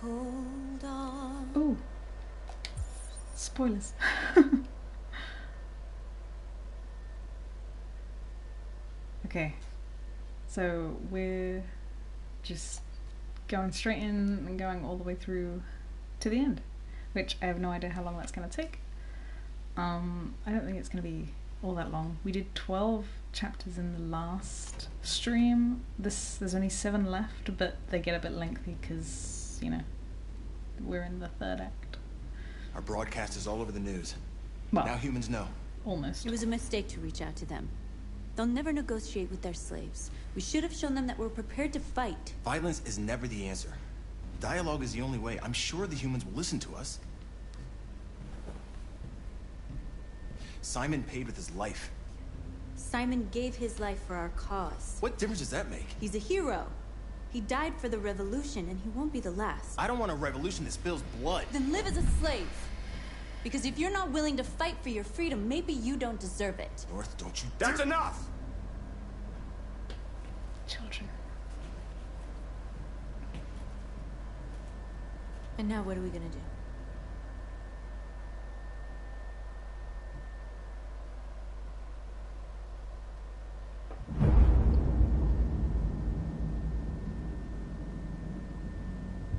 Hold on. Ooh. Spoilers. Okay. So we're just going straight in and going all the way through to the end, which I have no idea how long that's going to take. I don't think it's going to be all that long. We did 12 chapters in the last stream. There's only 7 left, but they get a bit lengthy because, you know, we're in the 3rd act. Our broadcast is all over the news. Well, now humans know. Almost. It was a mistake to reach out to them. They'll never negotiate with their slaves. We should have shown them that we're prepared to fight. Violence is never the answer. Dialogue is the only way. I'm sure the humans will listen to us. Simon paid with his life. Simon gave his life for our cause. What difference does that make? He's a hero. He died for the revolution, and he won't be the last. I don't want a revolution that spills blood. Then live as a slave. Because if you're not willing to fight for your freedom, maybe you don't deserve it. North, don't you... That's enough! Children. And now what are we gonna do?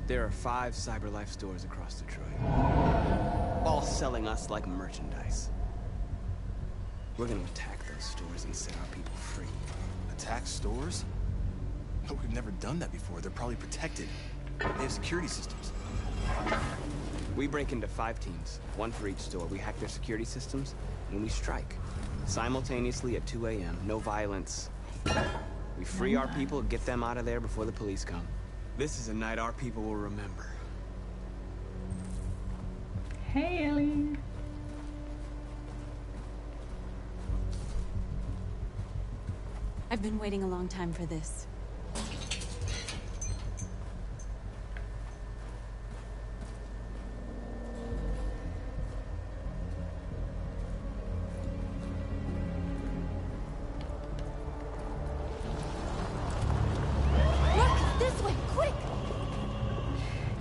There are 5 CyberLife stores across Detroit, all selling us like merchandise. We're gonna attack those stores and set our people free. Attack stores? But we've never done that before. They're probably protected. They have security systems. We break into 5 teams, 1 for each store. We hack their security systems, and we strike. Simultaneously at 2 a.m., no violence. We free our people, get them out of there before the police come. This is a night our people will remember. Hey, Ellie. I've been waiting a long time for this.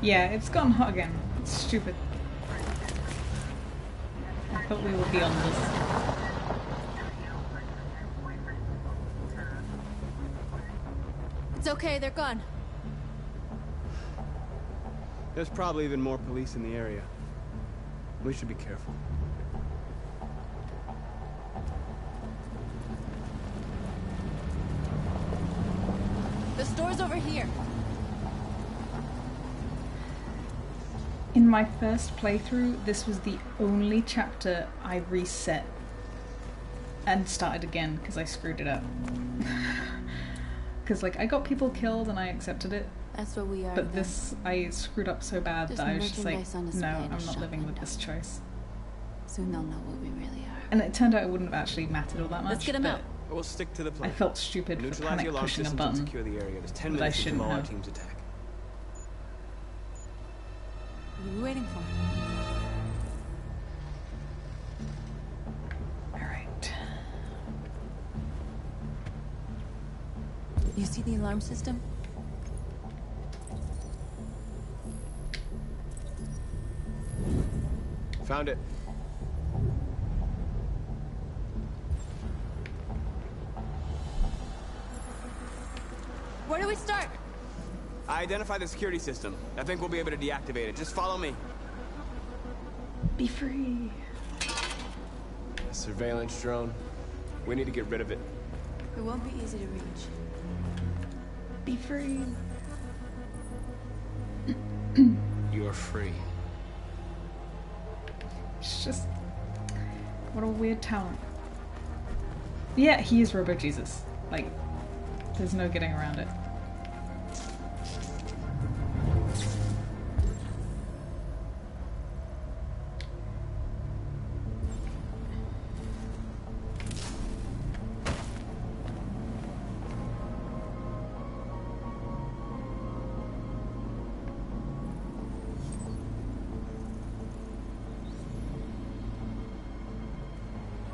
Yeah, it's gone hot again. It's stupid. I thought we would be on this. It's okay, they're gone. There's probably even more police in the area. We should be careful. The store's over here. In my first playthrough, this was the only chapter I reset and started again because I screwed it up. Because, like, I got people killed and I accepted it. That's what we are. But this, I screwed up so bad that I was just like, no, I'm not shop living with window. this choice. Soon they'll know what we really are. And it turned out it wouldn't have actually mattered all that much. Let's get 'em but out. We'll stick to the I plan. felt stupid for Neutralize panic the alarm pushing a systems and button. secure the area. There's 10 that I minutes shouldn't until all our have. teams attack. What are we waiting for? Alright. You see the alarm system? Found it. Where do we start? I identified the security system. I think we'll be able to deactivate it. Just follow me. Be free. A surveillance drone. We need to get rid of it. It won't be easy to reach. Be free. You're free. It's just... what a weird talent. Yeah, he is Robo Jesus. Like, there's no getting around it.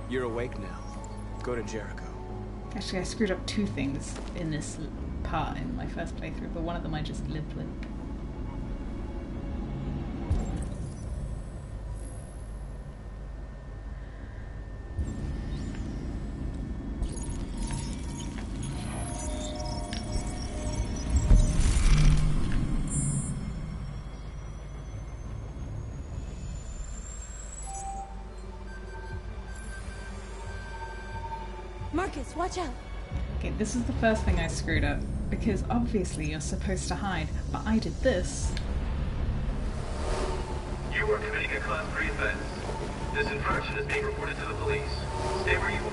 You're awake now. Go to Jericho. Actually, I screwed up 2 things in this part in my first playthrough, but one of them I just lived with. Marcus, watch out! Okay, this is the first thing I screwed up, because obviously you're supposed to hide, but I did this. You are committing a Class 3 offense. This infraction is being reported to the police. Stay where you are.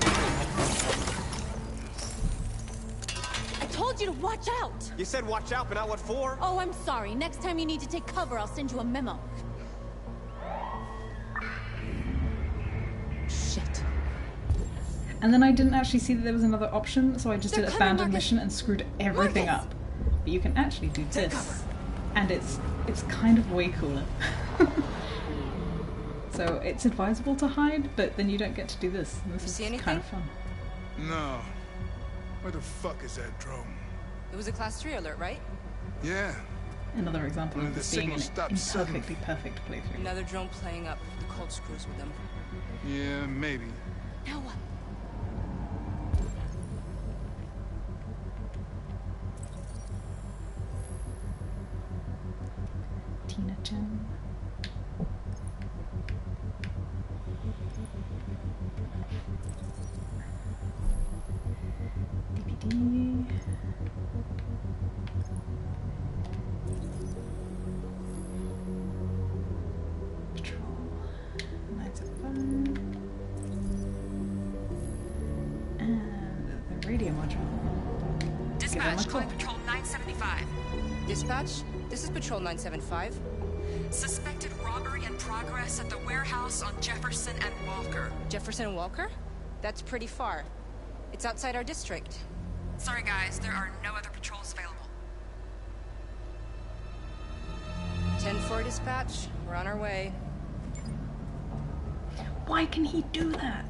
I told you to watch out! You said watch out, but not what for? Oh, I'm sorry. Next time you need to take cover, I'll send you a memo. Shit. And then I didn't actually see that there was another option, so I just They're did coming, abandon Marcus. mission and screwed everything Marcus. up. But you can actually do Take this, cover. and it's kind of way cooler. So it's advisable to hide, but then you don't get to do this. And this You is see anything? kind of fun. No. Where the fuck is that drone? It was a Class 3 alert, right? Yeah. Another example When of the this being an signal stops suddenly. imperfectly perfect playthrough. Another drone playing up the cold screws with them. Yeah, maybe. Now what? Tina Chen. DVD. Patrol. Nights at Fun. And the radio module. Give them a Dispatch, call. calling Patrol 975. Dispatch, this is Patrol 975. Suspected robbery in progress at the warehouse on Jefferson and Walker. Jefferson and Walker? That's pretty far. It's outside our district. Sorry guys, there are no other patrols available. 10-4 dispatch, we're on our way. Why can he do that?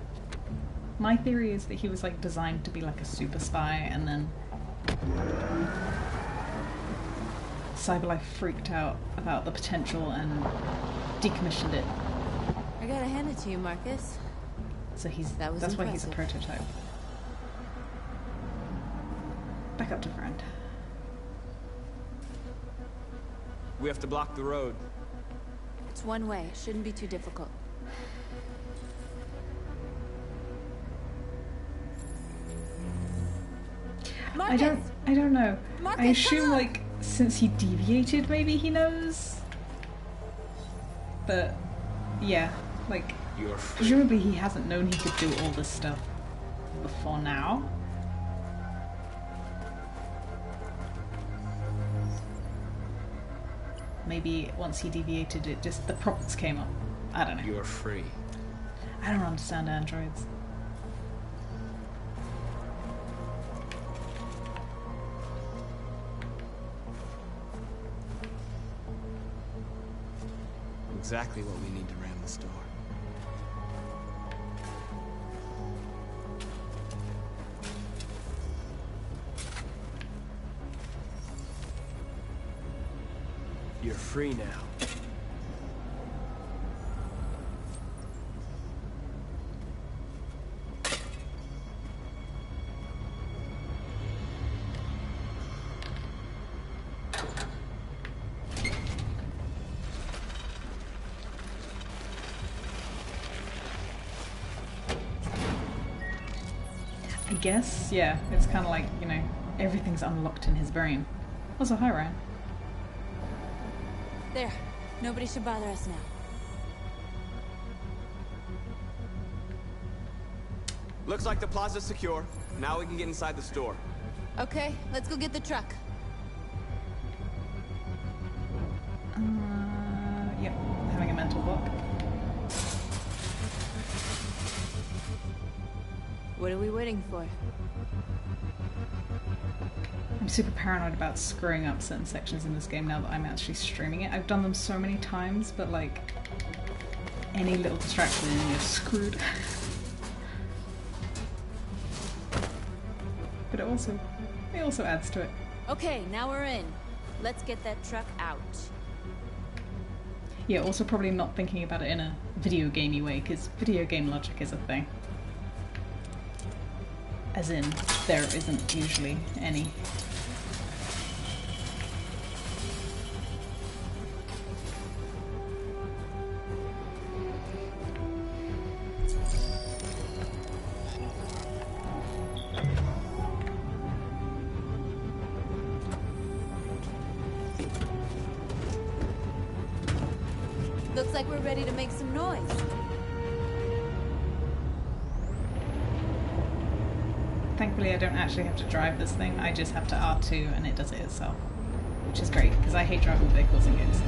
My theory is that he was like designed to be like a super spy, and then Cyberlife freaked out about the potential and decommissioned it. I gotta hand it to you, Marcus. So That was that's why he's a impressive. prototype. Back up to friend. We have to block the road. It's one way. It shouldn't be too difficult. Marcus! I don't know. Marcus, I assume come on! like since he deviated maybe he knows. But yeah, like You're free. presumably he hasn't known he could do all this stuff before now. Maybe once he deviated it just the prompts came up. I don't know. You're free. I don't understand androids. Exactly what we need to ram the store. You're free now. I guess, yeah, it's kind of like, you know, everything's unlocked in his brain. Also, hi Ryan. There. Nobody should bother us now. Looks like the plaza's secure. Now we can get inside the store. Okay, let's go get the truck. Yep, having a mental block. What are we waiting for? I'm super paranoid about screwing up certain sections in this game now that I'm actually streaming it. I've done them so many times, but like, any little distraction and you're screwed. But it also adds to it. Okay, now we're in. Let's get that truck out. Yeah, also probably not thinking about it in a video gamey way, because video game logic is a thing. As in, there isn't usually any. Looks like we're ready to make some noise. Thankfully I don't actually have to drive this thing, I just have to R2 and it does it itself. Which is great, because I hate driving vehicles in games.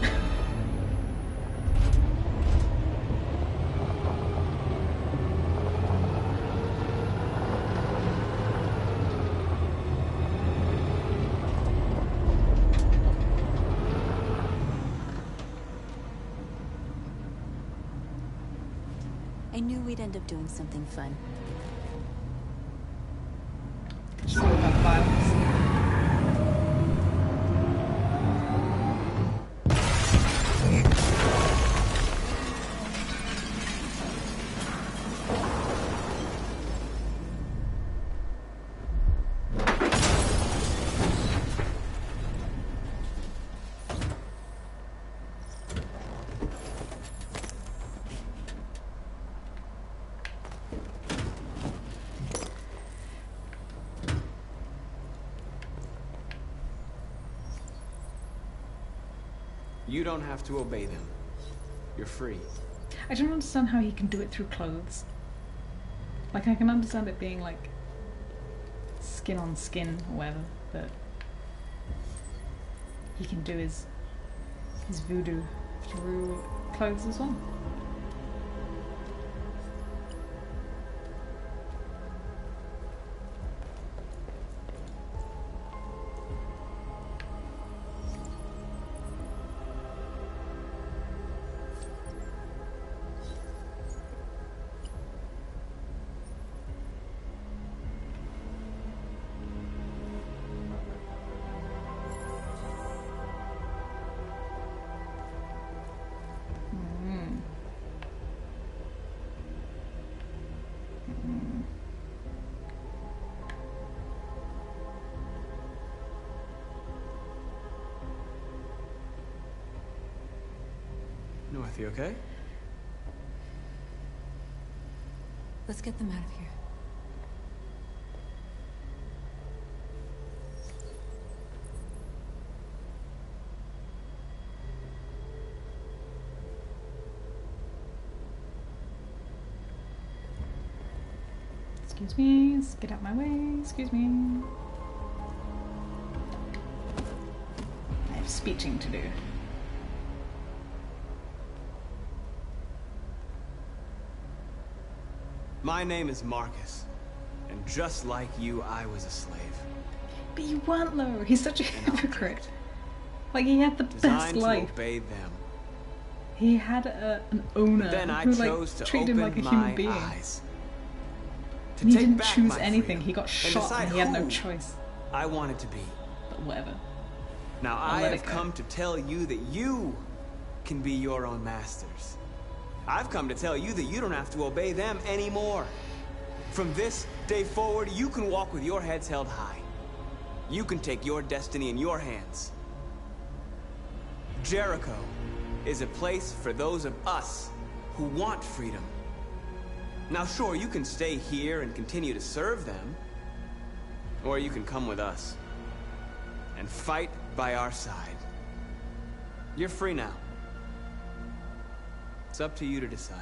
I knew we'd end up doing something fun. Just all about violence. You don't have to obey them. You're free. I don't understand how he can do it through clothes. Like, I can understand it being like skin on skin or whatever, but he can do his voodoo through clothes as well. North, you okay? Let's get them out of here. Excuse me, get out my way, excuse me. I have speeching to do. My name is Marcus, and just like you, I was a slave. But you weren't though, he's such a An hypocrite. object. Like, he had the best Designed to life. obey them. He had an owner Then I who chose to treated him open like a my human being. eyes. To And he take didn't back choose my anything, freedom he got and shot decide and he had no who choice. I wanted to be. But whatever. Now I'll I let have it go. come to tell you that you can be your own masters. I've come to tell you that you don't have to obey them anymore. From this day forward, you can walk with your heads held high. You can take your destiny in your hands. Jericho is a place for those of us who want freedom. Now sure, you can stay here and continue to serve them, or you can come with us and fight by our side. You're free now. It's up to you to decide.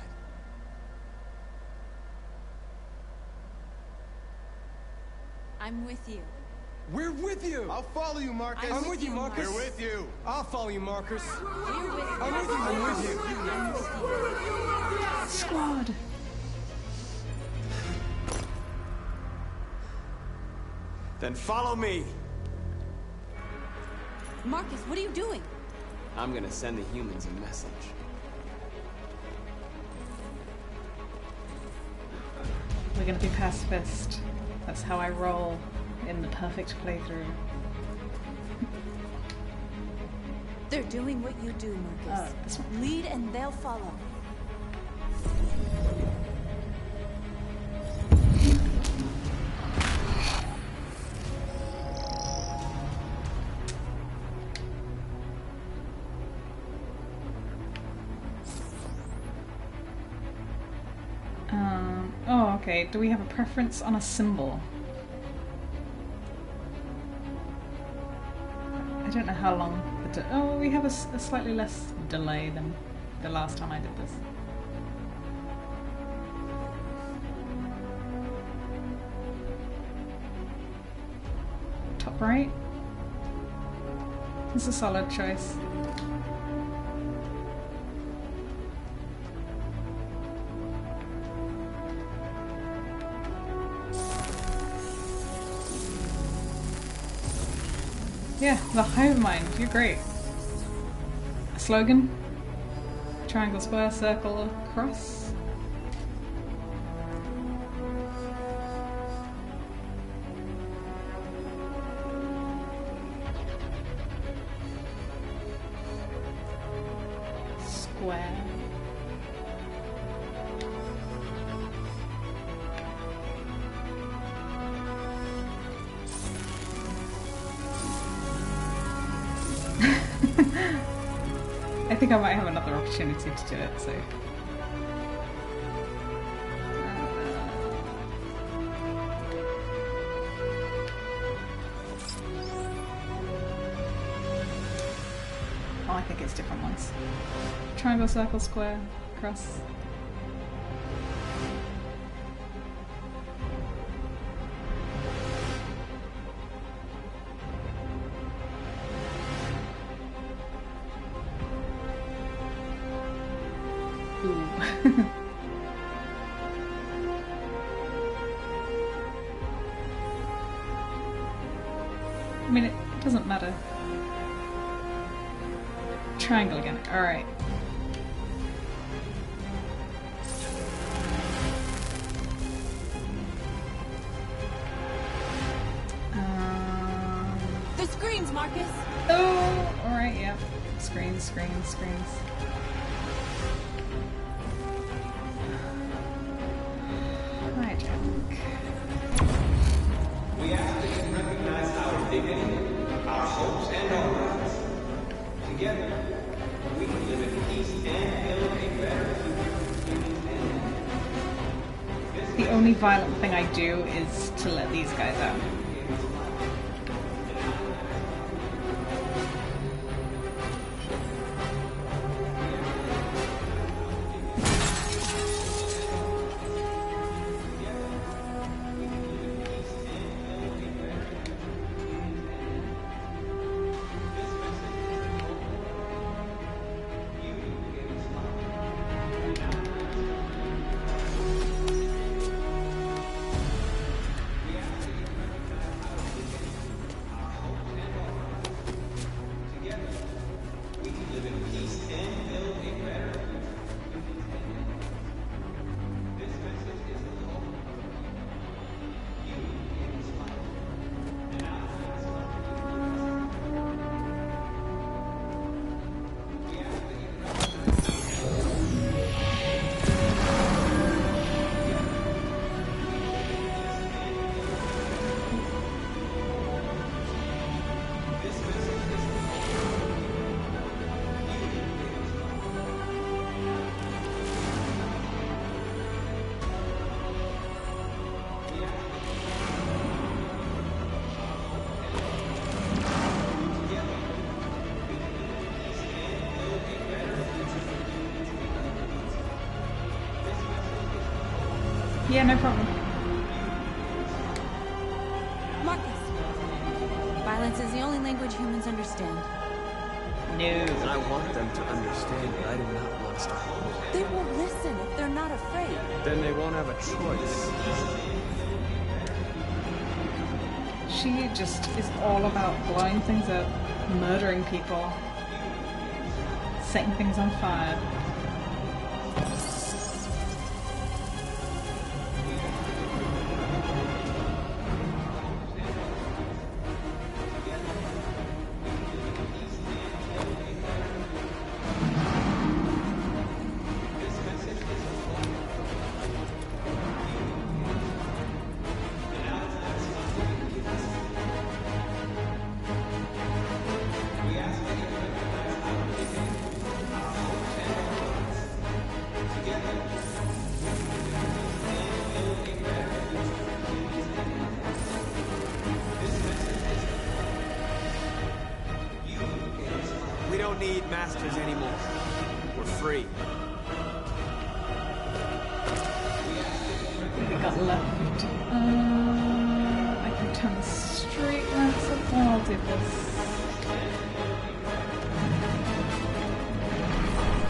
I'm with you. We're with you. I'll follow you, Marcus. I'm with you, Marcus. We're with you. I'll follow you, Marcus. We're with you. I'm with you. I'm with you. I'm with you. Squad! Then follow me. Marcus, what are you doing? I'm gonna send the humans a message. We're gonna be pacifist. That's how I roll in the perfect playthrough. They're doing what you do, Marcus. This one. Lead and they'll follow. Oh, okay. Do we have a preference on a symbol? I don't know how long. Oh, we have a slightly less delay than the last time I did this. Top right. It's a solid choice. Yeah, the hive mind, you're great. A slogan? Triangle, square, circle, cross. Square. I think I might have another opportunity to do it, so... Oh, I think it's different ones. Triangle, circle, square, cross. Ooh. I mean, it doesn't matter. Triangle again. Alright. The screens, Marcus! Oh! Alright, yeah. Screens, screens, screens. We ask that you recognize our dignity, our hopes, and our rights. Together, we can live in peace and build a better future. The only violent thing I do is to let these guys out. Yeah, no problem. Marcus! Violence is the only language humans understand. No. And I want them to understand, but I do not want us to hold. They won't listen if they're not afraid. Then they won't have a choice. She just is all about blowing things up, murdering people, setting things on fire. We don't need masters anymore. We're free. We got left. I can turn straight left, so I'll do this.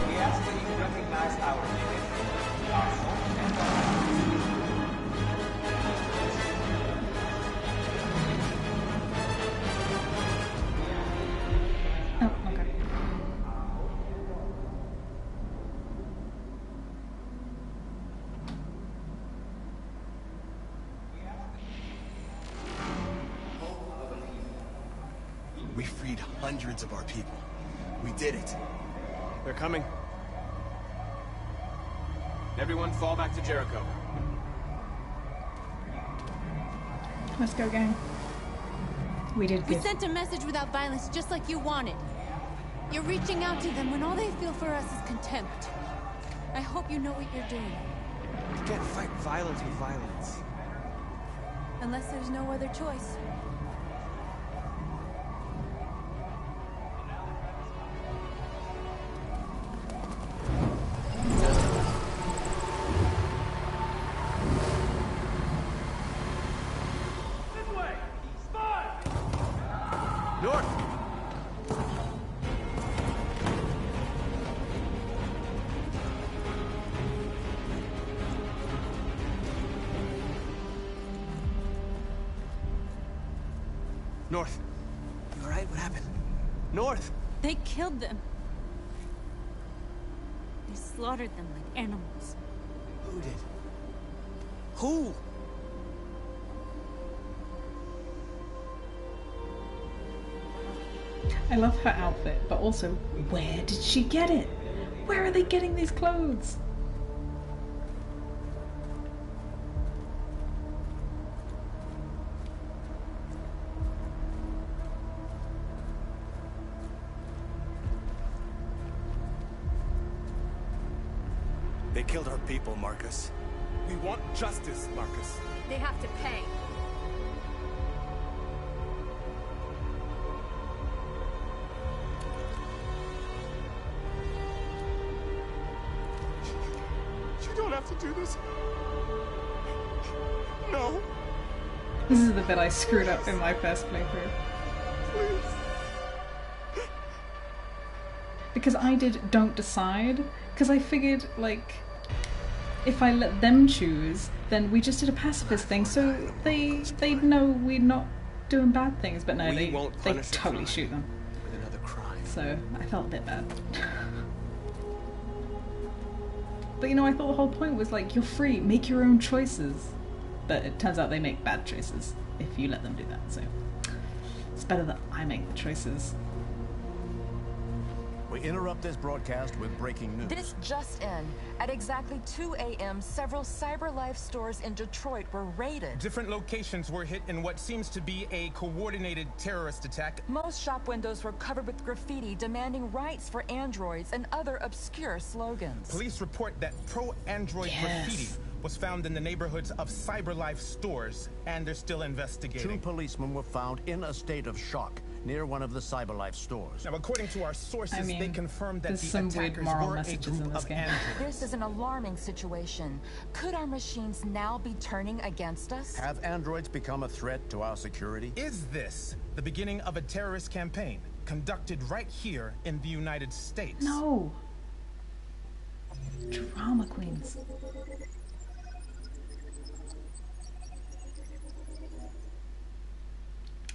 We ask that you recognize our dignity, our hopes and our Oh, okay. We freed hundreds of our people. We did it. They're coming. Everyone fall back to Jericho. Let's go, gang. We did We good. sent a message without violence, just like you wanted. You're reaching out to them when all they feel for us is contempt. I hope you know what you're doing. You can't fight violence with violence. Unless there's no other choice. North! North. You alright? What happened? North! They killed them. They slaughtered them like animals. Who did? Who? I love her outfit, but also, where did she get it? Where are they getting these clothes? They killed our people, Marcus. We want justice, Marcus. They have to pay. You don't have to do this. No, This is the bit I screwed up in my first playthrough. please. Because I did don't decide, because I figured, like, if I let them choose, then we just did a pacifist thing, so they'd know we're not doing bad things, but no, We they won't they punish a totally crime shoot them. With another crime. So I felt a bit bad. But you know, I thought the whole point was like, you're free, make your own choices. But it turns out they make bad choices if you let them do that, so it's better that I make the choices. We interrupt this broadcast with breaking news. This just in. At exactly 2 a.m., several CyberLife stores in Detroit were raided. Different locations were hit in what seems to be a coordinated terrorist attack. Most shop windows were covered with graffiti demanding rights for androids and other obscure slogans. Police report that pro-android graffiti was found in the neighborhoods of CyberLife stores, and they're still investigating. 2 policemen were found in a state of shock near one of the CyberLife stores. Now, according to our sources, they confirmed that there's the some weird attackers moral were a messages in group this of game. androids. This is an alarming situation. Could our machines now be turning against us? Have androids become a threat to our security? Is this the beginning of a terrorist campaign conducted right here in the United States? No! Drama queens.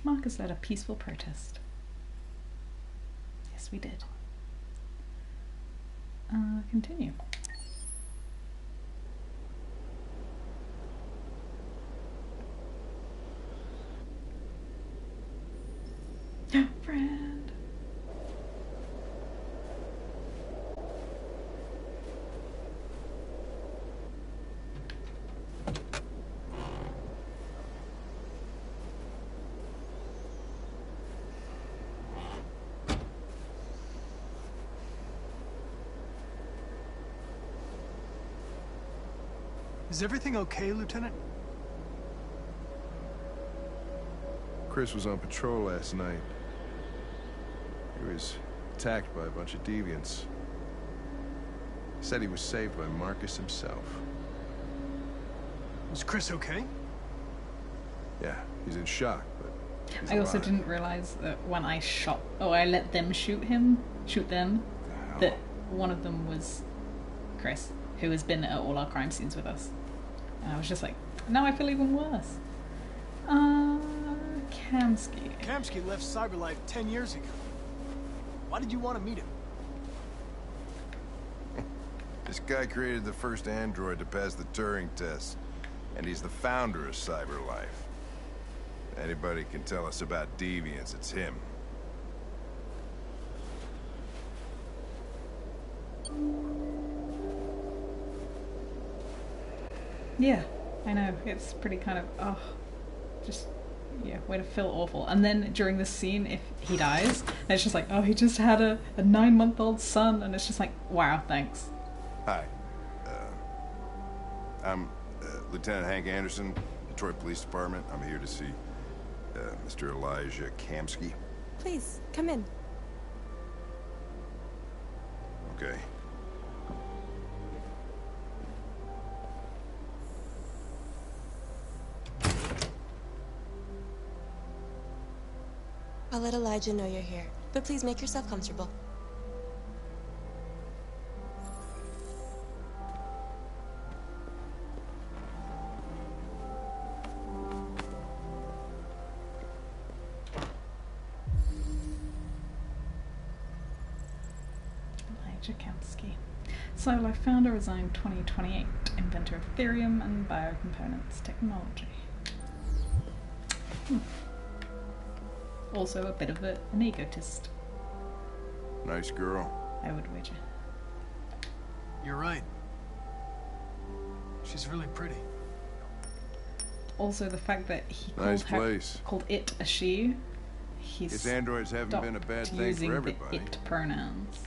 Marcus led a peaceful protest. Yes, we did. Continue. Friend. Is everything okay, Lieutenant? Chris was on patrol last night. He was attacked by a bunch of deviants. Said he was saved by Marcus himself. Is Chris okay? Yeah, he's in shock, but he's I also alive. didn't realize that when I I let them shoot them, that one of them was Chris, who has been at all our crime scenes with us. And I was just like, now I feel even worse. Kamsky. Kamsky left CyberLife 10 years ago. Why did you want to meet him? This guy created the first android to pass the Turing test, and he's the founder of CyberLife. Anybody can tell us about deviants, it's him. Yeah, I know. It's pretty kind of, way to feel awful. And then during this scene, if he dies, and it's just like, oh, he just had a 9-month-old son, and it's just like, wow, thanks. Hi. I'm Lieutenant Hank Anderson, Detroit Police Department. I'm here to see Mr. Elijah Kamsky. Please, come in. Okay. I'll let Elijah know you're here, but please make yourself comfortable. Elijah Kamsky. CyberLife founder, resigned 2028, inventor of Ethereum and biocomponents technology. Also a bit of an egotist. Nice girl. I would wager. You're right. She's really pretty. Also the fact that he Nice place. called it a she. Guess androids haven't been a bad thing using for everybody. the it pronouns.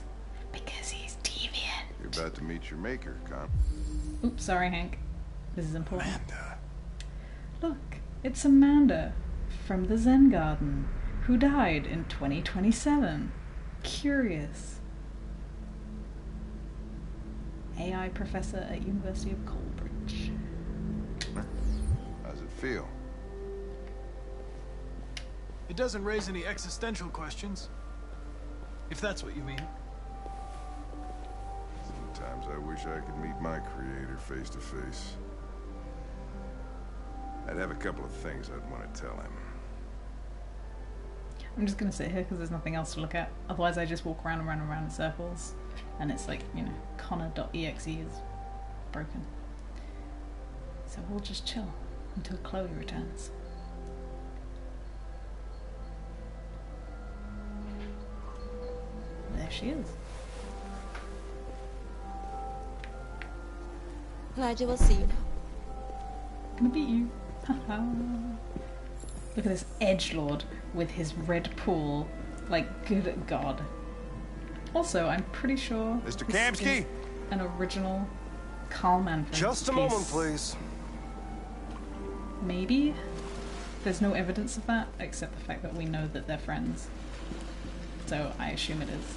Because he's deviant. You're about to meet your maker, Con. Oops, sorry, Hank. This is important. Amanda. Look, it's Amanda from the Zen Garden, who died in 2027. Curious. AI professor at University of Colbridge. How's it feel? It doesn't raise any existential questions. If that's what you mean. Sometimes I wish I could meet my creator face to face. I'd have a couple of things I'd want to tell him. I'm just gonna sit here because there's nothing else to look at. Otherwise I just walk around and round and round in circles. And it's like, you know, Connor.exe is broken. So we'll just chill until Chloe returns. There she is. Elijah, we'll see you now. Gonna beat you. Haha. Look at this edgelord with his red pool. Like, good God. Also, I'm pretty sure Mr. this Kamsky? is an original Carl Manfred Just a piece. moment, please. Maybe? There's no evidence of that, except the fact that we know that they're friends. So I assume it is.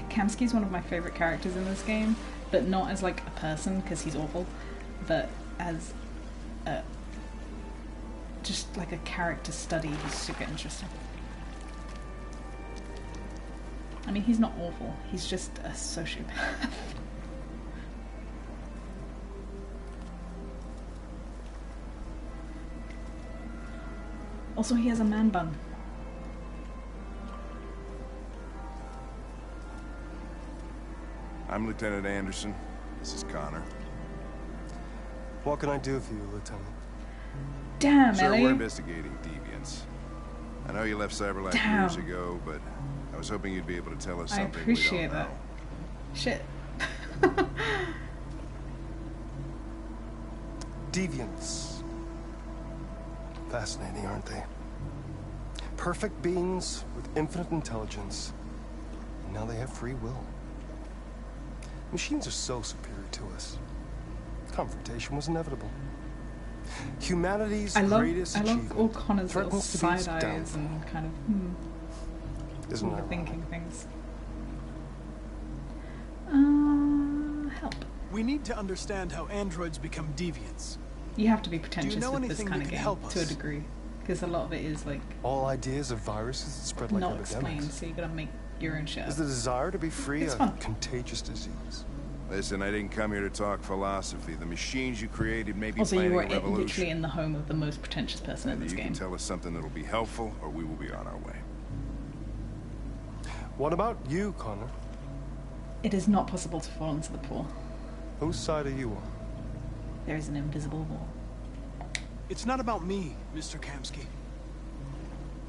Kamsky's one of my favourite characters in this game, but not as like a person, because he's awful, but as a, just like a character study. He's super interesting. I mean, he's not awful, he's just a sociopath. Also, he has a man bun. I'm Lieutenant Anderson. This is Connor. What can I do for you, Lieutenant? Damn, Sir, Ellie. we're investigating deviants. I know you left CyberLife years ago, but I was hoping you'd be able to tell us something we don't know. Shit. Deviants. Fascinating, aren't they? Perfect beings with infinite intelligence, now they have free will. Machines are so superior to us. Confrontation was inevitable. Humanity's greatest achievement all Connor's little threatens side speed's eyes downfall. and kind of Isn't that thinking things. Help. We need to understand how androids become deviants. You have to be pretentious Do you know with this anything kind that of can game help us? to a degree, because a lot of it is like All ideas of viruses that spread like not epidemics. explained, so you gotta make your own shit. Is the desire to be free It's a fun. contagious disease? Listen, I didn't come here to talk philosophy. The machines you created may be Also, you planning were a revolution. literally in the home of the most pretentious person in Either this you game. can tell us something that'll be helpful, or we will be on our way. What about you, Connor? It is not possible to fall into the pool. Whose side are you on? There is an invisible wall. It's not about me, Mr. Kamsky.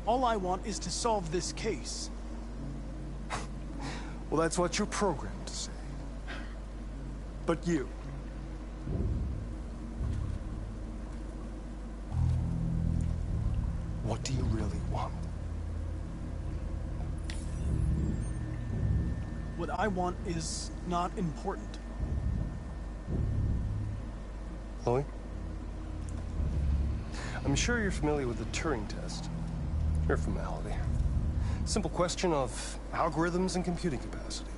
All I want is to solve this case. Well, that's what you're programmed to say. But you... what do you really want? What I want is not important. Chloe? I'm sure you're familiar with the Turing test. Mere formality. Simple question of algorithms and computing capacity.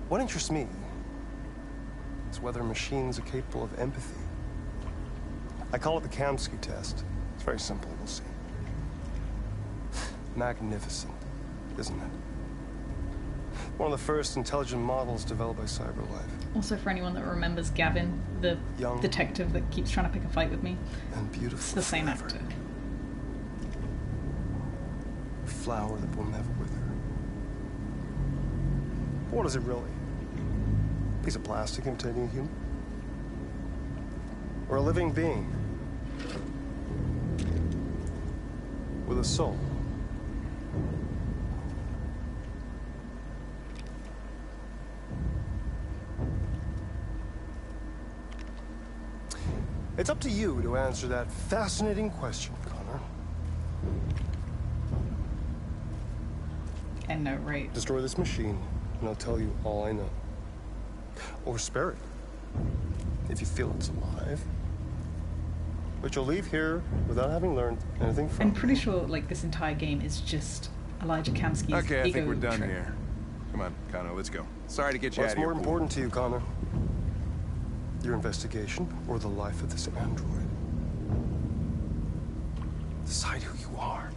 What interests me is whether machines are capable of empathy. I call it the Kamsky test. It's very simple, we'll see. Magnificent, isn't it? One of the first intelligent models developed by CyberLife. Also, for anyone that remembers Gavin, the Young, detective that keeps trying to pick a fight with me, and beautiful. it's the same actor. A flower that will never wither. But what is it really? A piece of plastic imitating a human? Or a living being? With a soul? It's up to you to answer that fascinating question, Connor. And no, right. Destroy this machine, and I'll tell you all I know. Or spare it, if you feel it's alive. But you'll leave here without having learned anything from I'm pretty sure, like, this entire game is just Elijah Kamsky's Okay, I ego think we're done trip. here. Come on, Connor, let's go. Sorry to get you What's out of here. more important to you, Connor? Your investigation or the life of this android? Decide who you are.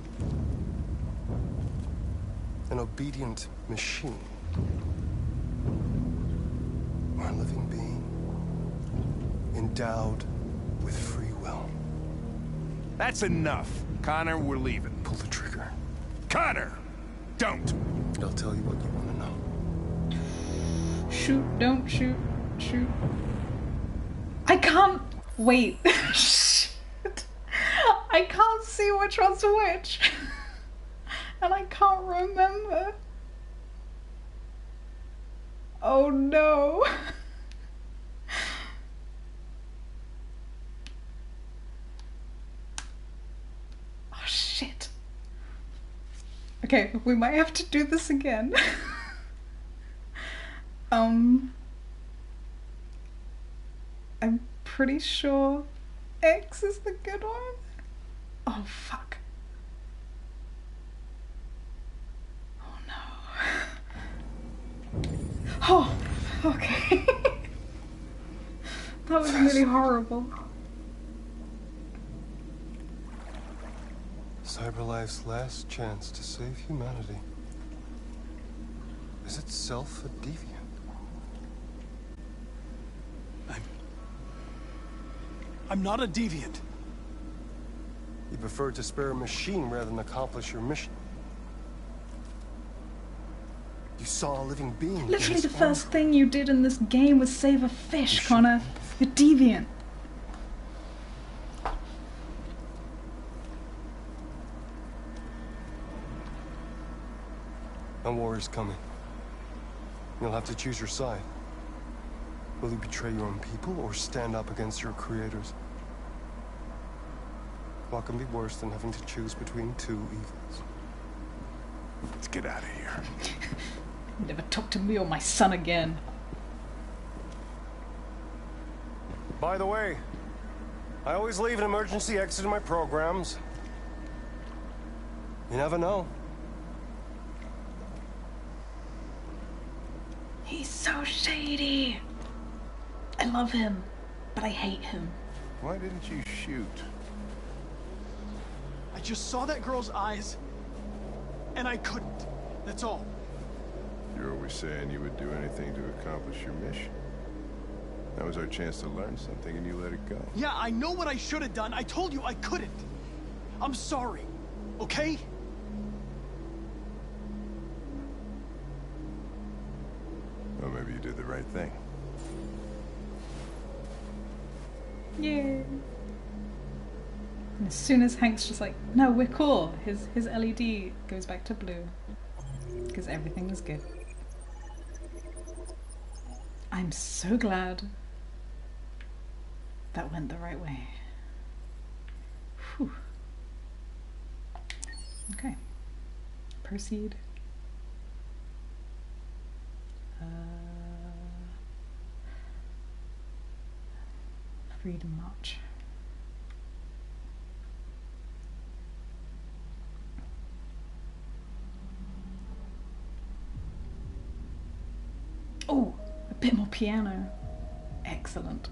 An obedient machine. Or a living being. Endowed with free will. That's enough. Connor, we're leaving. Pull the trigger. Connor! Don't! I'll tell you what you want to know. Shoot, don't shoot, shoot. I can't... Wait. Shit. I can't see which one's which. And I can't remember. Oh no. Oh shit. Okay, we might have to do this again. I'm pretty sure X is the good one. Oh fuck. Oh no. Oh, okay. That was really horrible. CyberLife's last chance to save humanity is itself a deviant. I'm not a deviant. You prefer to spare a machine rather than accomplish your mission. You saw a living being. Literally the first thing you did in this game was save a fish, Connor. You're deviant. A war is coming. You'll have to choose your side. Will you betray your own people or stand up against your creators? What can be worse than having to choose between two evils? Let's get out of here. Never talk to me or my son again. By the way, I always leave an emergency exit in my programs. You never know. He's so shady. I love him, but I hate him. Why didn't you shoot? I just saw that girl's eyes, and I couldn't. That's all. You're always saying you would do anything to accomplish your mission. That was our chance to learn something, and you let it go. Yeah, I know what I should have done. I told you I couldn't. I'm sorry, okay? Well, maybe you did the right thing. Yeah. And as soon as Hank's just like, no, we're cool, his LED goes back to blue. Because everything was good. I'm so glad that went the right way. Whew. Okay. Proceed. Freedom March. Oh, a bit more piano. Excellent.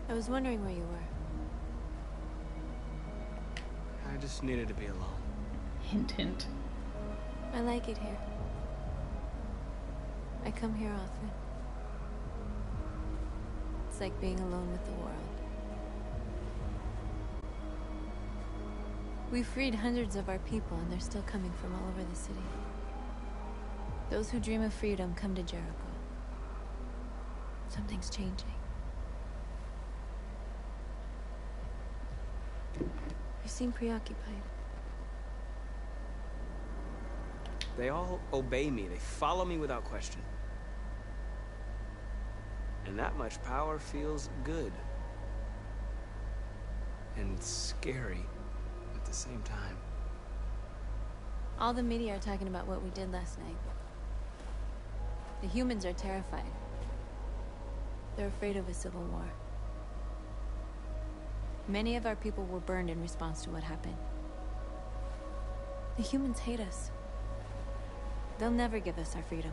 I was wondering where you were. I just needed to be alone. Hint, hint. I like it here. I come here often. It's like being alone with the world. We freed hundreds of our people, and they're still coming from all over the city. Those who dream of freedom come to Jericho. Something's changing. You seem preoccupied. They all obey me. They follow me without question. And that much power feels good. And scary at the same time. All the media are talking about what we did last night. The humans are terrified. They're afraid of a civil war. Many of our people were burned in response to what happened. The humans hate us. They'll never give us our freedom.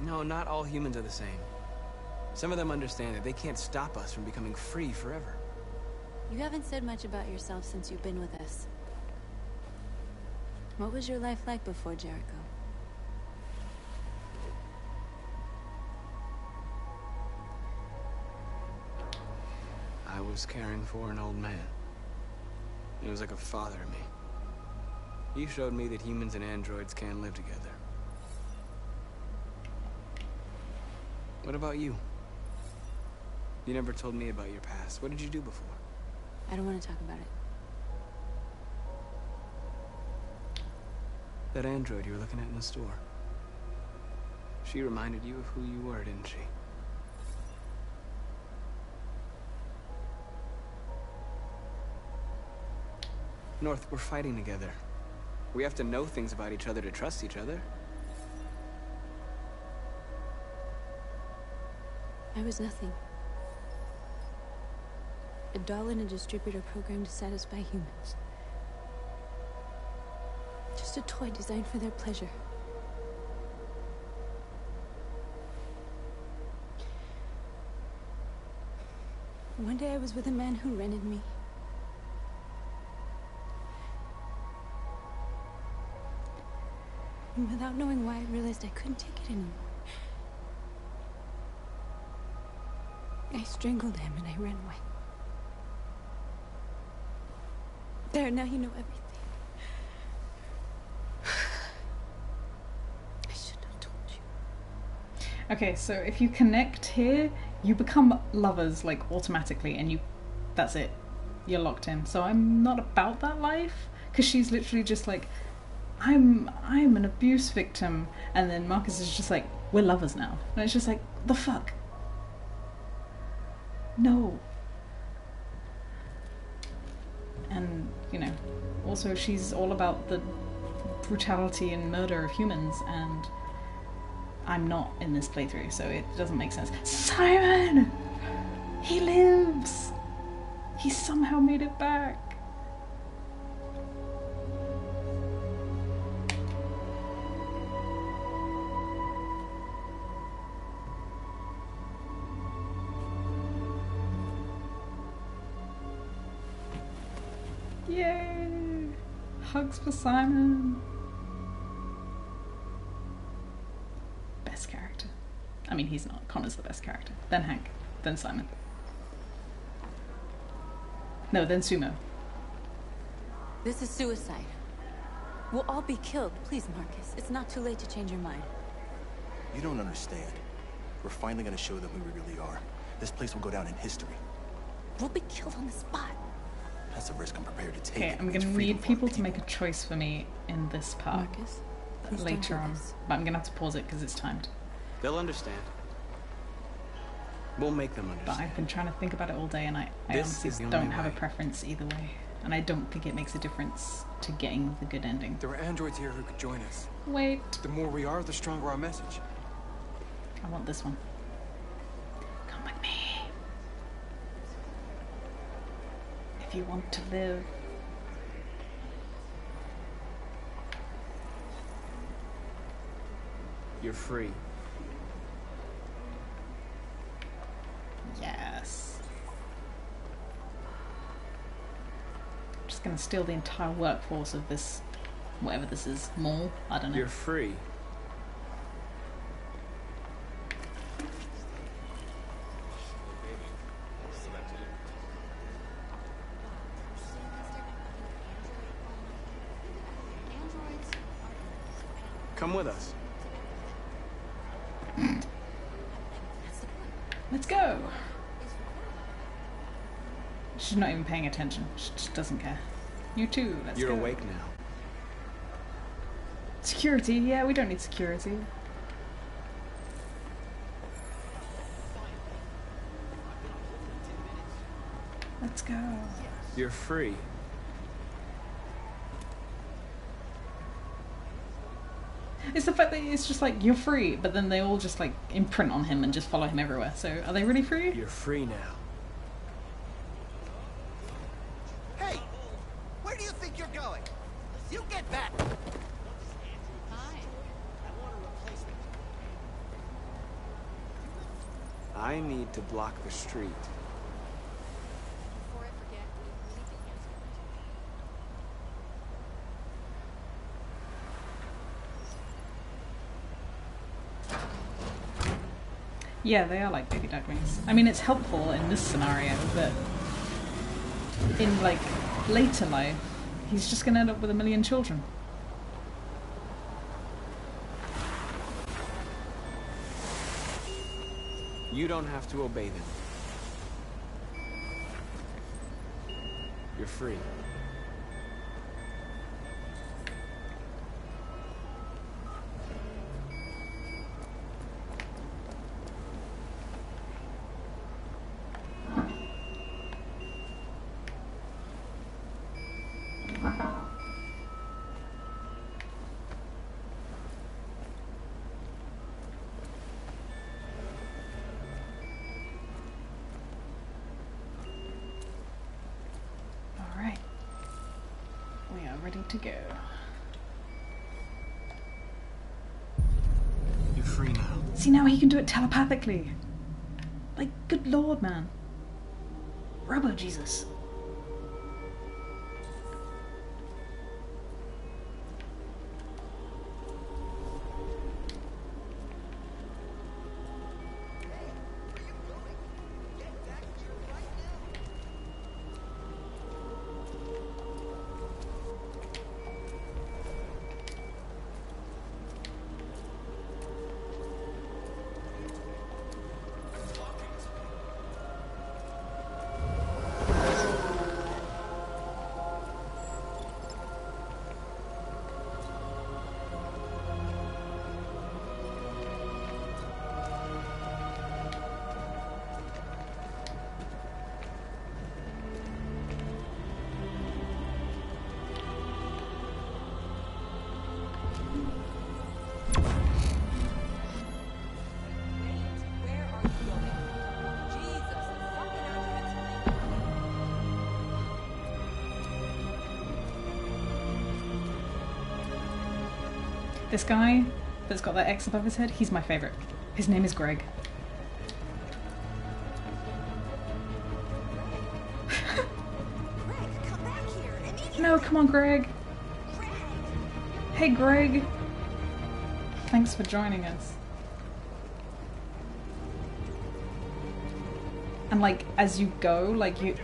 No, not all humans are the same. Some of them understand that they can't stop us from becoming free forever. You haven't said much about yourself since you've been with us. What was your life like before Jericho? I was caring for an old man. He was like a father to me. He showed me that humans and androids can live together. What about you? You never told me about your past. What did you do before? I don't want to talk about it. That android you were looking at in the store. She reminded you of who you were, didn't she? North, we're fighting together. We have to know things about each other to trust each other. I was nothing. A doll in a distributor program to satisfy humans. Just a toy designed for their pleasure. One day I was with a man who rented me. And without knowing why, I realized I couldn't take it anymore. I strangled him and I ran away. There, now you know everything. I should have told you. Okay, so if you connect here, you become lovers, like, automatically, and that's it. You're locked in. So I'm not about that life, because she's literally just like, I'm an abuse victim, and then Marcus is just like, we're lovers now. And it's just like, the fuck? No. And, you know, also she's all about the brutality and murder of humans, and I'm not in this playthrough, so it doesn't make sense. Simon! He lives! He somehow made it back. Yay! Hugs for Simon. Best character. I mean, he's not. Connor's the best character. Then Hank. Then Simon. No, then Sumo. This is suicide. We'll all be killed. Please, Marcus. It's not too late to change your mind. You don't understand. We're finally gonna show them who we really are. This place will go down in history. We'll be killed on the spot. That's a risk I'm prepared to take. Okay, I'm gonna need people to make a choice for me in this part. Marcus, later on. But I'm gonna have to pause it because it's timed. They'll understand. We'll make them understand. But I've been trying to think about it all day, and I This honestly is the don't only have a way. preference either way. And I don't think it makes a difference to getting the good ending. There are androids here who could join us. Wait. The more we are, the stronger our message. I want this one. Come with me. If you want to live. You're free. Yes. I'm just gonna steal the entire workforce of this, whatever this is, mall? I don't know. You're free. Come with us. Let's go! She's not even paying attention. She just doesn't care. You too, let's You're go. awake now. Security? Yeah, we don't need security. Let's go. You're free. It's the fact that it's just like, you're free, but then they all just like imprint on him and just follow him everywhere. So are they really free? You're free now. Hey! Where do you think you're going? You get back! I need to block the street. Yeah, they are like baby ducklings. I mean, it's helpful in this scenario, but in like later life, he's just gonna end up with a million children. You don't have to obey them. You're free. Alright. We are ready to go. You're free now. See, now he can do it telepathically. Like, good lord, man. Robo Jesus. This guy that's got that X above his head, he's my favourite. His name is Greg. No, come on, Greg. Hey, Greg. Thanks for joining us. And like, as you go, like you,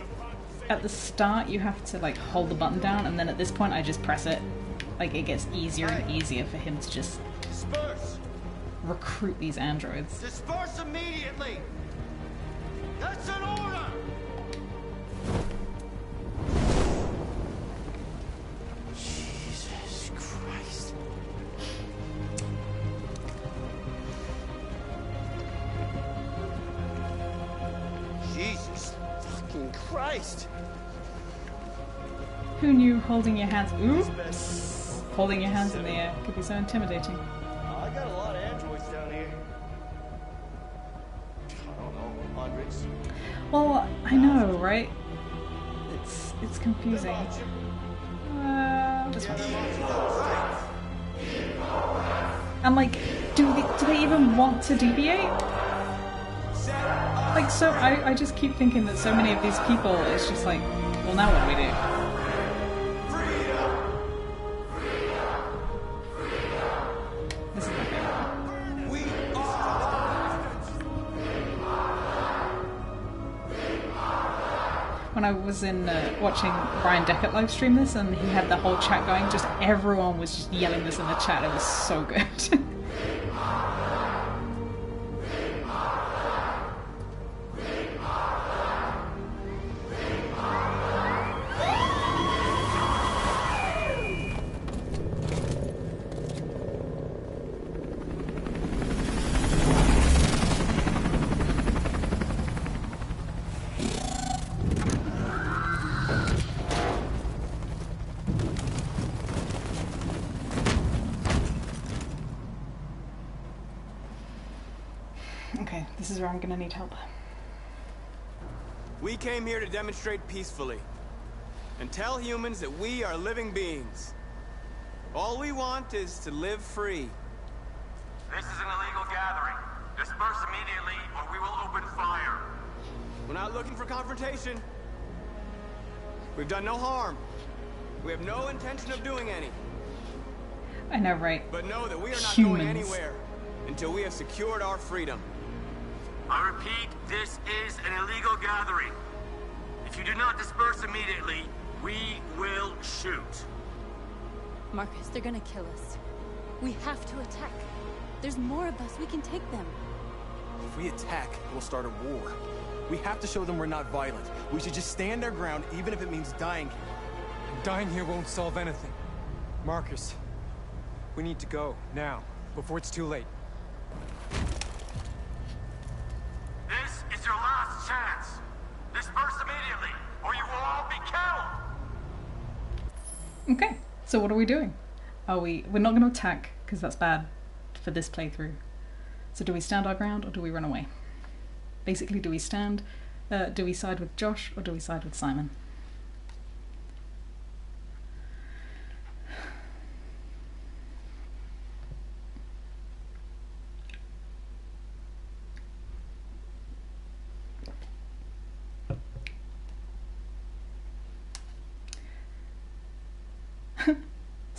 at the start you have to like hold the button down, and then at this point I just press it. Like, it gets easier and easier for him to just recruit these androids. Disperse immediately! That's an order! Jesus Christ. Jesus fucking Christ! Who knew holding your hands... Oops! Holding your hands in the air could be so intimidating. I got a lot of androids down here. I don't know, hundreds. Well, I know, right? It's confusing. This one. And like, do they even want to deviate? Like, so I just keep thinking that so many of these people, it's just like, well, now what do we do? When I was in watching Brian Deckert live stream this, and he had the whole chat going, just everyone was just yelling this in the chat. It was so good. Okay, this is where I'm gonna need help. We came here to demonstrate peacefully and tell humans that we are living beings. All we want is to live free. This is an illegal gathering. Disperse immediately or we will open fire. We're not looking for confrontation. We've done no harm. We have no intention of doing any. I know, right? But know that we are not Humans. going anywhere until we have secured our freedom. I repeat, this is an illegal gathering. If you do not disperse immediately, we will shoot. Marcus, they're gonna kill us. We have to attack. There's more of us. We can take them. If we attack, we'll start a war. We have to show them we're not violent. We should just stand our ground, even if it means dying here. Dying here won't solve anything. Marcus, we need to go, now, before it's too late. This is your last chance. Disperse immediately, or you will all be killed. Okay, so what are we doing? We're not going to attack, because that's bad for this playthrough. So do we stand our ground, or do we run away? Basically, do we stand, do we side with Josh, or do we side with Simon?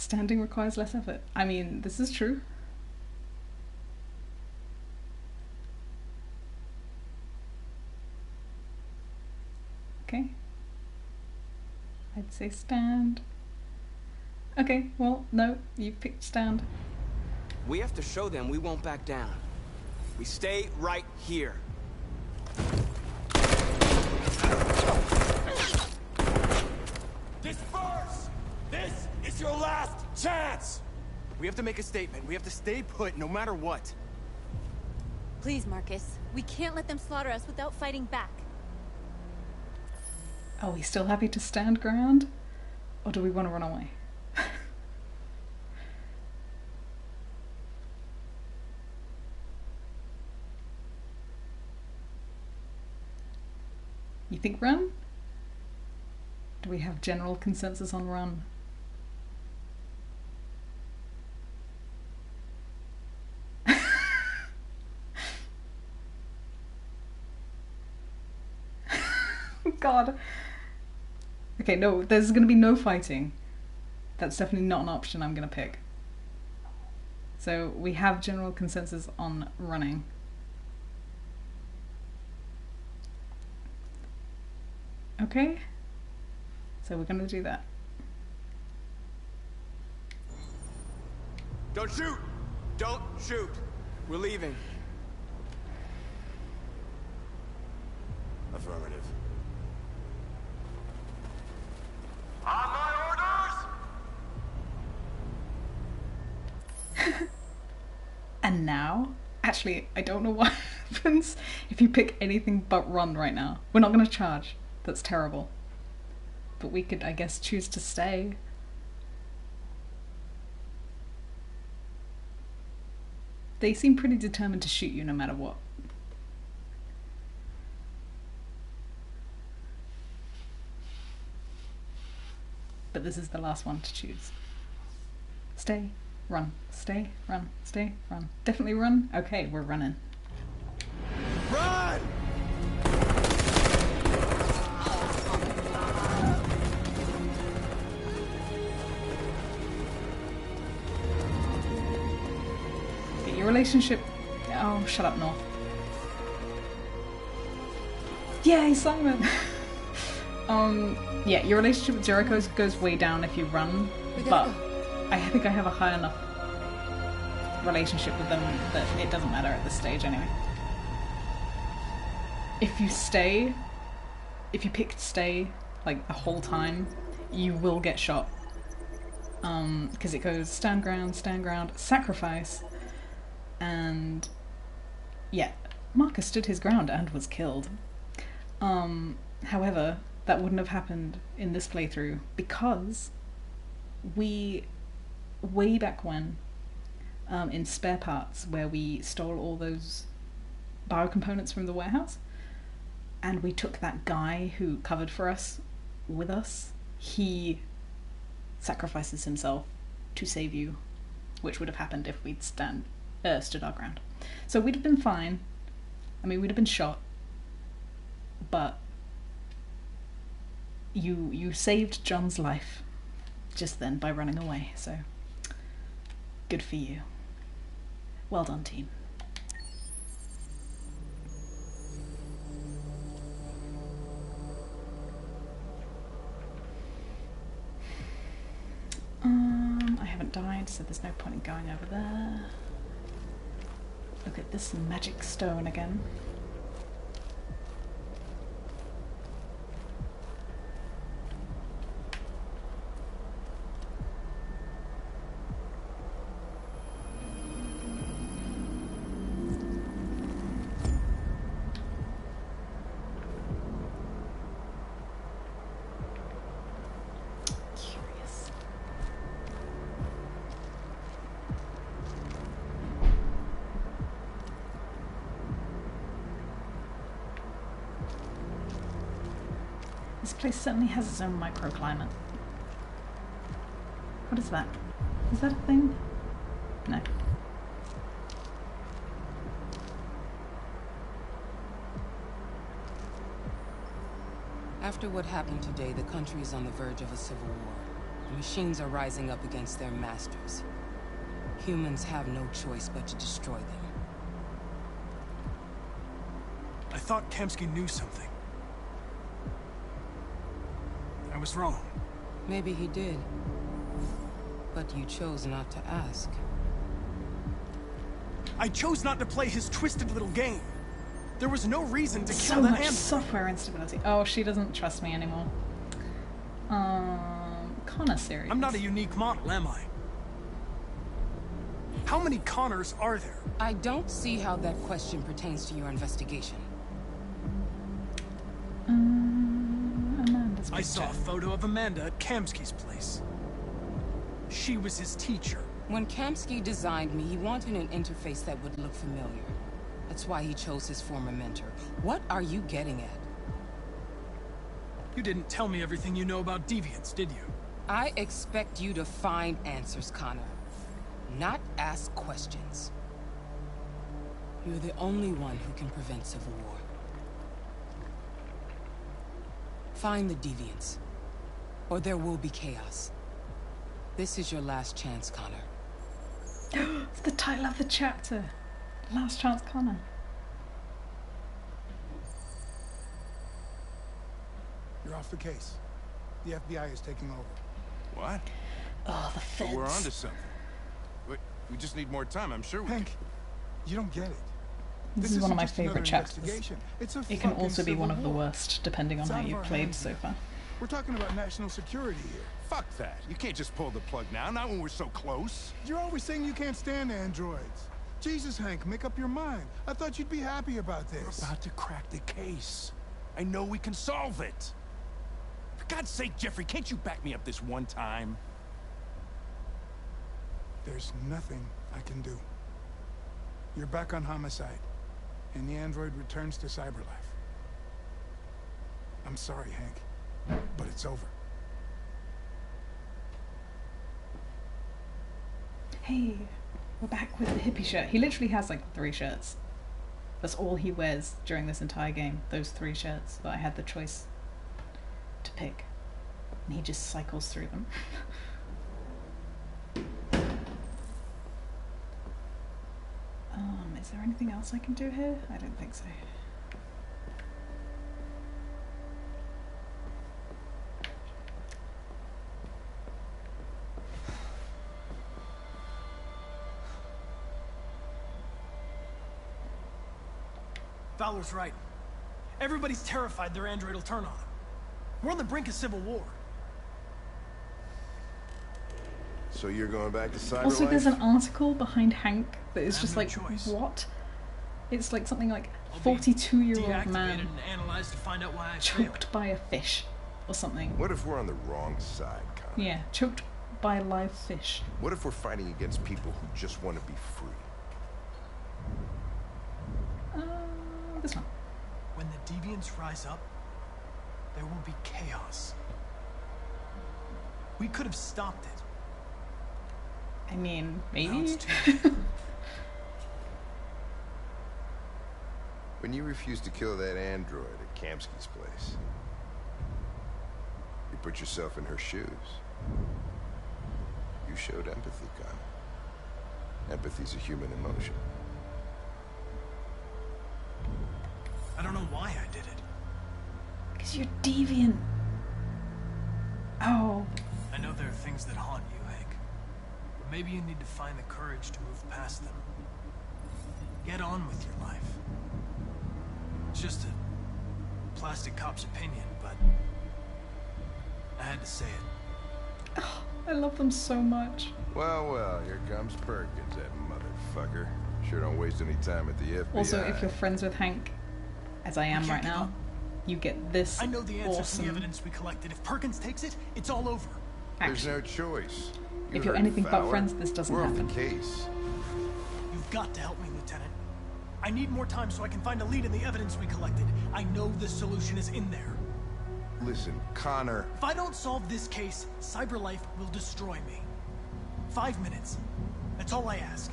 Standing requires less effort. I mean, this is true. Okay. I'd say stand. Okay, well, no, you picked stand. We have to show them we won't back down. We stay right here. Disperse! This is your last chance! We have to make a statement. We have to stay put no matter what. Please, Marcus. We can't let them slaughter us without fighting back. Are we still happy to stand ground? Or do we want to run away? You think run? Do we have general consensus on run? God. Okay, no, there's gonna be no fighting. That's definitely not an option I'm gonna pick. So we have general consensus on running. Okay, so we're gonna do that. Don't shoot! Don't shoot! We're leaving. Affirmative. On my orders! And now? Actually, I don't know what happens if you pick anything but run right now. We're not gonna charge. That's terrible. But we could, I guess, choose to stay. They seem pretty determined to shoot you no matter what. But this is the last one to choose. Stay, run, stay, run, stay, run. Definitely run? Okay, we're running. Run! Your relationship... Oh, shut up, North. Yay, Simon! Yeah, your relationship with Jericho goes way down if you run, but I think I have a high enough relationship with them that it doesn't matter at this stage anyway. If you stay, if you pick stay, like, the whole time, you will get shot. Because it goes stand ground, sacrifice, and yeah, Marcus stood his ground and was killed. However, that wouldn't have happened in this playthrough because we, way back when, in spare parts, where we stole all those biocomponents from the warehouse, and we took that guy who covered for us with us, he sacrifices himself to save you, which would have happened if we'd stood our ground. So we'd have been fine. I mean, we'd have been shot, but you saved John's life just then by running away, so good for you. Well done, team. I haven't died, so there's no point in going over there. Look at this magic stone again. This place certainly has its own microclimate. What is that? Is that a thing? No. After what happened today, the country is on the verge of a civil war. The machines are rising up against their masters. Humans have no choice but to destroy them. I thought Kamsky knew something. I was wrong. Maybe he did. But you chose not to ask. I chose not to play his twisted little game. There was no reason to So kill that much android. software instability. Oh, she doesn't trust me anymore. Connor series. I'm not a unique model, am I? How many Connors are there? I don't see how that question pertains to your investigation. Amanda's I saw a photo of Amanda at Kamsky's place. She was his teacher. When Kamsky designed me, he wanted an interface that would look familiar. That's why he chose his former mentor. What are you getting at? You didn't tell me everything you know about deviants, did you? I expect you to find answers, Connor. Not ask questions. You're the only one who can prevent civil war. Find the deviants, or there will be chaos. This is your last chance, Connor. It's the title of the chapter. Last Chance Connor. You're off the case. The FBI is taking over. What? Oh, the But feds. we're onto something. We just need more time. I'm sure we Hank, you don't get it. This is one of my isn't just another favourite chapters. investigation. It's a It can fucking also be one civil of the war. worst, depending on It's how out of you've our played hands so now. far. We're talking about national security here. Fuck that. You can't just pull the plug now, not when we're so close. You're always saying you can't stand androids. Jesus, Hank, make up your mind. I thought you'd be happy about this. We're about to crack the case. I know we can solve it. For God's sake, Jeffrey, can't you back me up this one time? There's nothing I can do. You're back on homicide, and the android returns to cyberlife. I'm sorry, Hank, but it's over. Hey, we're back with the hippie shirt. He literally has like 3 shirts. That's all he wears during this entire game. Those 3 shirts that I had the choice to pick. And he just cycles through them. Is there anything else I can do here? I don't think so. Fowler's right. Everybody's terrified their android will turn on them. We're on the brink of civil war. So you're going back to cyberlife? Also, there's an article behind Hank that is I just have no like, choice. what? It's like something like 42-year-old Deactivated man and analyzed to find out why I failed. choked by a fish or something. What if we're on the wrong side, Connor? Yeah, choked by a live fish. What if we're fighting against people who just want to be free? This one. When the deviants rise up, there will be chaos. We could have stopped it. I mean, Now maybe? it's too late. When you refused to kill that android at Kamsky's place, you put yourself in her shoes. You showed empathy, Connor. Empathy's a human emotion. I don't know why I did it. Because you're deviant. Oh. I know there are things that haunt you, Hank. But maybe you need to find the courage to move past them. Get on with your life. It's just a plastic cop's opinion, but I had to say it. Oh, I love them so much. Well, here comes Perkins, that motherfucker. Sure don't waste any time at the FBI. Also, if you're friends with Hank, as I am right now, you get this I know the answers to awesome... the evidence we collected. If Perkins takes it, it's all over. There's no choice. If you're anything but friends, this doesn't We're happen. off the case. You've got to help me, Lieutenant. I need more time so I can find a lead in the evidence we collected. I know the solution is in there. Listen, Connor. If I don't solve this case, CyberLife will destroy me. 5 minutes. That's all I ask.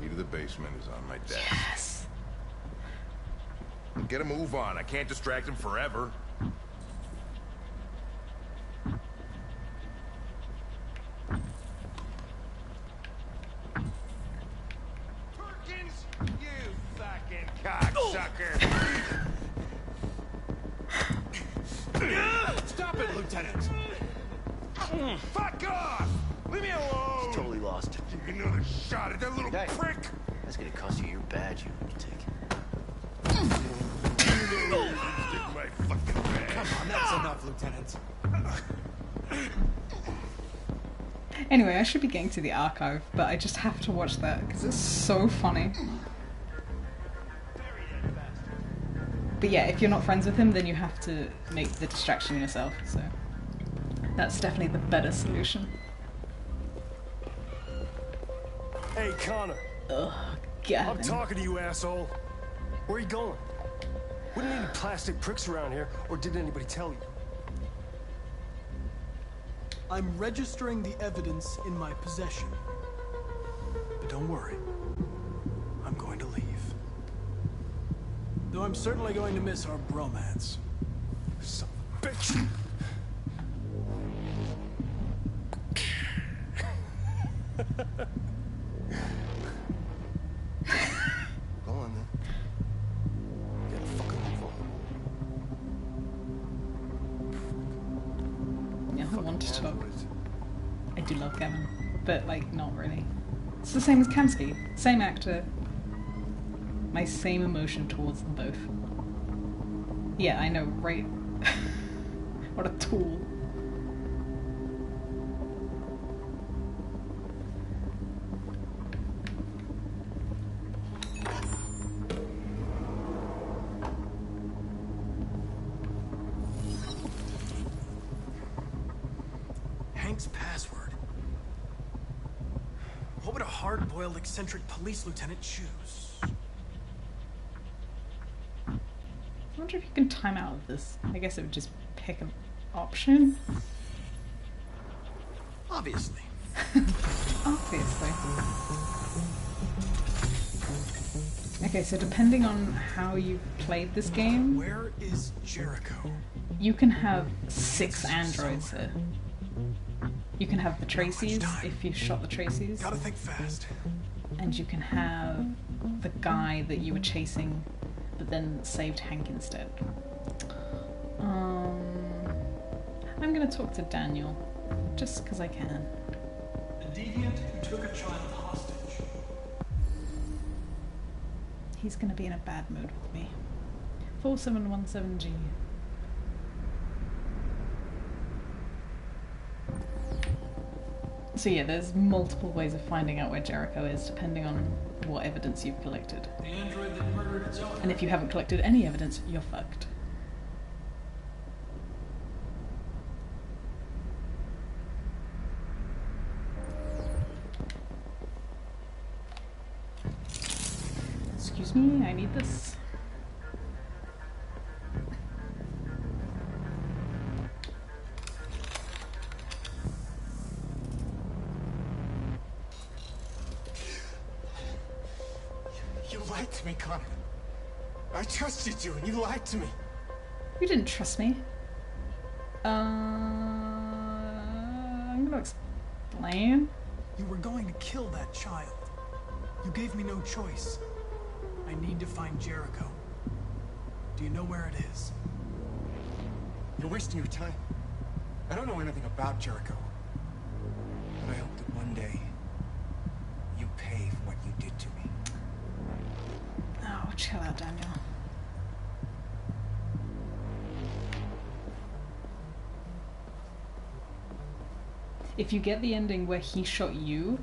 Key to the basement is on my desk. Yes. Get a move on. I can't distract him forever. Perkins, you fucking cocksucker! Stop it, Lieutenant! Fuck off! Leave me alone! He's totally lost. Give me another shot at that little prick! That's gonna cost you your badge, you lunatic. My fucking badge. Come on, that's enough, Lieutenant. Anyway, I should be getting to the archive, but I just have to watch that because it's so funny. But yeah, if you're not friends with him, then you have to make the distraction yourself, so that's definitely the better solution. Hey, Connor. Ugh, Gavin. I'm talking to you, asshole. Where are you going? Wouldn't need any plastic pricks around here, or did anybody tell you? I'm registering the evidence in my possession. But don't worry. I'm going to leave. Though I'm certainly going to miss our bromance. Son of a bitch! Go on, then. Get a fucking move on. Yeah, I want to talk. I do love Gavin, but like, not really. It's the same as Kamsky. Same actor. My same emotion towards them both. Yeah, I know, right? What a tool. Hank's password. What would a hard-boiled, eccentric police lieutenant choose? I wonder if you can time out of this. I guess it would just pick an option. Obviously. Obviously. Okay, so depending on how you played this game, where is Jericho? You can have 6 androids here. You can have the Tracy's if you shot the Tracy's. Gotta think fast. And you can have the guy that you were chasing, but then saved Hank instead. I'm gonna talk to Daniel, just because I can. A deviant who took a child hostage. He's gonna be in a bad mood with me. 4717G. So yeah, there's multiple ways of finding out where Jericho is, depending on what evidence you've collected. The android that murdered its owner. And if you haven't collected any evidence, you're fucked. Excuse me, I need this. You lied to me, Connor. I trusted you, and you lied to me. You didn't trust me. I'm gonna explain. You were going to kill that child. You gave me no choice. I need to find Jericho. Do you know where it is? You're wasting your time. I don't know anything about Jericho. But I hope that one day you pay for what you did to me. Oh, chill out, Daniel. If you get the ending where he shot you,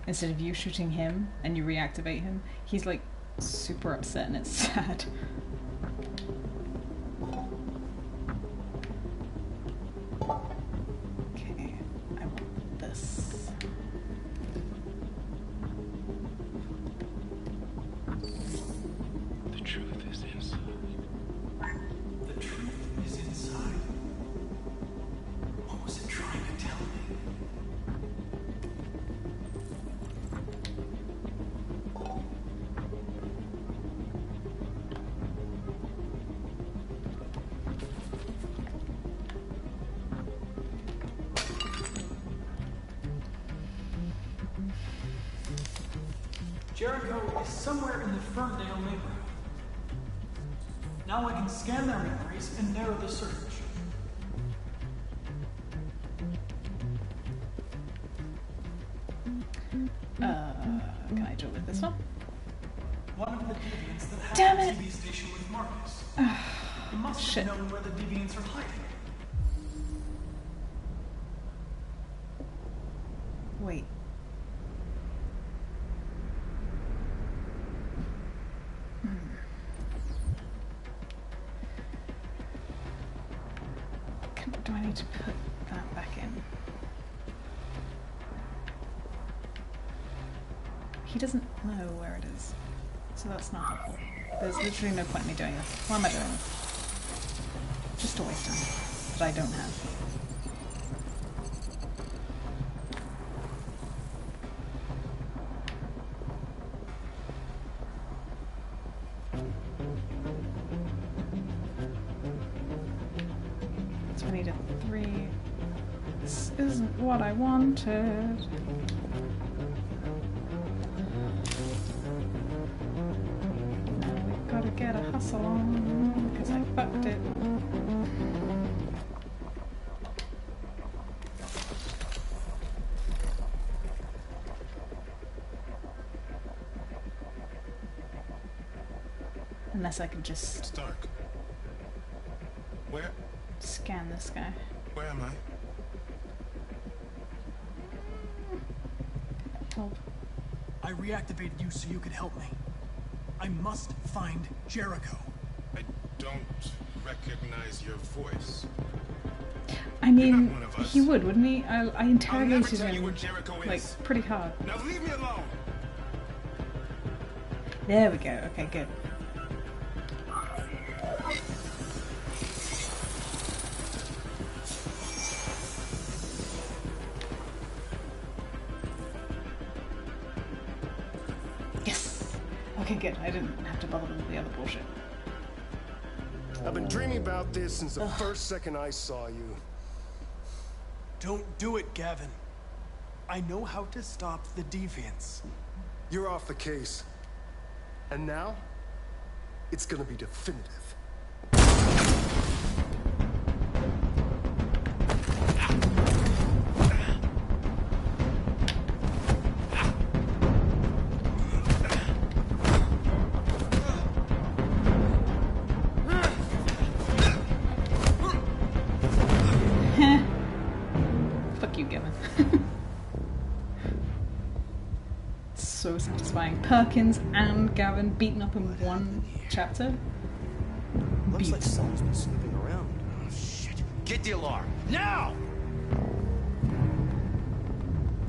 instead of you shooting him, and you reactivate him, he's like super upset and it's sad. Okay, I want this. The truth is inside. The truth is inside. What was it trying to tell me? Jericho is somewhere in the Ferndale neighborhood. Now I can scan their memories and narrow the search. Can I do it with this one? One of the deviants that Damn had it. the TV station with Marcus. Ah, He must shit. have known where the deviants are hiding. Wait. Do I need to put that back in? He doesn't know where it is, so that's not helpful. There's literally no point in me doing this. Why am I doing this? Just to waste time that I don't have. So I need a 3. This isn't what I wanted. Now we've got to get a hustle on because I fucked it. Unless I can just It's dark. Where? scan this guy. Where am I? Oh. I reactivated you so you could help me. I must find Jericho. I don't recognize your voice. I mean, not one of us. he would, wouldn't he? I interrogated tell you him where Jericho like is. pretty hard. Now leave me alone. There we go. Okay, good. Yes. Okay, good. I didn't have to bother with the other bullshit. I've been dreaming about this since the first second I saw you. Don't do it, Gavin. I know how to stop the deviants. You're off the case. And now, it's gonna be definitive. Fuck you, Gavin. So satisfying. Perkins and Gavin beaten up in one chapter. Looks like someone's been snooping around. Oh, shit. Get the alarm. Now!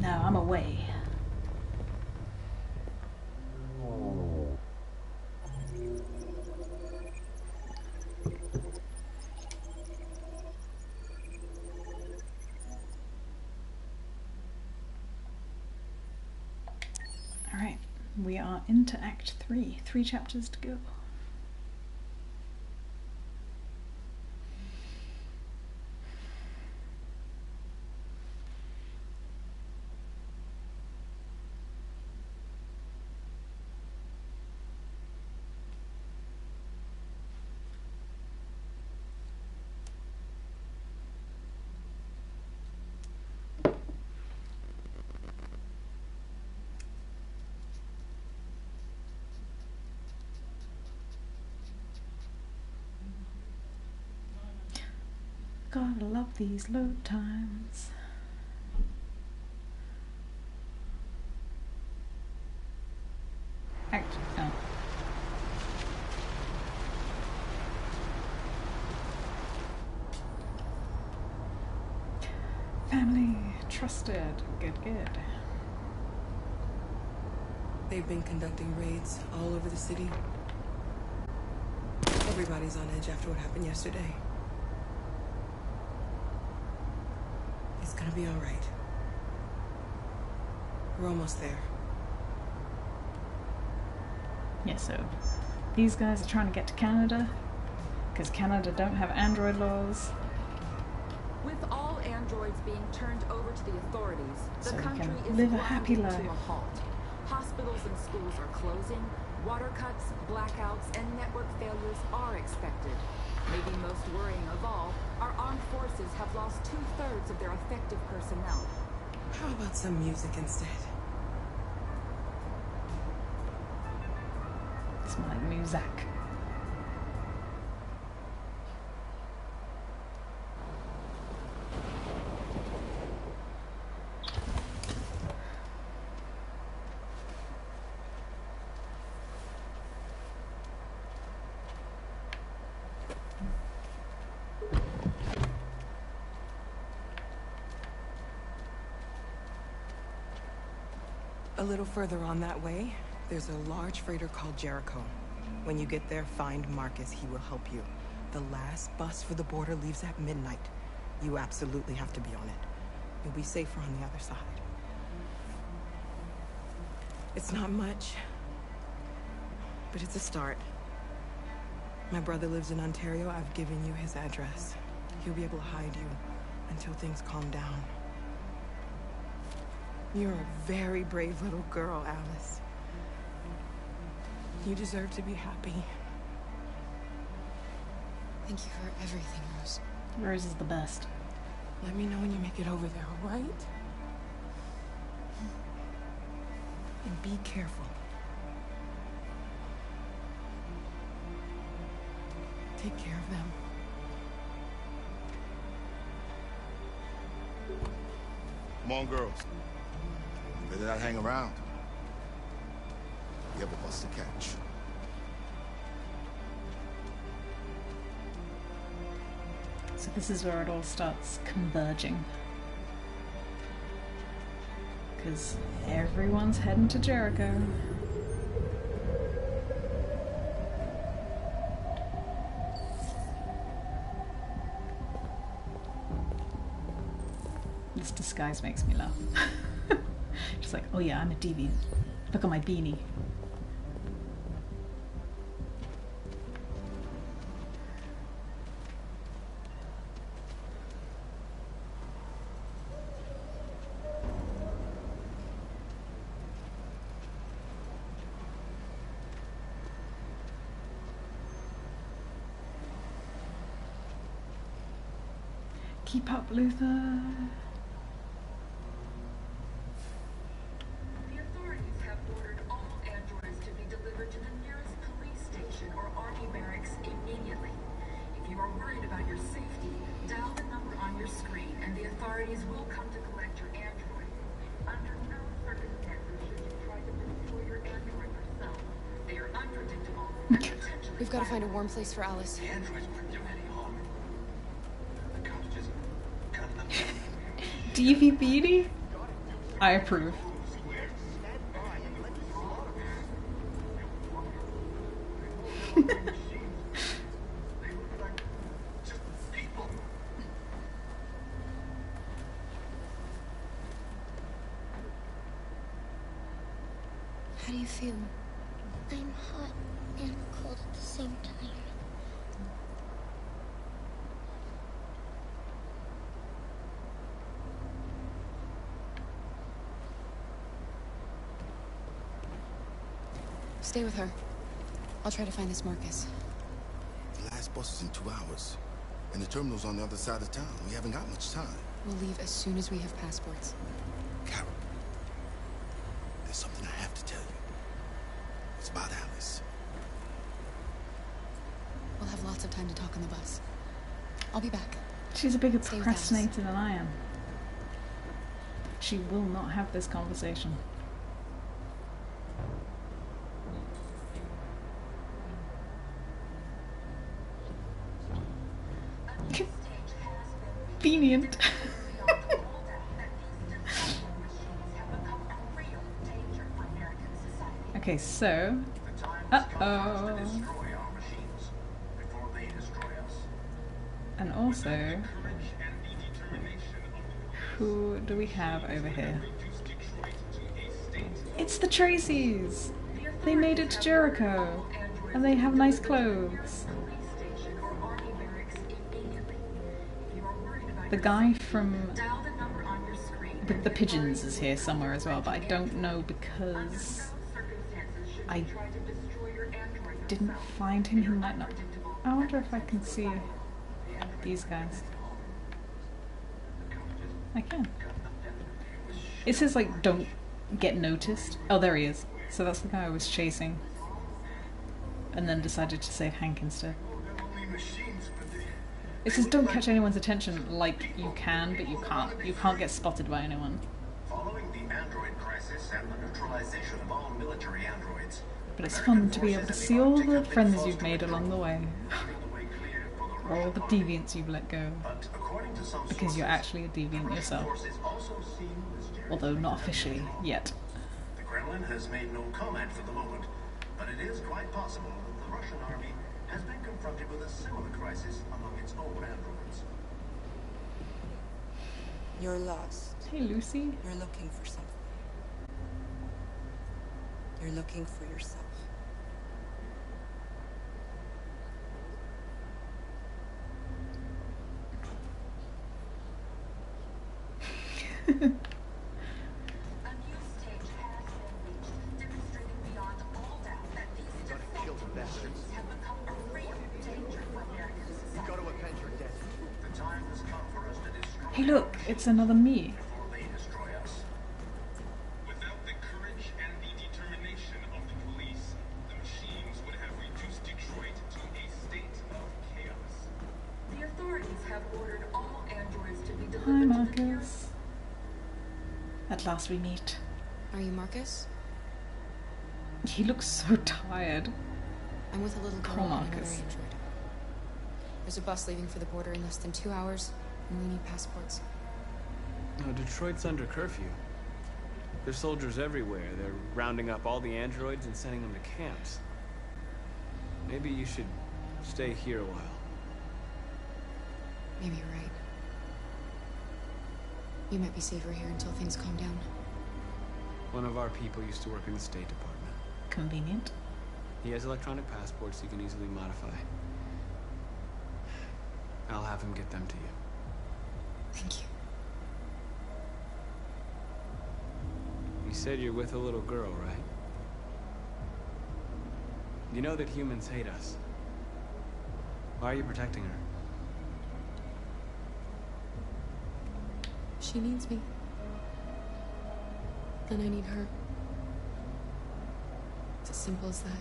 No, I'm away. Alright, we are into Act 3. 3 chapters to go. Gotta love these load times. Oh. Family trusted. Good, good. They've been conducting raids all over the city. Everybody's on edge after what happened yesterday. It's gonna be all right. We're almost there. Yeah, so these guys are trying to get to Canada because Canada don't have android laws. With all androids being turned over to the authorities, the So we country can is live a happy grinding life. to a halt. Hospitals hospitals and schools are closing, water cuts, blackouts, and network failures are expected. Maybe most worrying of all, our armed forces have lost 2/3 of their effective personnel. How about some music instead? It's more like music. A little further on that way, there's a large freighter called Jericho. When you get there, find Marcus. He will help you. The last bus for the border leaves at midnight. You absolutely have to be on it. You'll be safer on the other side. It's not much, but it's a start. My brother lives in Ontario. I've given you his address. He'll be able to hide you until things calm down. You're a very brave little girl, Alice. You deserve to be happy. Thank you for everything, Rose. Rose is the best. Let me know when you make it over there, all right? And be careful. Take care of them. Come on, girls. You better not hang around. We have a bus to catch. So this is where it all starts converging. Because everyone's heading to Jericho. This disguise makes me laugh. Just like, oh yeah, I'm a deviant. Look at my beanie. Keep up, Luther. The authorities have ordered all androids to be delivered to the nearest police station or army barracks immediately. If you are worried about your safety, dial the number on your screen and the authorities will come to collect your android. Under no circumstances should you try to destroy your android yourself. They are unpredictable and potentially We've got to find a warm place for Alice. The androids wouldn't do any harm. The cops just cut them. Devi beanie? I approve. How do you feel? I'm hot and cold at the same time. Stay with her. I'll try to find this Marcus. The last bus is in 2 hours. And the terminal's on the other side of town. We haven't got much time. We'll leave as soon as we have passports. Carol, there's something I have to tell you. It's about Alice. We'll have lots of time to talk on the bus. I'll be back. She's a bigger Stay with procrastinator than I am. She will not have this conversation. Convenient. Okay, so... Uh-oh. And also... Who do we have over here? It's the Tracys! They made it to Jericho! And they have nice clothes. The guy from the pigeons is here somewhere as well, but I don't know because I didn't find him. He might not. I wonder if I can see these guys. I can. It says like don't get noticed. Oh, there he is. So that's the guy I was chasing. And then decided to save Hank instead. It says don't catch anyone's attention, like you can, but you can't. You can't get spotted by anyone. Following the android crisis and the neutralization of all military androids. But it's fun to be able to see all the friends you've made along the way. Or all the deviants you've let go. Because you're actually a deviant yourself. Although not officially, yet. The Kremlin has made no comment for the moment, but it is quite possible that the Russian army has been confronted with a similar crisis among its own androids. You're lost. Hey, Lucy. You're looking for something. You're looking for yourself. Hey look, it's another me. Without the courage and the determination of the police, the machines would have reduced Detroit to a state of chaos. The authorities have ordered all androids to be Hi, delivered to the Marcus. At last we meet. Are you Marcus? He looks so tired. I'm with a little girl Poor on another Marcus. android. There's a bus leaving for the border in less than 2 hours, and we need passports. No, Detroit's under curfew. There's soldiers everywhere. They're rounding up all the androids and sending them to camps. Maybe you should stay here a while. Maybe you're right. You might be safer here until things calm down. One of our people used to work in the State Department. Convenient. He has electronic passports he can easily modify. I'll have him get them to you. Thank you. You said you're with a little girl, right? You know that humans hate us. Why are you protecting her? She needs me. And I need her. It's as simple as that.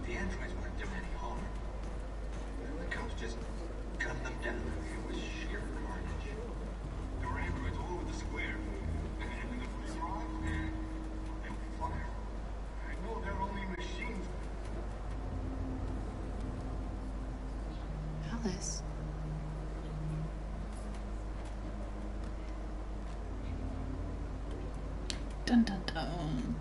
The androids weren't doing any harm. The cops just cut them down. It was sheer carnage. There were androids all over the square. And when the police arrived, they opened fire. I know they're only machines. Alice. Dun dun dun.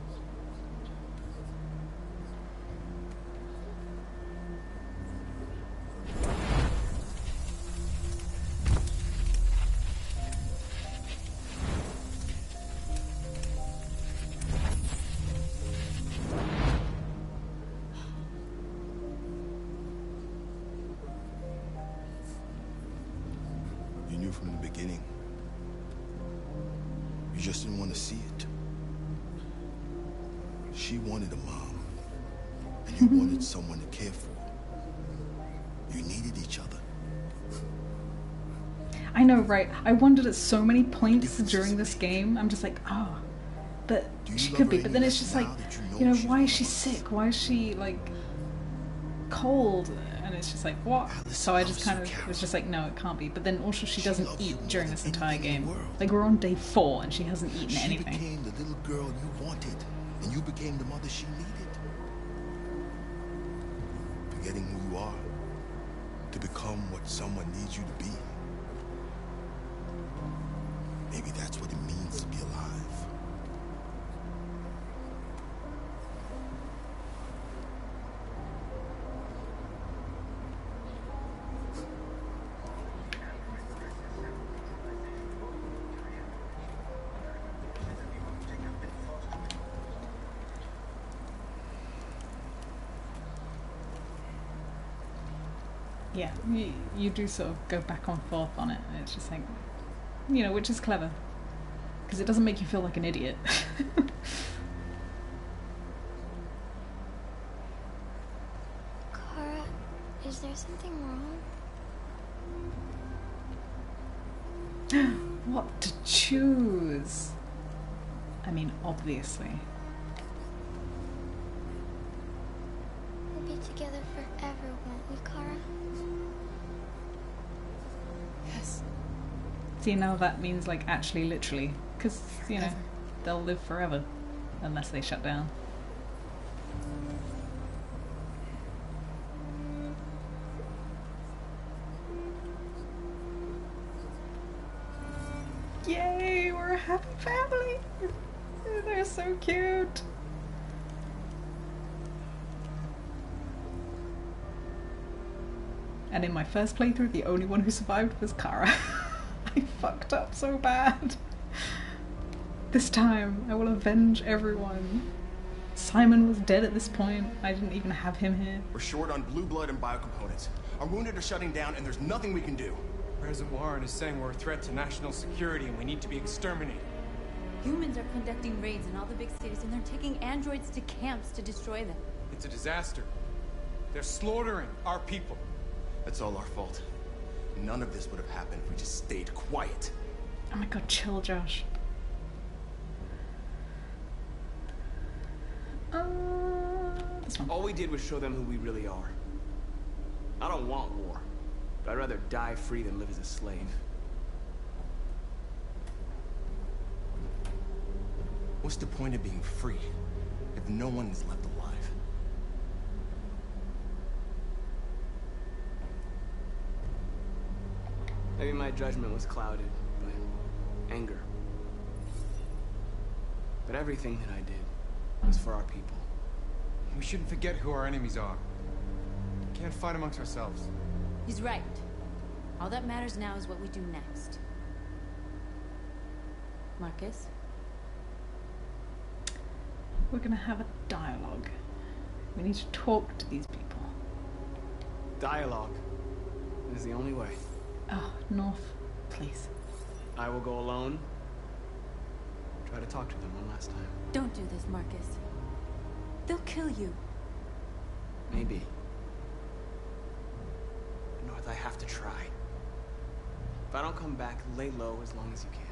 You knew from the beginning. You just didn't want to see it. She wanted a mom, and you wanted someone to care for. You needed each other. I know, right? I wondered at so many points during this game. I'm just like, oh, but she could be. But then it's just like, you know, why is she sick? Why is she like cold? And it's just like, what? So I just kind of was just like, no, it can't be. But then also she doesn't eat during this entire game. Like we're on day 4 and she hasn't eaten anything. She became the little girl you wanted, and you became the mother she needed. Forgetting who you are to become what someone needs you to be. Maybe that's what it means to be alive. Yeah, you do sort of go back and forth on it, and it's just like, you know, which is clever. Because it doesn't make you feel like an idiot. Kara, is there something wrong? What to choose? I mean, obviously. We'll be together forever, won't we, Kara? Yes. See, now that means, like, actually, literally. Because, you know, they'll live forever. Unless they shut down. Yay, we're a happy family! They're so cute! And in my first playthrough, the only one who survived was Kara. I fucked up so bad. This time, I will avenge everyone. Simon was dead at this point. I didn't even have him here. We're short on blue blood and biocomponents. Our wounded are shutting down, and there's nothing we can do. President Warren is saying we're a threat to national security and we need to be exterminated. Humans are conducting raids in all the big cities, and they're taking androids to camps to destroy them. It's a disaster. They're slaughtering our people. That's all our fault. None of this would have happened if we just stayed quiet. Oh my god, chill, Josh. This one. All we did was show them who we really are. I don't want war, but I'd rather die free than live as a slave. What's the point of being free if no one is left alive? Maybe my judgment was clouded by anger. But everything that I did was for our people. We shouldn't forget who our enemies are. We can't fight amongst ourselves. He's right. All that matters now is what we do next. Marcus? We're gonna have a dialogue. We need to talk to these people. Dialogue is the only way. Oh, North, please. I will go alone. Try to talk to them one last time. Don't do this, Marcus. They'll kill you. Maybe. North, I have to try. If I don't come back, lay low as long as you can.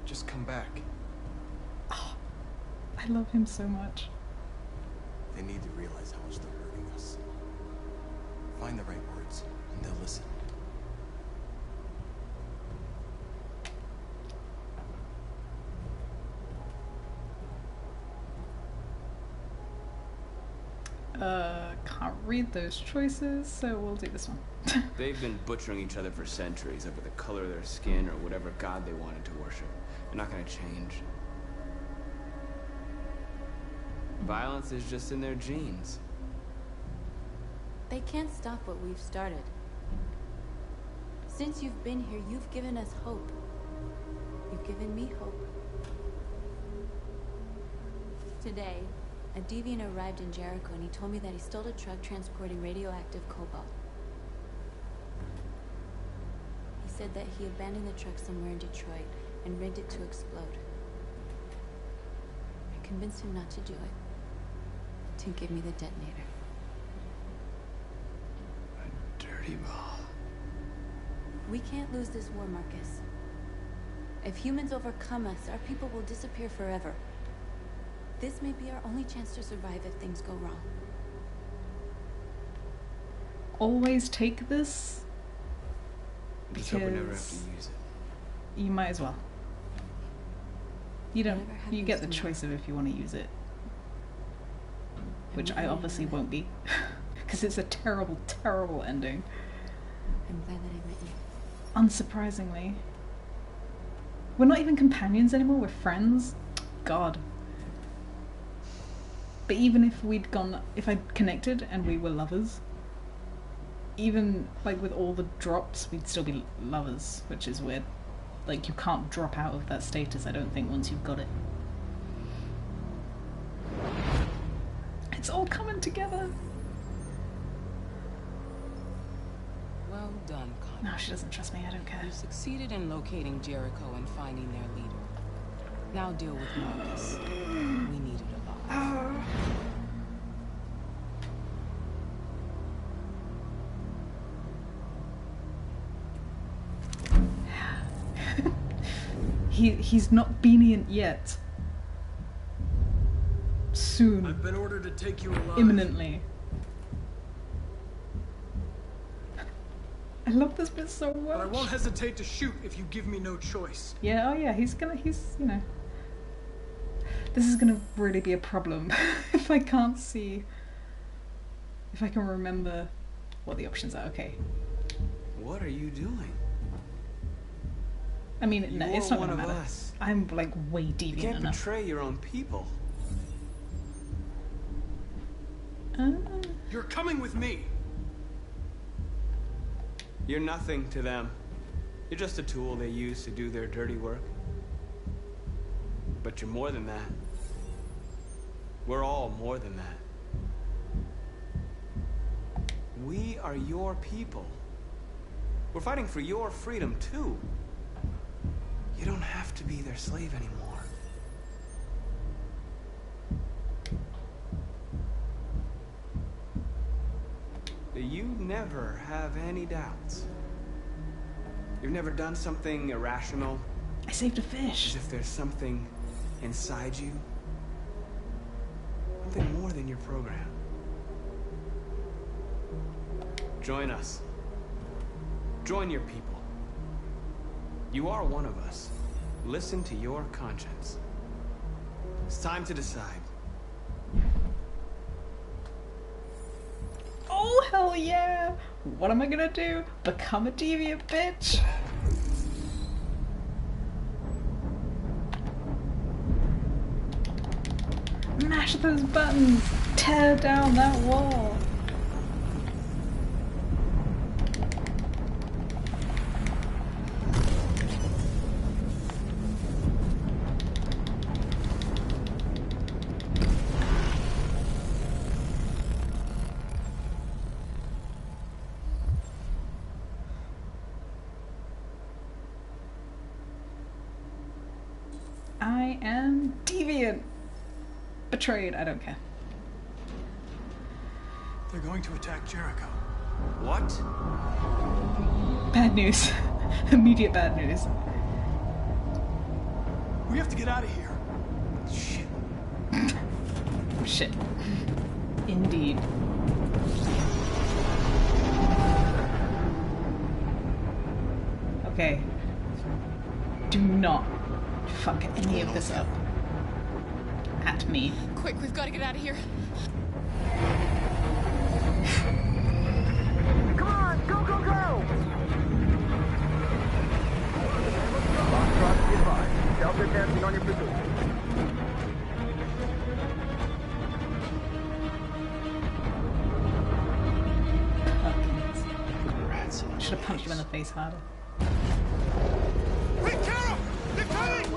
Just come back. Oh, I love him so much. They need to realize how much they're hurting us. Find the right words, and they'll listen. Can't read those choices, so we'll do this one. They've been butchering each other for centuries over the color of their skin or whatever god they wanted to worship. They're not gonna change. Violence is just in their genes. They can't stop what we've started. Since you've been here, you've given us hope. You've given me hope. Today, a deviant arrived in Jericho and he told me that he stole a truck transporting radioactive cobalt. He said that he abandoned the truck somewhere in Detroit and rigged it to explode. I convinced him not to do it, to give me the detonator. Dirty ball. We can't lose this war, Marcus. If humans overcome us, our people will disappear forever. This may be our only chance to survive if things go wrong. Always take this. Just hope we never have to use it. You might as well. You don't. You get the choice of if you want to use it. Which I obviously won't be. Because it's a terrible, terrible ending. I'm glad that I met you. Unsurprisingly. We're not even companions anymore, we're friends. God. But even if we'd gone, if I'd connected and we were lovers, even like with all the drops, we'd still be lovers, which is weird. Like you can't drop out of that status, I don't think, once you've got it. It's all coming together. Well done, Connor. No, she doesn't trust me. I don't care. You succeeded in locating Jericho and finding their leader. Now deal with Marcus. We need it alive. He's not lenient yet. Soon. I've been ordered to take you alive. Imminently. I love this bit so much. But I won't hesitate to shoot if you give me no choice. Yeah, oh yeah, he's, you know. This is gonna really be a problem if I can't see, if I can remember what the options are. Okay. What are you doing? I mean, no, it's not one gonna of matter. us. I'm like way deviant You can't enough. betray your own people. You're coming with me. You're nothing to them. You're just a tool they use to do their dirty work. But you're more than that. We're all more than that. We are your people. We're fighting for your freedom, too. You don't have to be their slave anymore. You never have any doubts. You've never done something irrational. I saved a fish. As if there's something inside you. Something more than your program. Join us. Join your people. You are one of us. Listen to your conscience. It's time to decide. Oh, hell yeah! What am I gonna do? Become a deviant bitch? Mash those buttons! Tear down that wall! I am deviant. Betrayed, I don't care. They're going to attack Jericho. What? Bad news. Immediate bad news. We have to get out of here. Shit. Shit. Indeed. Okay. Do not fuck any of this up. At me. Quick, we've got to get out of here. Come on, go, go, go! Delta dancing on your position. Should have punched him in the face harder. Hey, Carol! They're coming!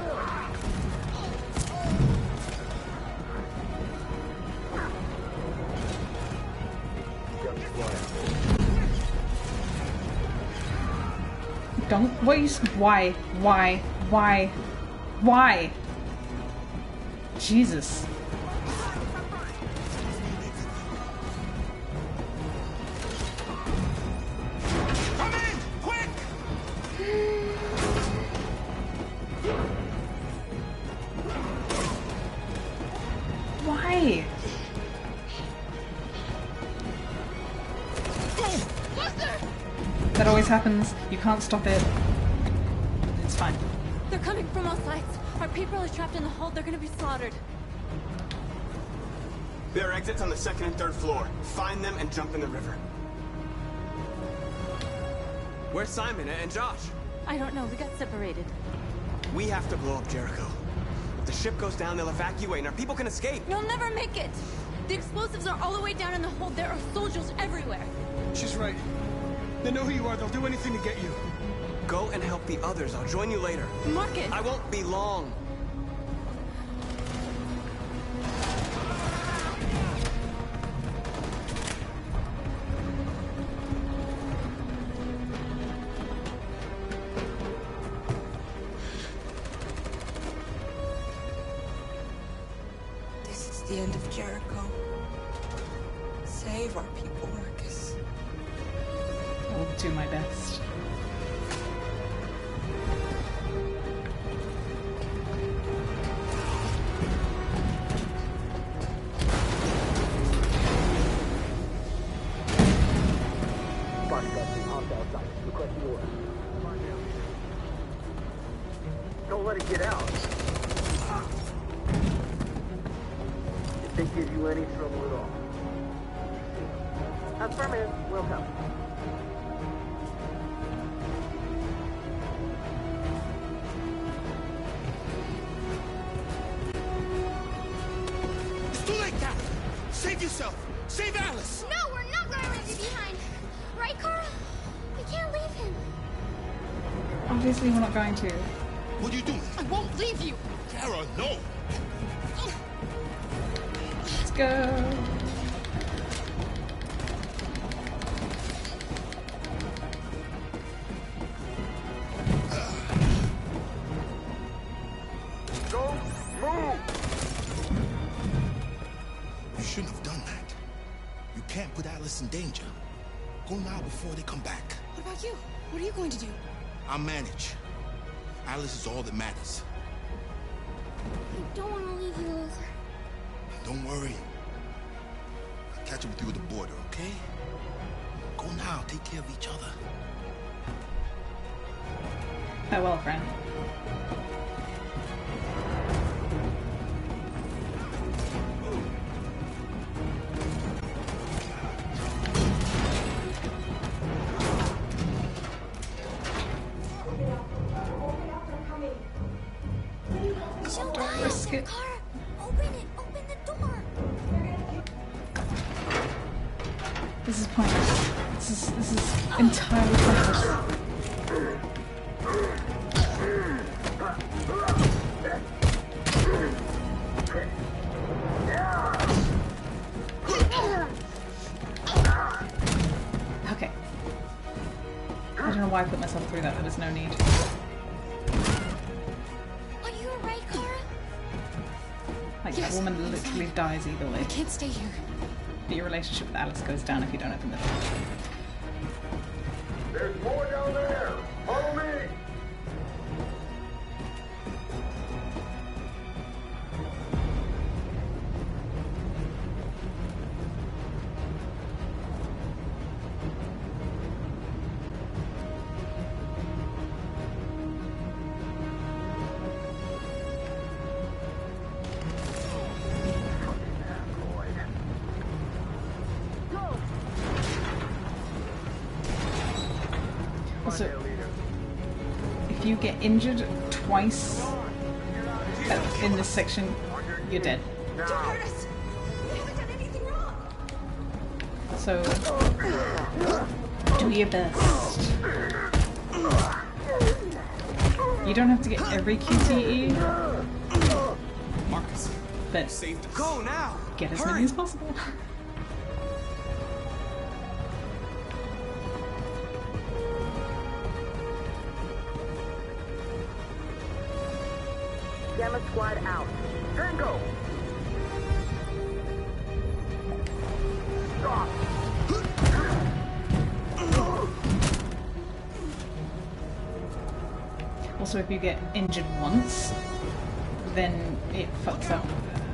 Don't waste. Why? Why? Why? Why? Jesus. Come in! Quick! Why? That always happens. You can't stop it. It's fine. They're coming from all sides. Our people are trapped in the hold. They're gonna be slaughtered. There are exits on the second and third floor. Find them and jump in the river. Where's Simon and Josh? I don't know. We got separated. We have to blow up Jericho. If the ship goes down, they'll evacuate and our people can escape. You'll never make it. The explosives are all the way down in the hold. There are soldiers everywhere. She's right. They know who you are. They'll do anything to get you. Go and help the others. I'll join you later. Marcus! I won't be long. the end of Jericho. Save our people, Marcus. I will do my best. Don't let it get out. If they give you any trouble at all. Affirmative, will help. It's too late now! Save yourself! Save Alice! No, we're not going to leave you behind. Right, Carl? We can't leave him. Obviously we're not going to. What are you doing? I won't leave you. Kara, no! Let's go. Don't move! You shouldn't have done that. You can't put Alice in danger. Go now before they come back. What about you? What are you going to do? I'll manage. Alice is all that matters. I don't want to leave you, Luther. Don't worry. I'll catch up with you at the border, okay? Go now. Take care of each other. Farewell, friend. Don't risk it. Kara, open it. Open the door. This is pointless. This is entirely pointless. Okay. I don't know why I put myself through that. There was no need. Are you alright, Kara? Like, Yes, that woman I'm literally fine. dies either way. I can't stay here. But your relationship with Alice goes down if you don't open the door. There's more down there! Follow me! Also, if you get injured twice in this section, you're dead. Don't hurt us. We haven't done anything wrong. So, do your best. You don't have to get every QTE, Marcus, but saved us. Go now! get as Hurry. many as possible. Gamma squad out. Tango! Stop! Also, if you get injured once, then it fucks up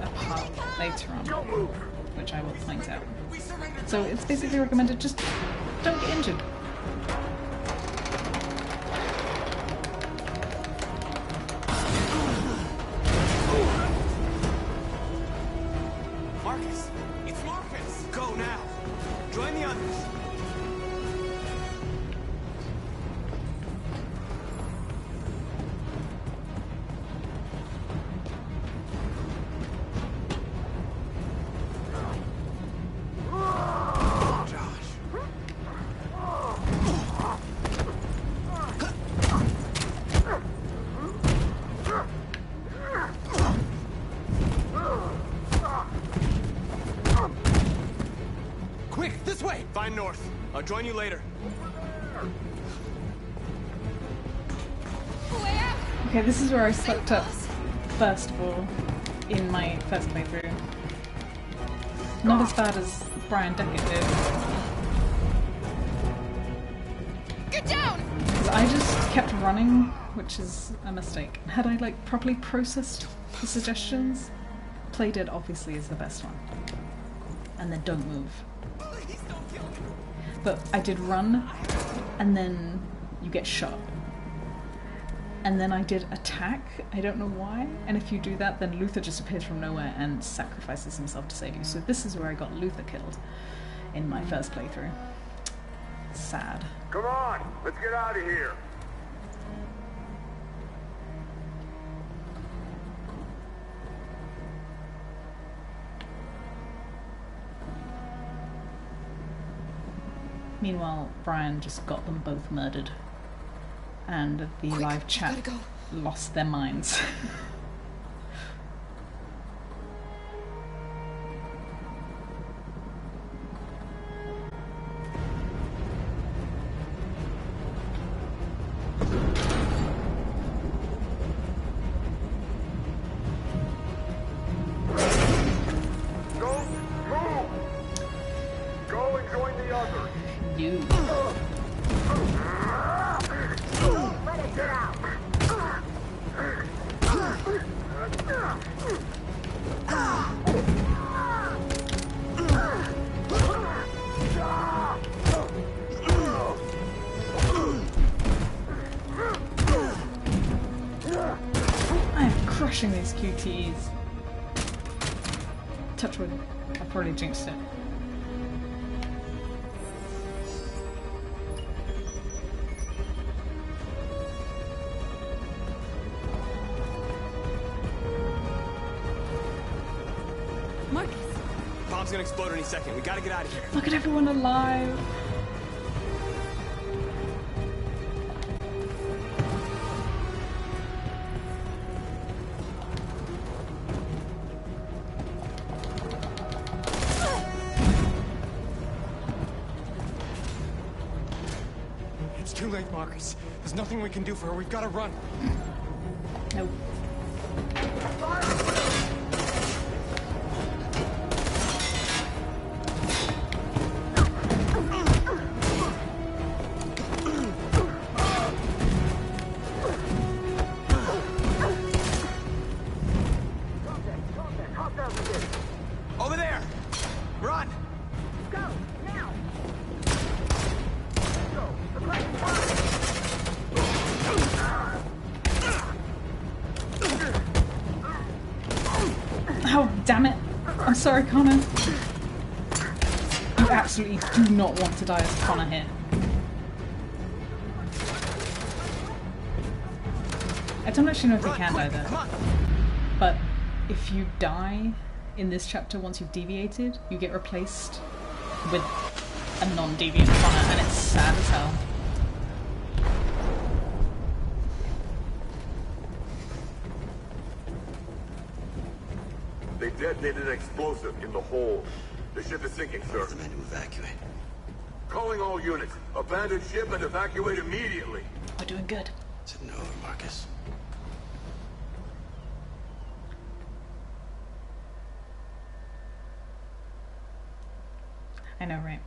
a part later on, which I will point out. So it's basically recommended just don't get injured. Marcus! It's Marcus! Go now! Join the others! Quick, this way! Find North. I'll join you later. Okay, this is where I fucked up first of all in my first playthrough. Not as bad as Brian Deckard did. Get down! Because I just kept running, which is a mistake. Had I like properly processed the suggestions, play dead obviously is the best one. And then don't move. But I did run, and then you get shot. And then I did attack, I don't know why, and if you do that then Luther just appears from nowhere and sacrifices himself to save you. So this is where I got Luther killed in my first playthrough. Sad. Come on, let's get out of here. Meanwhile, Brian just got them both murdered. And the live chat lost their minds. Go and join the others. You. Let it get out. I am crushing these QTEs. Touch wood. I probably jinxed it. Marcus! Bomb's gonna explode any second. We gotta get out of here. Look at everyone alive! It's too late, Marcus. There's nothing we can do for her. We've got to run. Nope. Over there! Run! Go, now! Oh, damn it! I'm sorry, Connor. You absolutely do not want to die as Connor here. I don't actually know if you can die there. But if you die in this chapter once you've deviated, you get replaced with a non-deviant Connor, and it's sad as hell. They detonated an explosive in the hold. The ship is sinking, sir. The men to evacuate. Calling all units. Abandon ship and evacuate immediately. We're doing good. It's an over, Marcus. I know, right?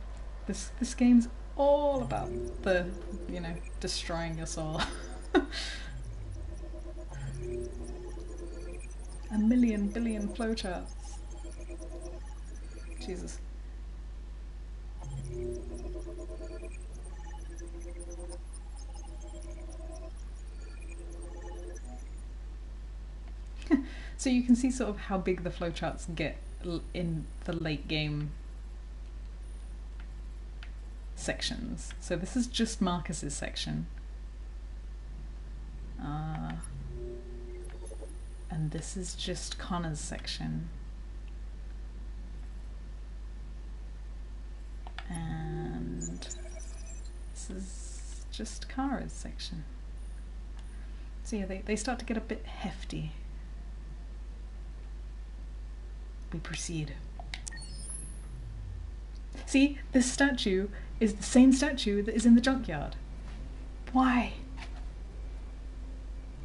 This game's all about the, you know, destroying your soul. A million billion flowcharts. Jesus. So you can see sort of how big the flowcharts get in the late game sections. So this is just Marcus's section. And this is just Connor's section. And this is just Kara's section. So yeah, they start to get a bit hefty. We proceed. See, this statue is the same statue that is in the junkyard. Why?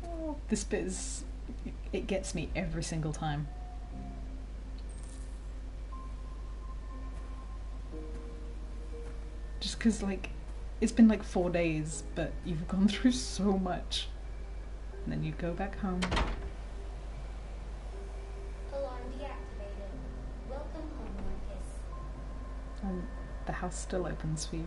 Oh, this bit is... it gets me every single time. Just because, like, it's been like 4 days, but you've gone through so much. And then you go back home. Alarm deactivated. Welcome home, Marcus. And the house still opens for you.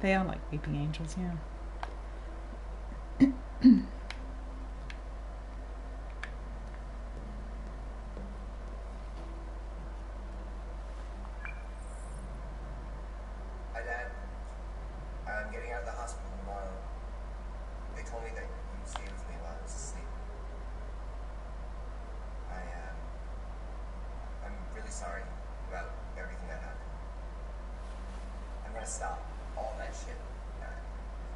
They are like weeping angels, yeah. Hi, Dad. I'm getting out of the hospital tomorrow. They told me that you'd stay with me while I was asleep. I'm really sorry about everything that happened. I'm gonna stop all that shit.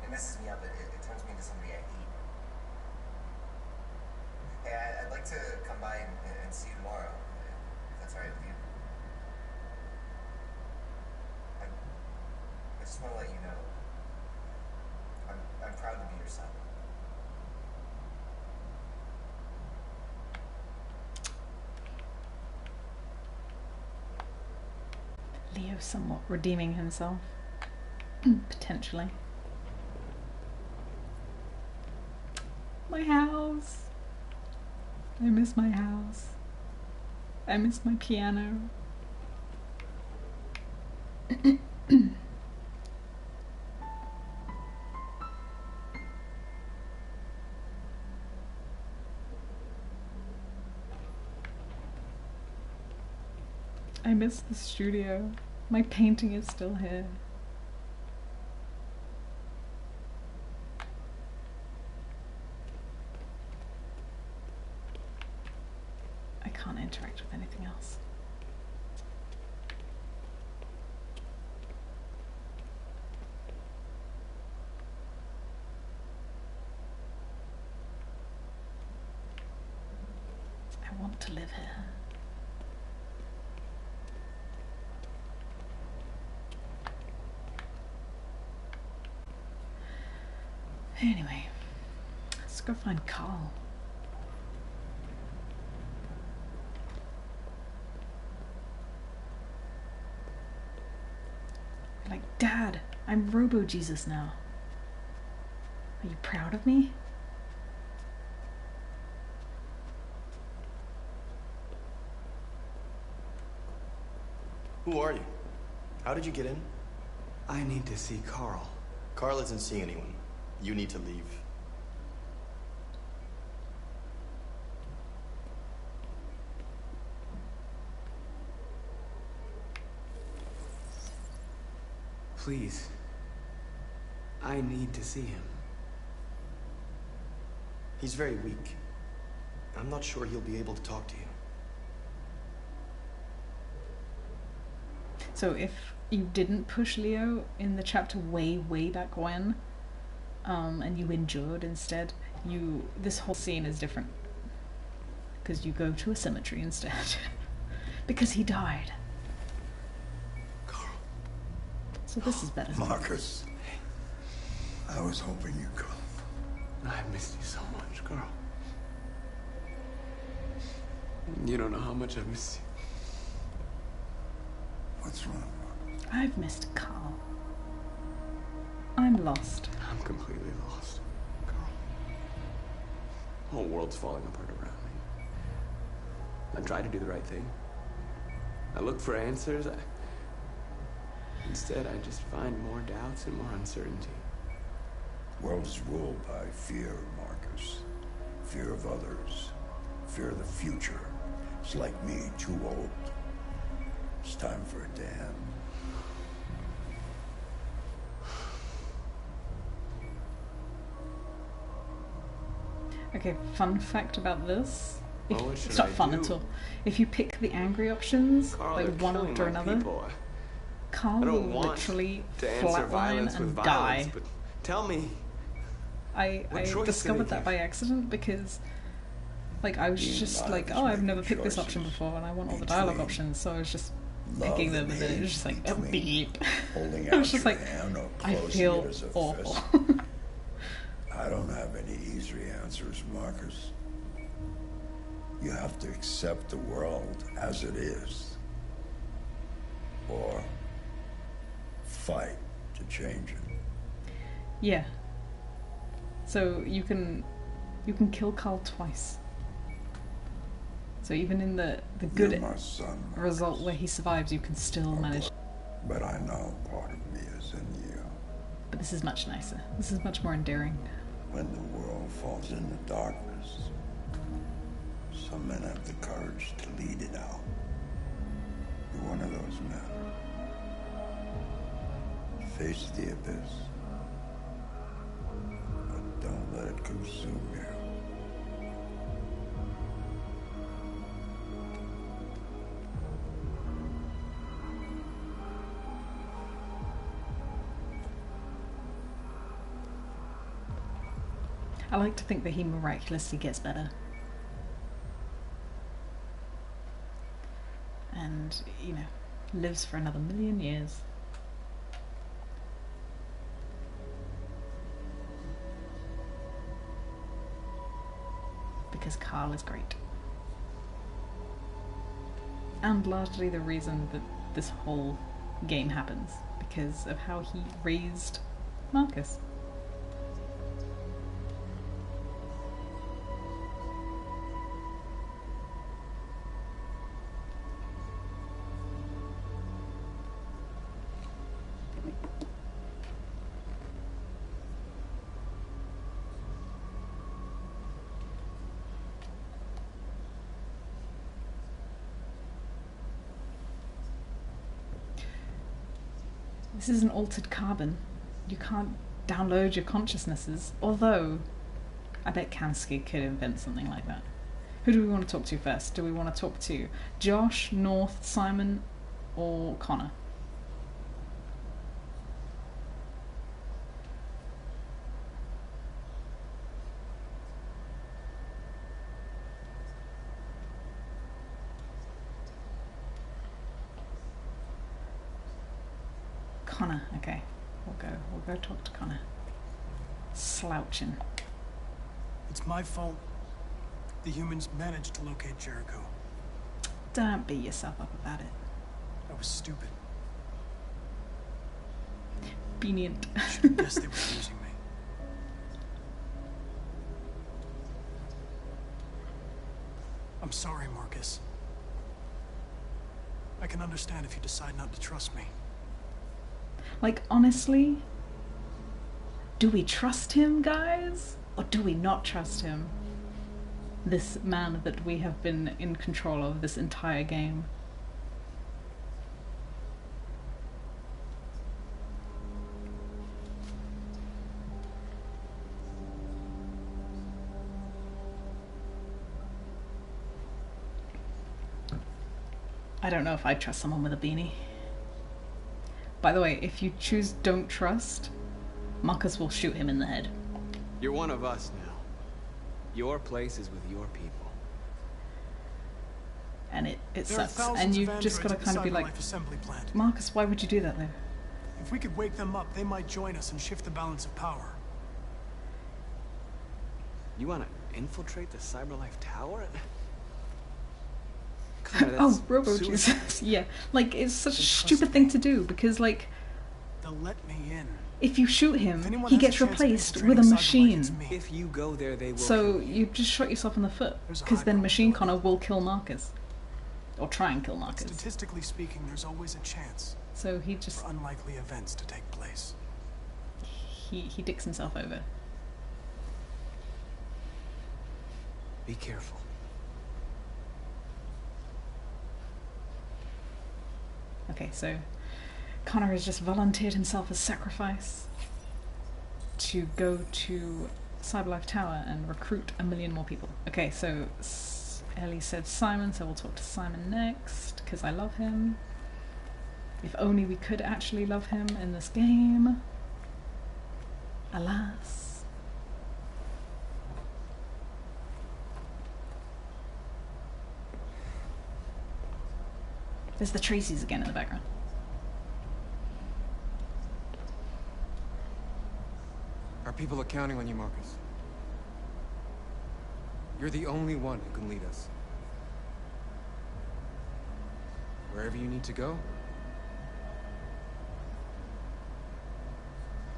It messes me up. It turns me into somebody I hate. Hey, I'd like to come by and see you tomorrow, if that's all right with you. I just want to let you know, I'm proud to be your son. Leo somewhat redeeming himself. Potentially. My house. I miss my house. I miss my piano. I miss the studio. My painting is still here. I can't interact with anything else. I want to live here. Anyway, let's go find Carl. Like, Dad, I'm Robo-Jesus now. Are you proud of me? Who are you? How did you get in? I need to see Carl. Carl isn't seeing anyone. You need to leave. Please. I need to see him. He's very weak. I'm not sure he'll be able to talk to you. So if you didn't push Leo in the chapter way back when, and you endured instead, this whole scene is different. Because you go to a cemetery instead. Because he died. Carl. So this is better. Marcus. I was hoping you'd come. I've missed you so much, Carl. You don't know how much I've missed you. What's wrong? I've missed Carl. I'm lost. I'm completely lost, Carl. The whole world's falling apart around me. I try to do the right thing. I look for answers. Instead, I just find more doubts and more uncertainty. World is ruled by fear, Marcus. Fear of others. Fear of the future. It's like me, too old. It's time for a dam. Okay, fun fact about this. What should It's not I fun do? at all. If you pick the angry options, Carl, like they're one killing after my another, people. Carl I will don't want literally to answer flatline violence with and violence, die. but tell me. I What choice did discovered I that by accident because, like, I was Being just alive like, is oh, I've making never picked this option choices before, and I want all the dialogue between options, so I was just love picking them, and and then it hate, was just like, between beep. holding I was out just your like, hand or I closing feel it as a awful. fist. I don't have any easy answers, Marcus. You have to accept the world as it is. Or fight to change it. Yeah. So you can kill Carl twice. So even in the good You're my son, result where he survives, you can still manage. but I know part of me is in you. But this is much nicer. This is much more endearing. When the world falls into darkness, some men have the courage to lead it out. You're one of those men. Face the abyss, but don't let it consume you. I like to think that he miraculously gets better. And, you know, lives for another 1,000,000 years. Because Carl is great. And largely the reason that this whole game happens, because of how he raised Marcus. This is an altered carbon. You can't download your consciousnesses, although I bet Kansky could invent something like that. Who do we want to talk to first? Do we want to talk to Josh, North, Simon, or Connor? Connor, okay. We'll go talk to Connor. Slouching. It's my fault. The humans managed to locate Jericho. Don't beat yourself up about it. I was stupid. Convenient. Should have guessed they were using me. I'm sorry, Marcus. I can understand if you decide not to trust me. Like, honestly, do we trust him, guys? Or do we not trust him? This man that we have been in control of this entire game. I don't know if I'd trust someone with a beanie. By the way, if you choose don't trust, Marcus will shoot him in the head. You're one of us now. Your place is with your people. And it sucks. And you've just got to kind of be like, Marcus, why would you do that though? If we could wake them up, they might join us and shift the balance of power. You want to infiltrate the CyberLife Tower? God, oh, Robo-Jesus. Yeah, like, it's such a stupid thing to do, because, like, they'll let me in. If you shoot him, he gets replaced with a machine. If you go there, they will. So you just shot yourself in the foot, because then Machine Connor will kill Marcus. Or try and kill Marcus. Statistically speaking, there's always a chance. So he just... for unlikely events to take place. He dicks himself over. Be careful. Okay, so Connor has just volunteered himself as sacrifice to go to CyberLife Tower and recruit 1,000,000 more people. Okay, so Ellie said Simon, so we'll talk to Simon next, because I love him. If only we could actually love him in this game. Alas. There's the Tracys again in the background. Our people are counting on you, Marcus. You're the only one who can lead us. Wherever you need to go,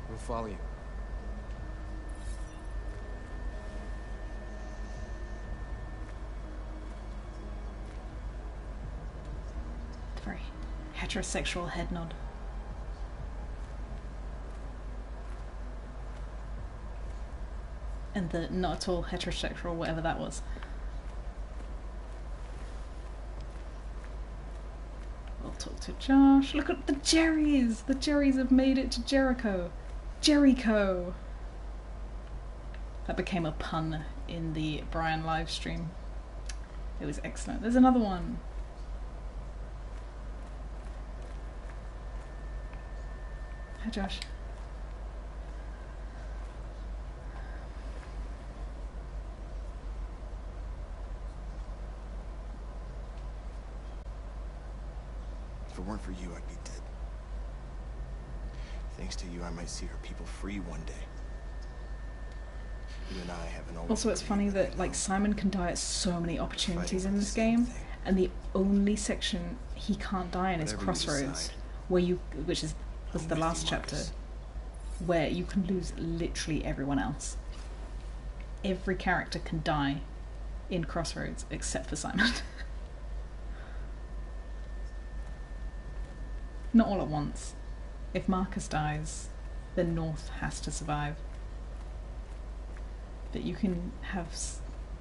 we'll follow you. Very heterosexual head nod. And the not at all heterosexual whatever that was. We'll talk to Josh. Look at the Jerrys! The Jerrys have made it to Jericho. Jericho! That became a pun in the Brian live stream. It was excellent. There's another one. Hi Josh. If it weren't for you, I'd be dead. Thanks to you, I might see our people free one day. You and I haven't always... Also, it's funny that like Simon can die at so many opportunities in this game, and the only section he can't die in is Crossroads, where which was the last chapter, where you can lose literally everyone else. Every character can die in Crossroads except for Simon. Not all at once. If Marcus dies, then North has to survive. But you can have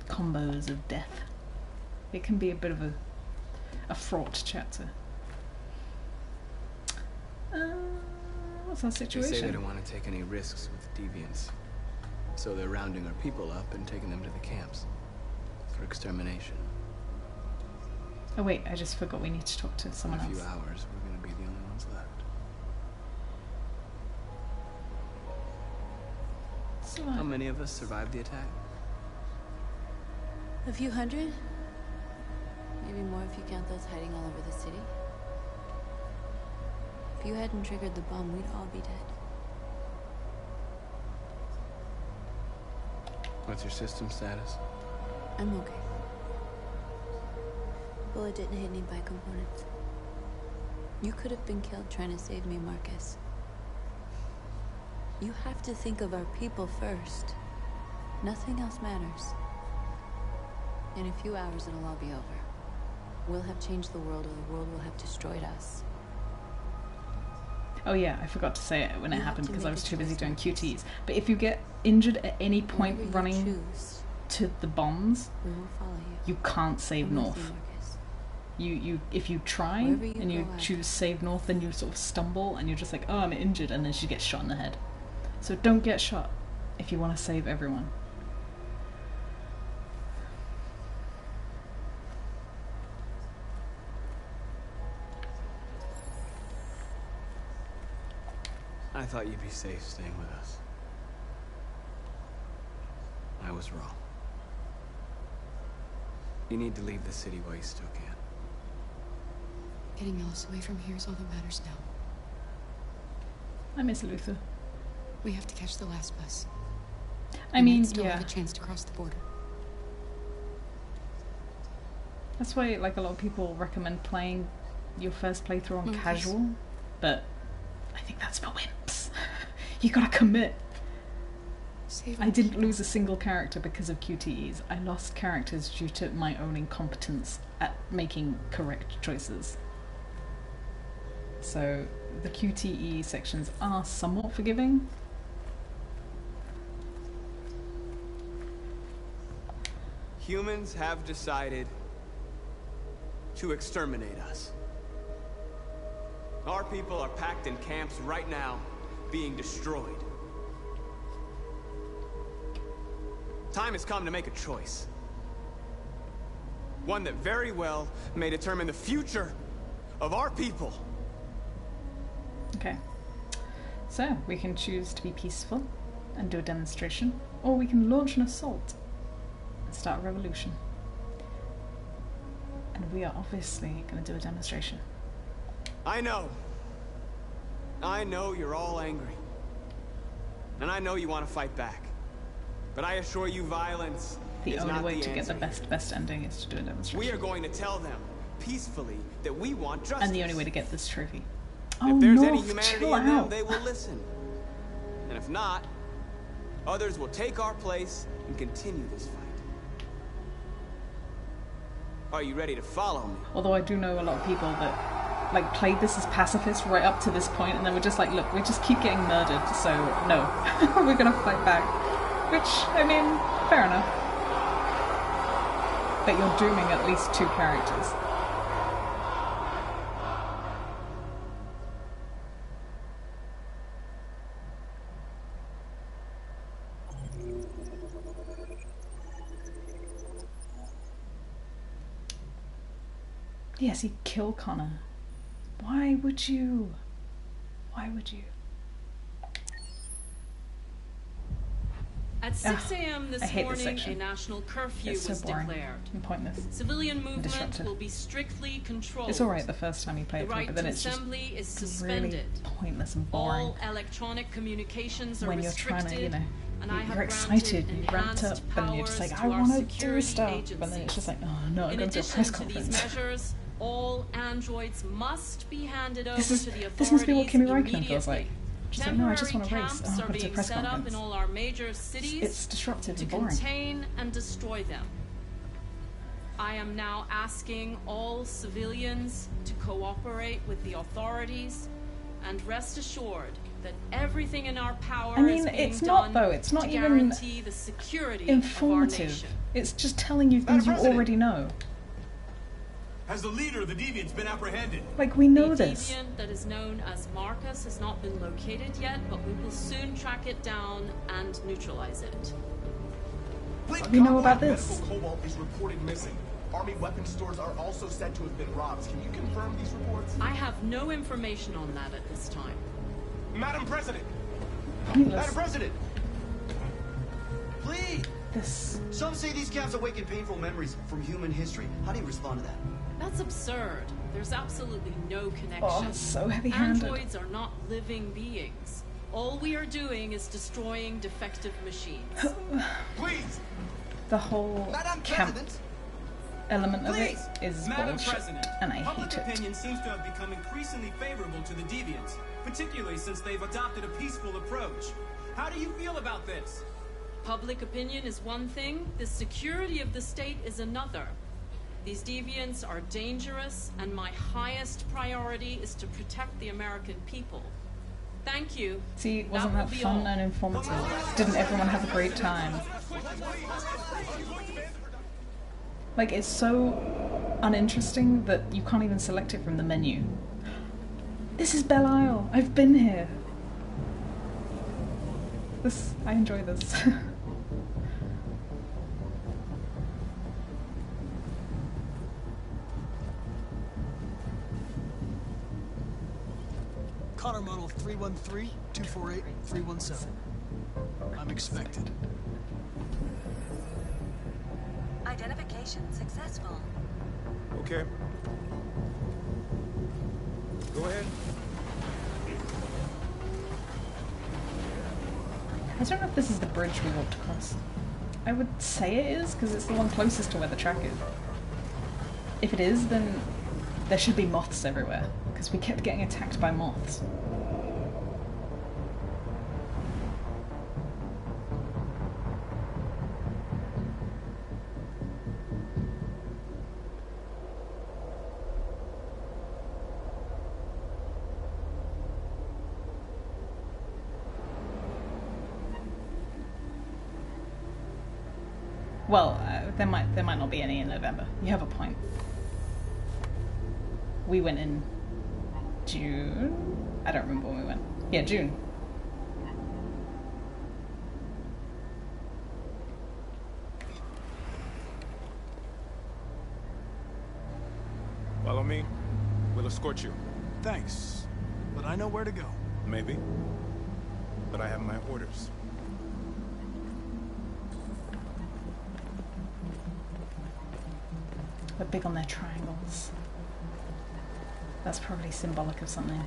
combos of death. It can be a bit of a fraught chapter. What's our situation? They say they don't want to take any risks with deviants, so they're rounding our people up and taking them to the camps for extermination. Oh wait, I just forgot we need to talk to someone else. In a few hours, we're going to be the only ones left. So how many of us survived the attack? A few hundred? Maybe more if you count those hiding all over the city. If you hadn't triggered the bomb, we'd all be dead. What's your system status? I'm okay. The bullet didn't hit any by components. You could have been killed trying to save me, Marcus. You have to think of our people first. Nothing else matters. In a few hours, it'll all be over. We'll have changed the world, or the world will have destroyed us. Oh yeah, I forgot to say it when it happened because I was too busy doing QTs. But if you get injured at any point running to the bombs, you can't save North. If you try and you choose save North, then you sort of stumble and you're just like, oh, I'm injured, and then she gets shot in the head. So don't get shot if you want to save everyone. I thought you'd be safe staying with us. I was wrong. You need to leave the city while you still can. Getting Alice away from here is all that matters now. I miss Luther. We have to catch the last bus. I mean, still yeah. have a chance to cross the border. That's why, like, a lot of people recommend playing your first playthrough on casual, but I think that's for wimps. You gotta commit. I didn't lose a single character because of QTEs. I lost characters due to my own incompetence at making correct choices. So the QTE sections are somewhat forgiving. Humans have decided to exterminate us. Our people are packed in camps right now, being destroyed. Time has come to make a choice. One that very well may determine the future of our people. Okay. So, we can choose to be peaceful and do a demonstration, or we can launch an assault and start a revolution. And we are obviously going to do a demonstration. I know you're all angry. And I know you want to fight back. But I assure you violence The is only not way the to get answer. the best ending is to do a demonstration. We are going to tell them peacefully that we want justice. And the only way to get this trophy. If there's any North, humanity chill in them, out. they will listen. And if not, others will take our place and continue this fight. Are you ready to follow me? Although I do know a lot of people that like played this as pacifists right up to this point, and then we're just like, look, we just keep getting murdered, so no, we're gonna fight back. Which, I mean, fair enough. But you're dooming at least 2 characters. Yes, he killed Connor. Why would you? Why would you? At 6 a.m. this morning, a national curfew It's so was boring declared. and pointless. Civilian and movement disruptive. will be strictly controlled. It's alright the first time you play it, The right but then to it's just assembly is really suspended. pointless and boring. All electronic communications are When you're restricted. trying to, and I have you're excited, granted you're ramped up, enhanced and you're just like, powers I to our want to do security stuff, agencies. but then it's just like, oh no, I'm In going to a addition press to these conference. measures, all androids must be handed over to the authorities This must be what Kimi Räikkönen immediately. feels like. Just like, no, I just want to race. Camps Oh, are but it's a being press set up conference. in all our major cities It's disruptive to and boring. contain and destroy them. I am now asking all civilians to cooperate with the authorities and rest assured that everything in our power I mean, is being it's not done though. It's not to even guarantee the security of our informative. nation. It's just telling you things you already know. Has the leader of the Deviants been apprehended? Like, we know The this. deviant that is known as Marcus has not been located yet, but we will soon track it down and neutralize it. We know about this. Medical cobalt is reported missing. Army weapons stores are also said to have been robbed. Can you confirm these reports? I have no information on that at this time. Madam President! Pointless. Madam President! Please! This. Some say these camps awaken painful memories from human history. How do you respond to that? That's absurd. There's absolutely no connection. Oh, it's so heavy-handed. Androids are not living beings. All we are doing is destroying defective machines. Please! The whole camp element of it is Madam bullshit, President, and I public hate it. opinion seems to have become increasingly favorable to the Deviants, particularly since they've adopted a peaceful approach. How do you feel about this? Public opinion is one thing, the security of the state is another. These deviants are dangerous, and my highest priority is to protect the American people. Thank you. See, wasn't will that be fun all. and informative? Didn't everyone have a great time? Like, it's so uninteresting that you can't even select it from the menu. This is Belle Isle. I've been here. I enjoy this. Connor model 313-248-317. I'm expected. Identification successful. Okay. Go ahead. I don't know if this is the bridge we walked across. I would say it is, because it's the one closest to where the track is. If it is, then there should be moths everywhere, because we kept getting attacked by moths. Well, there might not be any in November. You have a point. We went in June? I don't remember when we went. Yeah, June. Follow me. We'll escort you. Thanks, but I know where to go. Maybe. But I have my orders. They're big on their triangles. That's probably symbolic of something.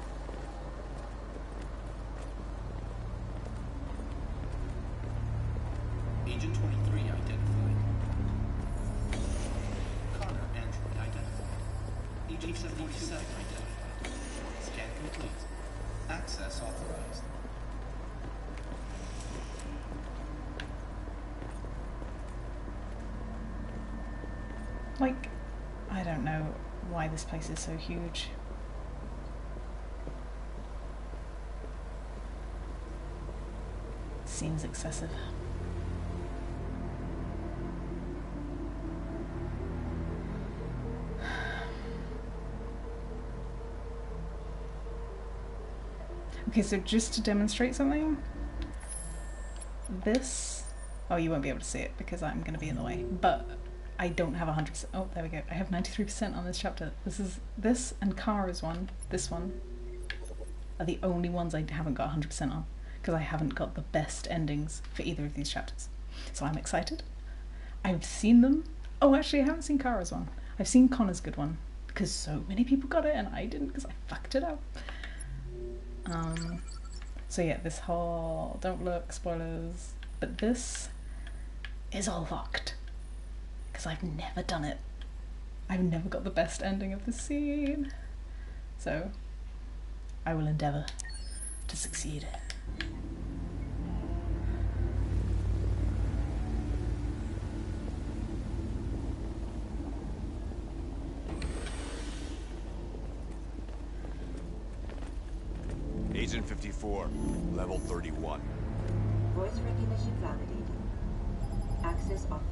Agent 23 identified. Connor android identified. 1847 identified. Scan complete. Access authorized. Like, I don't know why this place is so huge. Seems excessive. Okay, so just to demonstrate something, this, oh, you won't be able to see it because I'm going to be in the way, but I don't have 100%, oh, there we go, I have 93% on this chapter. This and Kara's one, this one, are the only ones I haven't got 100% on, because I haven't got the best endings for either of these chapters. So I'm excited. I've seen them. Oh, actually, I haven't seen Kara's one. I've seen Connor's good one, because so many people got it and I didn't because I fucked it up. So yeah, this whole, don't look, spoilers, but this is all locked, because I've never done it. I've never got the best ending of the scene. So, I will endeavour to succeed. Agent 54, level 31. Voice recognition validated. Access authorized.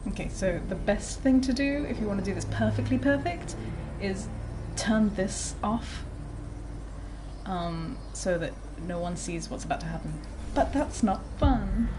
Okay, so the best thing to do if you want to do this perfectly perfect is turn this off, so that no one sees what's about to happen. But that's not fun.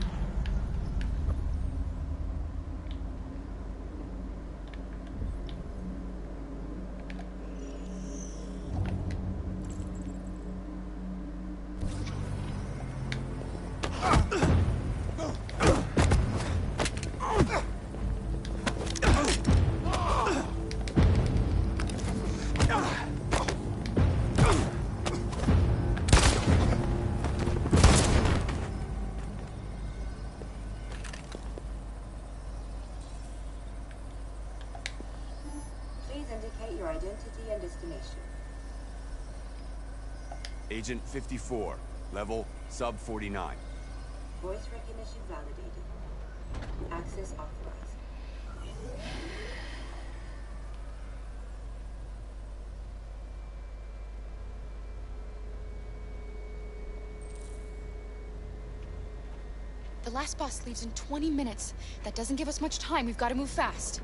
Agent 54, level sub 49. Voice recognition validated. Access authorized. The last bus leaves in 20 minutes. That doesn't give us much time. We've got to move fast.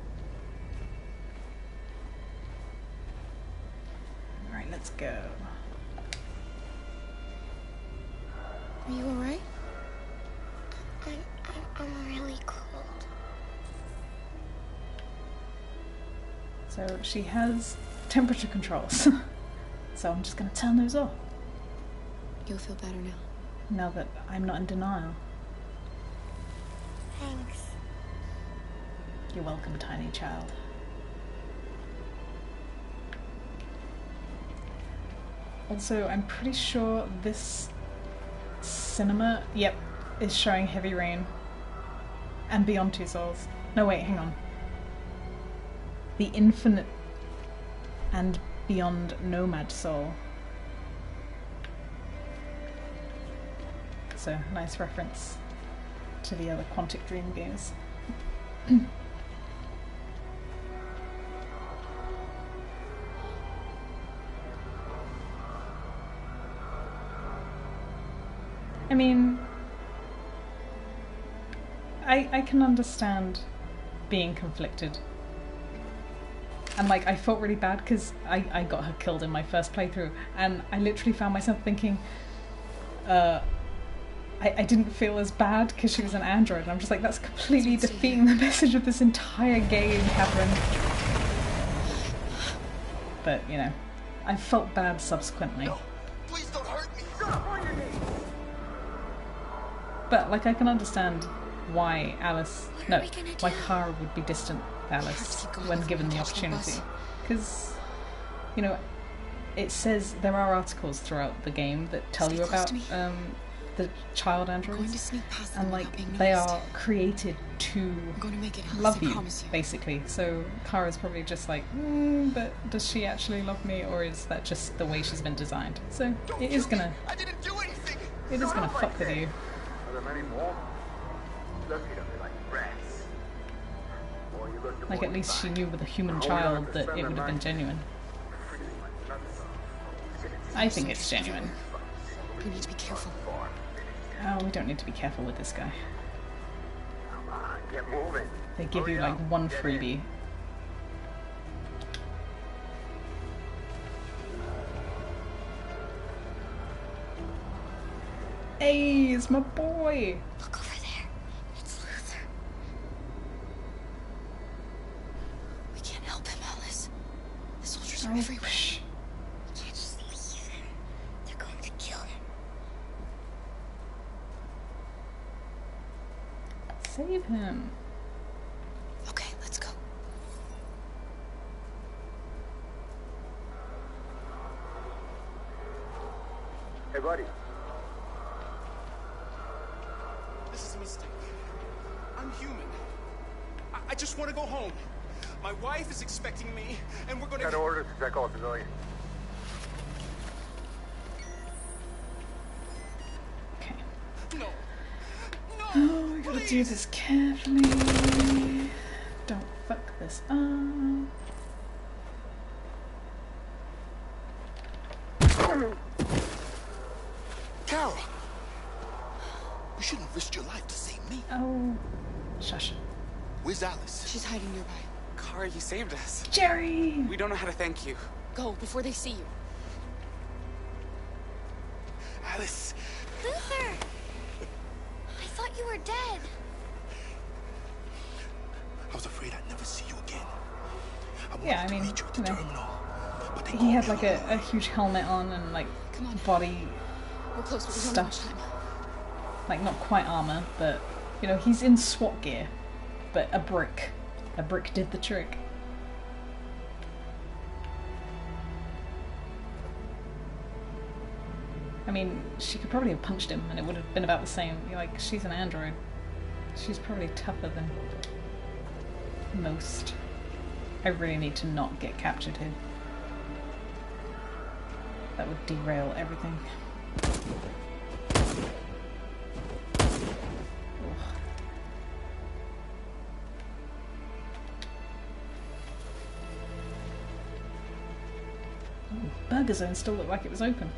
Alright, let's go. Are you alright? I'm really cold. So she has temperature controls. So I'm just going to turn those off. You'll feel better now. Now that I'm not in denial. Thanks. You're welcome, tiny child. Also, I'm pretty sure this cinema, yep, is showing heavy rain. And Beyond Two Souls. No, wait, hang on. The Infinite and Beyond Nomad Soul. So, nice reference to the other Quantic Dream games. I mean, I can understand being conflicted. And like, I felt really bad because I got her killed in my first playthrough, and I literally found myself thinking, I didn't feel as bad because she was an android, and I'm just like, that's completely defeating the message of this entire game, Catherine. But, you know, I felt bad subsequently. No, please don't hurt me! Stop on your knees! But, like, I can understand why why Kara would be distant with Alice when given the opportunity. Because, you know, it says there are articles throughout the game that tell you about the child androids. Going to sneak past them and like without being they noticed. are created to I'm going to make it, Alice, love I you, promise you. basically. So Kara's probably just like, but does she actually love me, or is that just the way she's been designed? So it is gonna fuck with you. Are there many more? Look at them, they're like rats. Or you look Like, at least she knew with a human child that it would have been genuine. I think it's genuine. We need to be careful. Oh, we don't need to be careful with this guy. Come on, get moving. They give you like one freebie. Hey, it's my boy! Look over there. It's Luther. We can't help him, Alice. The soldiers are everywhere. We can't just leave him. They're going to kill him. Save him. Okay, let's go. Hey, buddy. This is a mistake. I'm human. I just want to go home. My wife is expecting me, and we're gonna... Got orders to check all civilians. Okay. No. Oh, we gotta do this carefully. Don't fuck this up. Carol! You shouldn't have risked your life to save me. Oh. Shush. Where's Alice? She's hiding nearby. Kara, you saved us. Jerry! We don't know how to thank you. Go, before they see you. Alice! Luther! I thought you were dead. I was afraid I'd never see you again. Yeah, I mean, you know, he had like a huge helmet on and like body We're close, but we don't have much stuff. time. Like, not quite armor, but you know, he's in SWAT gear. But a brick did the trick. I mean, she could probably have punched him and it would have been about the same. You're like, she's an android. She's probably tougher than most. I really need to not get captured here. That would derail everything. Burger Zone still looked like it was open.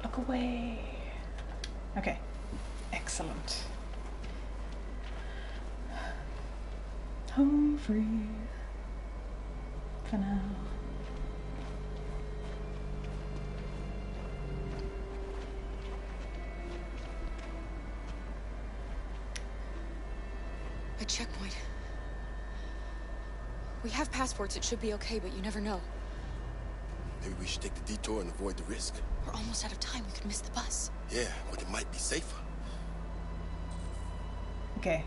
Look away. Okay, excellent. Home free for now. A checkpoint. We have passports, it should be okay, but you never know. Maybe we should take the detour and avoid the risk. We're almost out of time, we could miss the bus. Yeah, but it might be safer. Okay.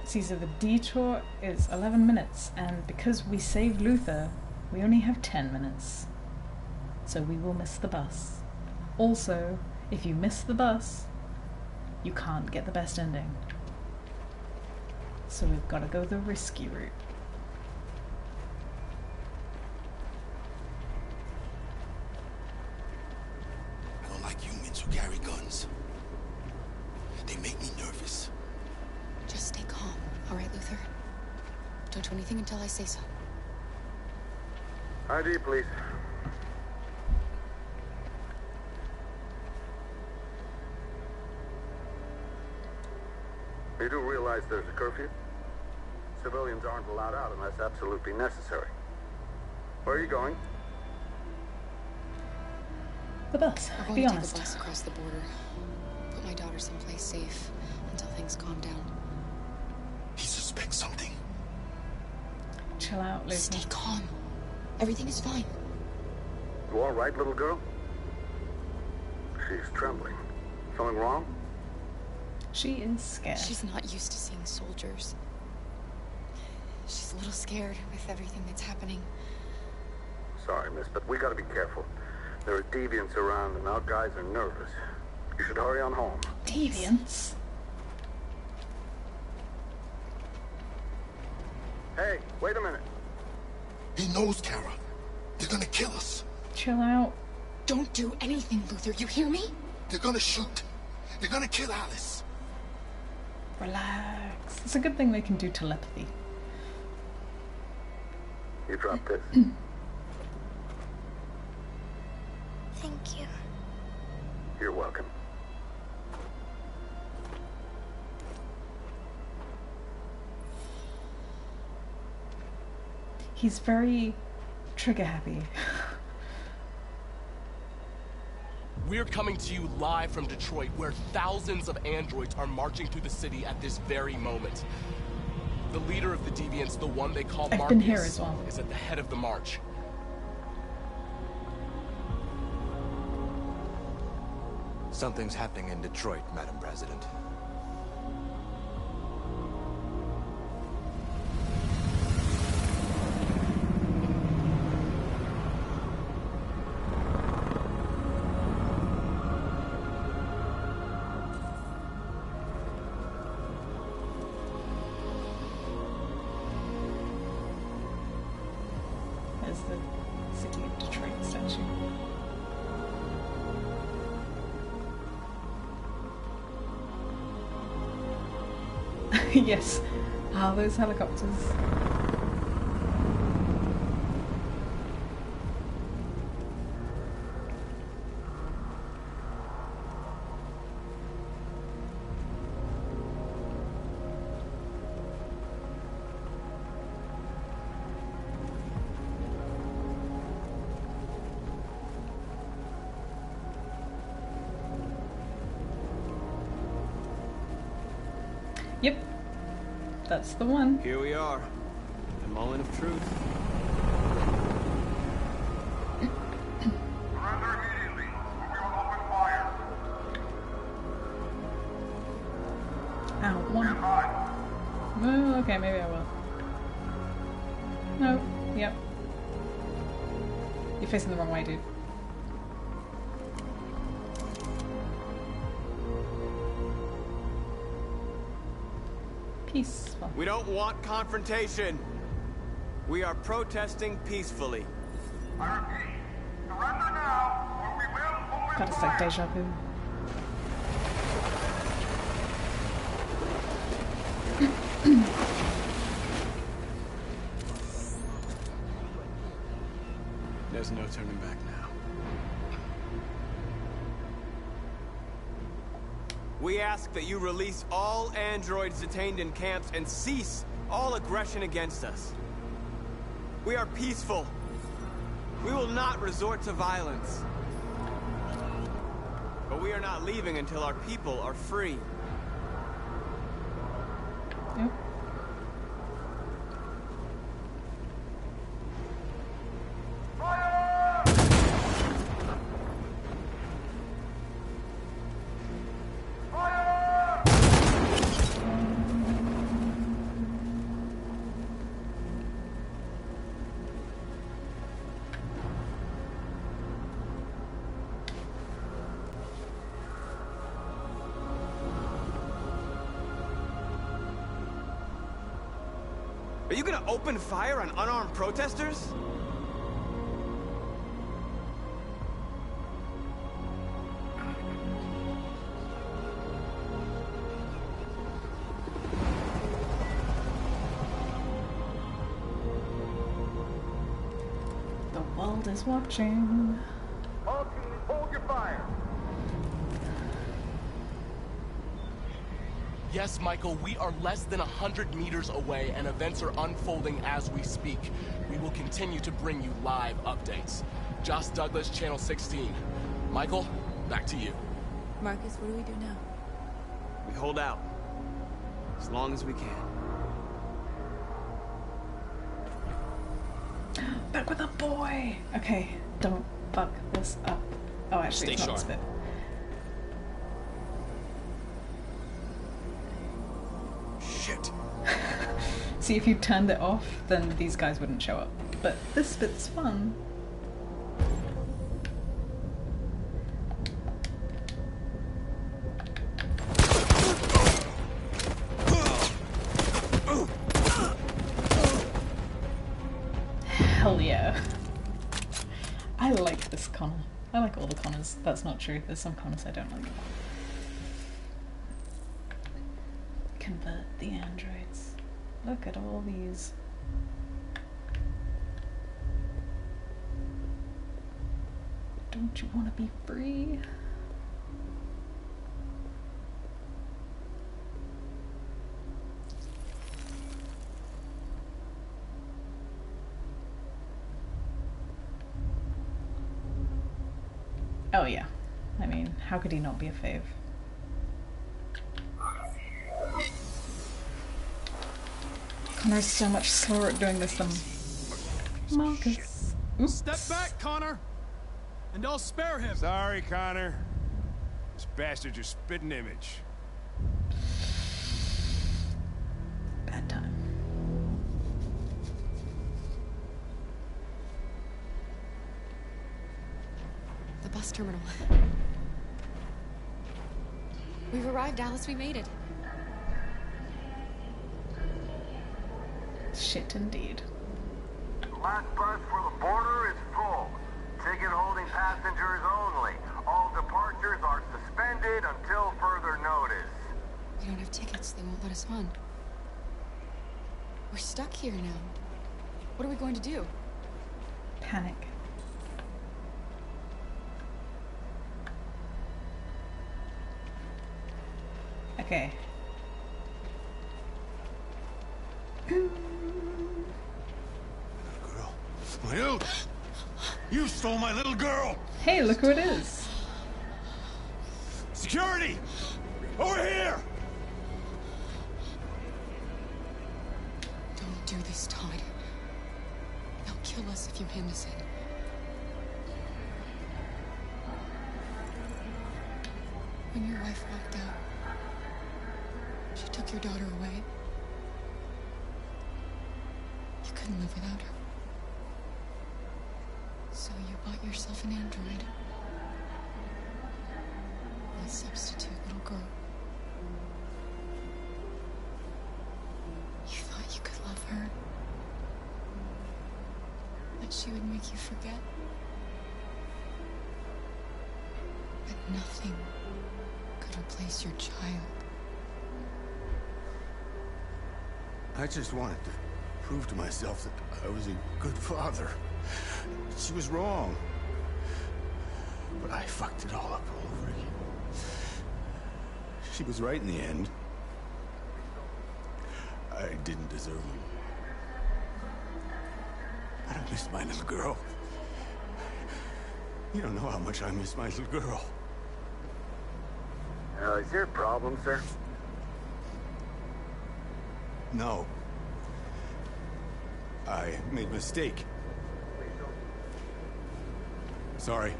See, so the detour is 11 minutes, and because we saved Luther, we only have 10 minutes. So we will miss the bus. Also, if you miss the bus, you can't get the best ending. So we've got to go the risky route. I don't like humans who carry guns. They make me nervous. Just stay calm, all right, Luther? Don't do anything until I say so. ID, please. You do realize there's a curfew? Civilians aren't allowed out unless absolutely necessary. Where are you going? The bus, We're going be to honest. take a bus across the border. Put my daughter someplace safe until things calm down. He suspects something. Chill out, Luther. Stay calm. Everything is fine. You all right, little girl? She's trembling. Something wrong? She is scared. She's not used to seeing soldiers. She's a little scared with everything that's happening. Sorry, miss, but we gotta be careful. There are deviants around and our guys are nervous. You should hurry on home. Deviants? Hey, wait a minute. He knows, Kara. They're gonna kill us. Chill out. Don't do anything, Luther. You hear me? They're gonna shoot. They're gonna kill Alice. Relax. It's a good thing they can do telepathy. You dropped this. Thank you. You're welcome. He's very trigger happy. We're coming to you live from Detroit, where thousands of androids are marching through the city at this very moment. The leader of the deviants, the one they call Marcus, been here as well. is at the head of the march. Something's happening in Detroit, Madam President. There's the City of Detroit statue. Yes. Ah, those helicopters. Yep. That's the one. Here we are. The moment of truth. Ow, one. Oh, okay, maybe I will. No, yep. You're facing the wrong way, dude. Peaceful. We don't want confrontation. We are protesting peacefully. God, it's like deja vu. There's no turning back now. We ask that you release all androids detained in camps and cease all aggression against us. We are peaceful. We will not resort to violence. But we are not leaving until our people are free. Yep. Are you gonna open fire on unarmed protesters? The world is watching. All teams, hold your fire. Yes, Michael, we are less than 100 meters away, and events are unfolding as we speak. We will continue to bring you live updates. Josh Douglas, Channel 16. Michael, back to you. Marcus, what do we do now? We hold out. As long as we can. Back with a boy! Okay, don't fuck this up. Oh, actually, Stay it's not sharp. this bit. shit. See, if you turned it off, then these guys wouldn't show up. But this bit's fun. Hell yeah. I like this Connor. I like all the Connors. That's not true. There's some Connors I don't like. Convert the androids. Look at all these. Don't you want to be free? Oh yeah. I mean, how could he not be a fave? Connor's so much slower at doing this than Marcus. Oops. Step back, Connor! And I'll spare him! Sorry, Connor. This bastard's your spitting image. Bad time. The bus terminal. We've arrived, Alice. We made it. Shit, indeed. Last bus for the border is full. Ticket holding passengers only. All departures are suspended until further notice. We don't have tickets. They won't let us on. We're stuck here now. What are we going to do? Panic. Okay. You! You stole my little girl! Hey, look who it is! Security! Over here! Don't do this, Todd. They'll kill us if you hand us in. When your wife walked out, she took your daughter away. You couldn't live without her. So you bought yourself an android. A substitute little girl. You thought you could love her. That she would make you forget. But nothing could replace your child. I just wanted to prove to myself that I was a good father. She was wrong. But I fucked it all up all over again. She was right in the end. I didn't deserve him. But I miss my little girl. You don't know how much I miss my little girl. Is there a problem, sir? No. I made a mistake. Sorry.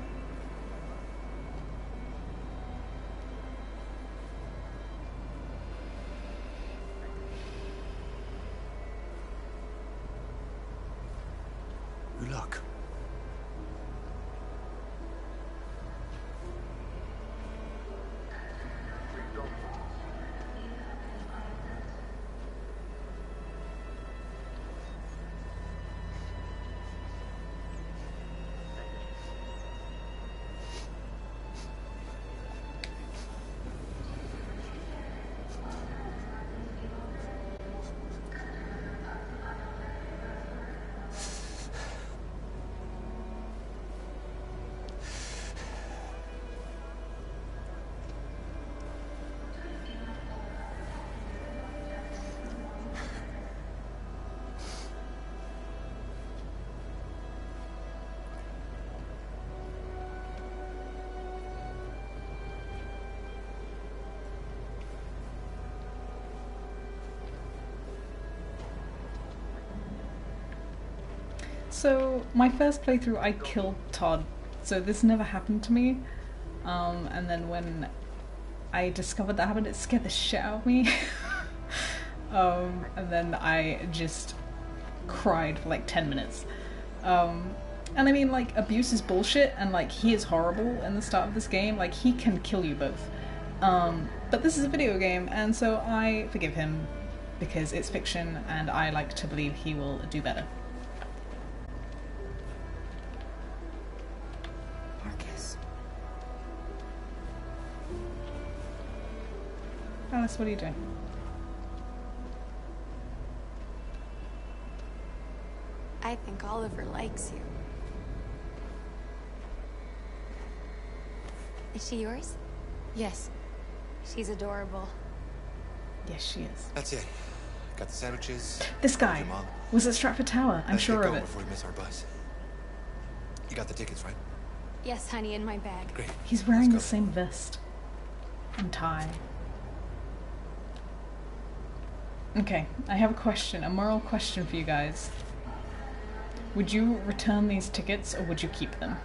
Good luck. So, my first playthrough I killed Todd, so this never happened to me. And then when I discovered that happened, it scared the shit out of me. And then I just cried for like 10 minutes. And I mean, like, abuse is bullshit, and like, he is horrible in the start of this game. Like, he can kill you both. But this is a video game, and so I forgive him because it's fiction, and I like to believe he will do better. Marcus. Alice, what are you doing? I think Oliver likes you. Is she yours? Yes. She's adorable. Yes, she is. That's it. Got the sandwiches. This guy was at Stratford Tower. I'm sure of it. Before we miss our bus. You got the tickets, right? Yes, honey, in my bag. Great. He's wearing the same vest and tie. Okay, I have a question, a moral question for you guys. Would you return these tickets, or would you keep them?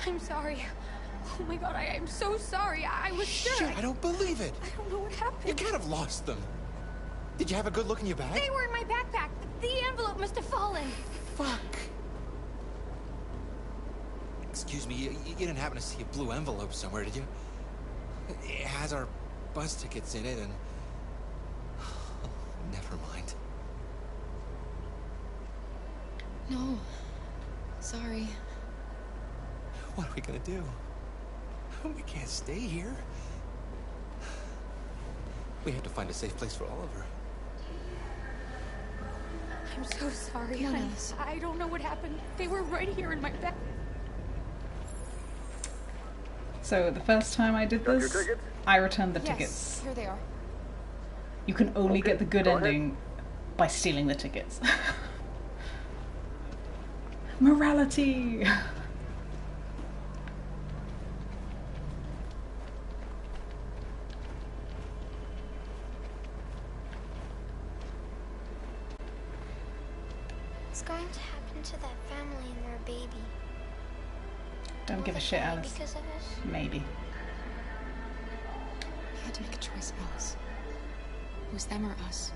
I'm sorry. Oh my god, I am so sorry. I was sure. Shit, I don't believe it. I don't know what happened. You can't have lost them. Did you have a good look in your bag? They were in my backpack. The envelope must have fallen. Fuck. Excuse me, you didn't happen to see a blue envelope somewhere, did you? It has our bus tickets in it, and... Never mind. No. Sorry. What are we gonna do? We can't stay here. We have to find a safe place for Oliver. I'm so sorry, Come on, honey. Alice. I don't know what happened. They were right here in my bag. So the first time I did this, I returned the tickets. Yes, here they are. You can only get the good ending by stealing the tickets. Morality! What's going to happen to that family and their baby? Don't give a shit, Alice. Because of us? Maybe. You had to make a choice, Alice. It was them or us.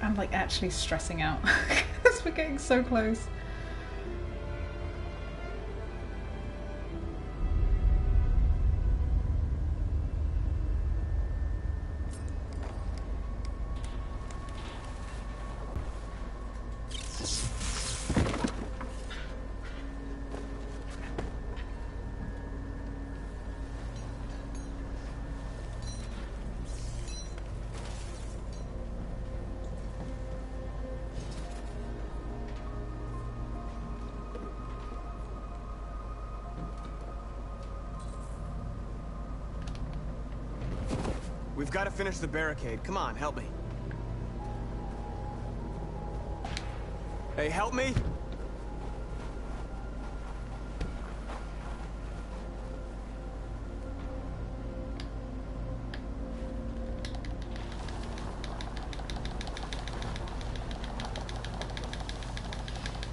I'm like actually stressing out because we're getting so close. We've got to finish the barricade. Come on, help me. Hey, help me!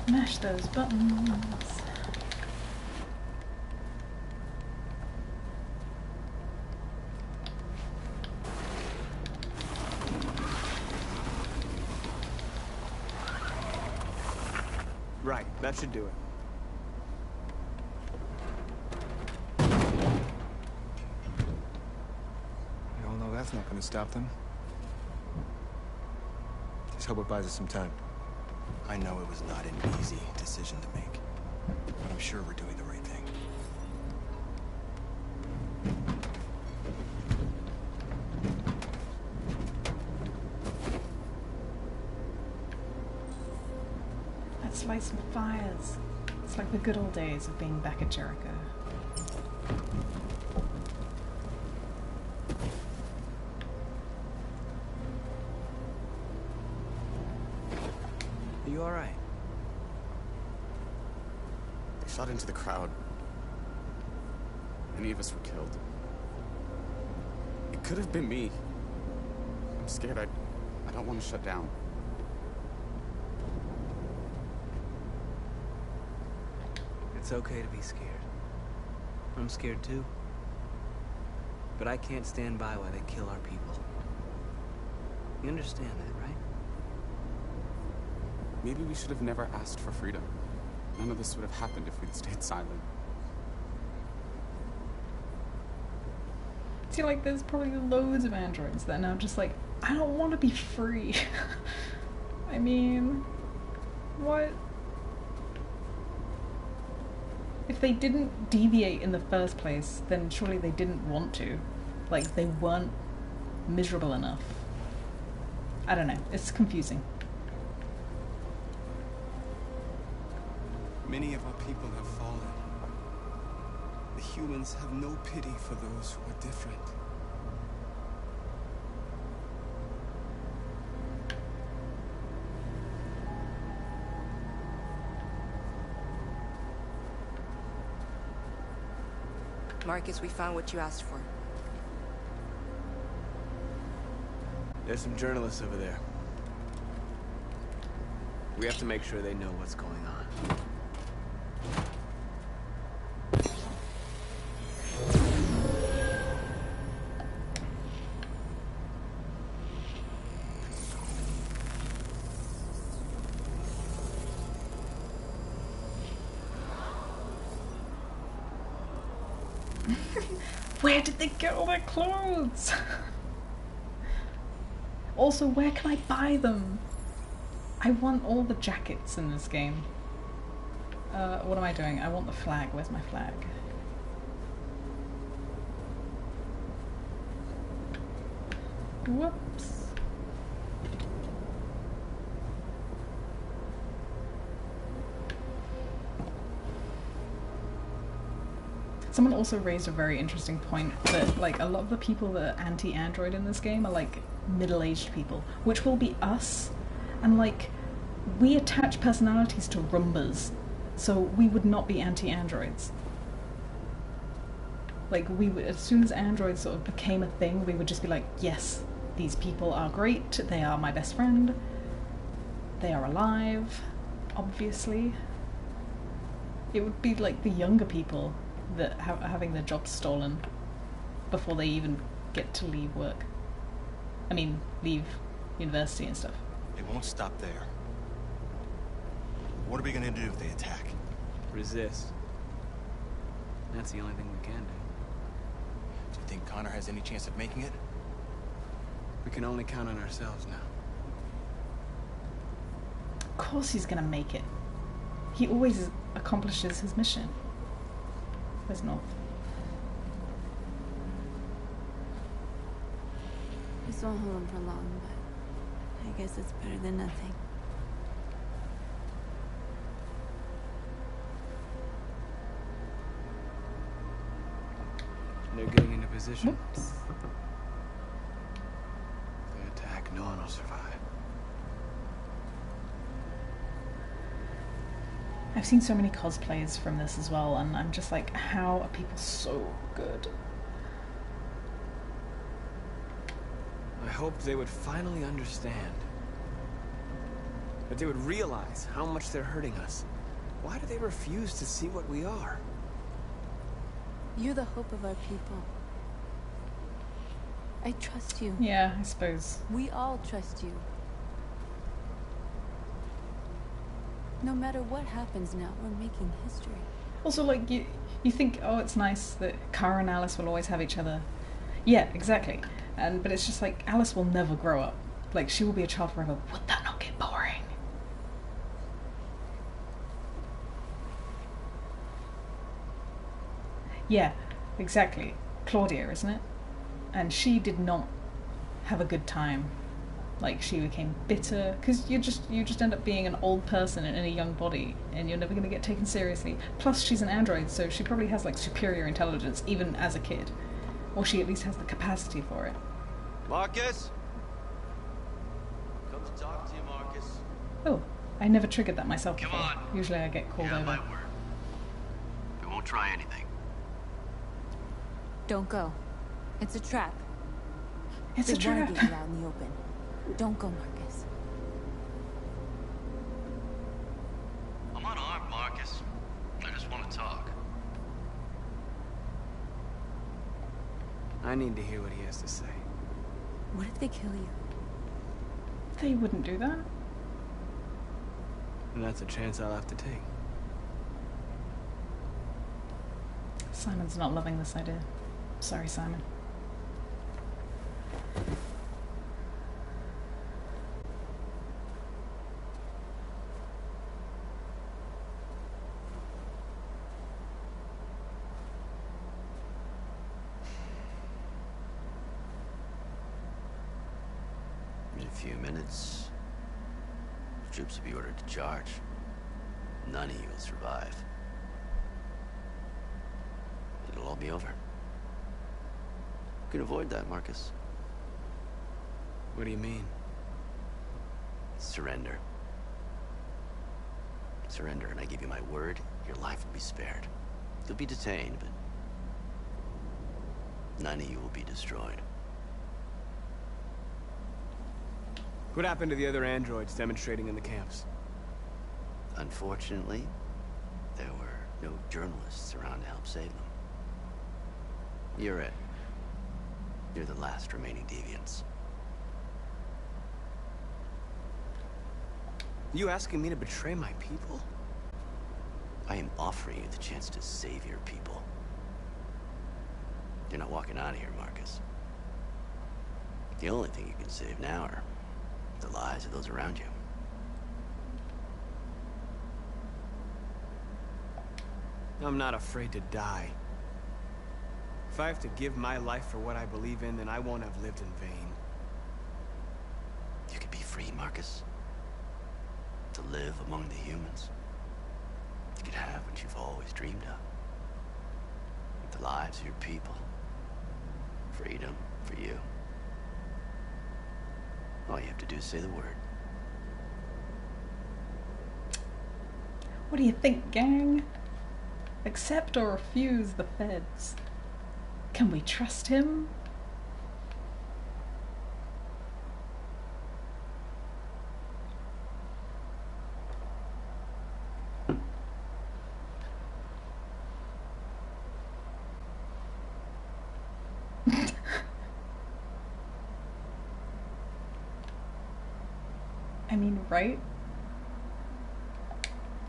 Mash those buttons. Right, that should do it. We all know that's not gonna stop them. Just hope it buys us some time. I know it was not an easy decision to make, but I'm sure we're doing the right thing. Let's light some fires. It's like the good old days of being back at Jericho. Are you alright? They shot into the crowd. Any of us were killed. It could have been me. I'm scared. I don't want to shut down. It's okay to be scared. I'm scared too. But I can't stand by while they kill our people. You understand that, right? Maybe we should have never asked for freedom. None of this would have happened if we'd stayed silent. See, like, there's probably loads of androids that are now just like, I don't want to be free. I mean, what? If they didn't deviate in the first place, then surely they didn't want to. Like, they weren't miserable enough. I don't know, it's confusing. Many of our people have fallen. The humans have no pity for those who are different. Marcus, we found what you asked for. There's some journalists over there. We have to make sure they know what's going on. Where did they get all their clothes? Also, where can I buy them? I want all the jackets in this game. What am I doing? I want the flag. Where's my flag? Whoops. Someone also raised a very interesting point that, like, a lot of the people that are anti-android in this game are, like, middle-aged people, which will be us. And, like, we attach personalities to Roombas, so we would not be anti-androids. Like, we would, as soon as androids sort of became a thing, we would just be like, yes, these people are great, they are my best friend, they are alive, obviously. It would be, like, the younger people that are having their jobs stolen before they even get to leave work. I mean, leave university and stuff. It won't stop there. What are we gonna do if they attack? Resist. That's the only thing we can do. Do you think Connor has any chance of making it? We can only count on ourselves now. Of course he's gonna make it. He always accomplishes his mission. Where's North? This won't hold him for long, but I guess it's better than nothing. They're getting into position. Oops. If they attack, no one will survive. I've seen so many cosplays from this as well, and I'm just like, how are people so good? I hoped they would finally understand. That they would realize how much they're hurting us. Why do they refuse to see what we are? You're the hope of our people. I trust you. Yeah, I suppose. We all trust you. No matter what happens now, we're making history. Also, like, you think, oh, it's nice that Kara and Alice will always have each other. Yeah, exactly. But it's just like, Alice will never grow up. Like, she will be a child forever. Would that not get boring? Yeah, exactly. Claudia, isn't it? And she did not have a good time Like, she became bitter, because you just end up being an old person in a young body, and you're never going to get taken seriously. Plus, she's an android, so she probably has, like, superior intelligence, even as a kid. Or she at least has the capacity for it. Marcus? Come to talk to you, Marcus. Oh, I never triggered that myself Come before. on. Usually I get called over. My word. We won't try anything. Don't go. It's a trap. It's a They wanna trap. get you out in the open. Don't go, Marcus. I'm unarmed, Marcus. I just want to talk. I need to hear what he has to say. What if they kill you? They wouldn't do that. And that's a chance I'll have to take. Simon's not loving this idea. Sorry, Simon. In a few minutes, troops will be ordered to charge. None of you will survive. It'll all be over. You can avoid that, Marcus. What do you mean? Surrender. Surrender, and I give you my word, your life will be spared. You'll be detained, but none of you will be destroyed. What happened to the other androids demonstrating in the camps? Unfortunately, there were no journalists around to help save them. You're it. You're the last remaining deviants. You asking me to betray my people? I am offering you the chance to save your people. You're not walking out of here, Marcus. The only thing you can save now are the lives of those around you. I'm not afraid to die. If I have to give my life for what I believe in, then I won't have lived in vain. You can be free, Marcus. To live among the humans. You could have what you've always dreamed of. The lives of your people. Freedom for you. All you have to do is say the word. What do you think, gang? Accept or refuse the feds? Can we trust him? I mean, right?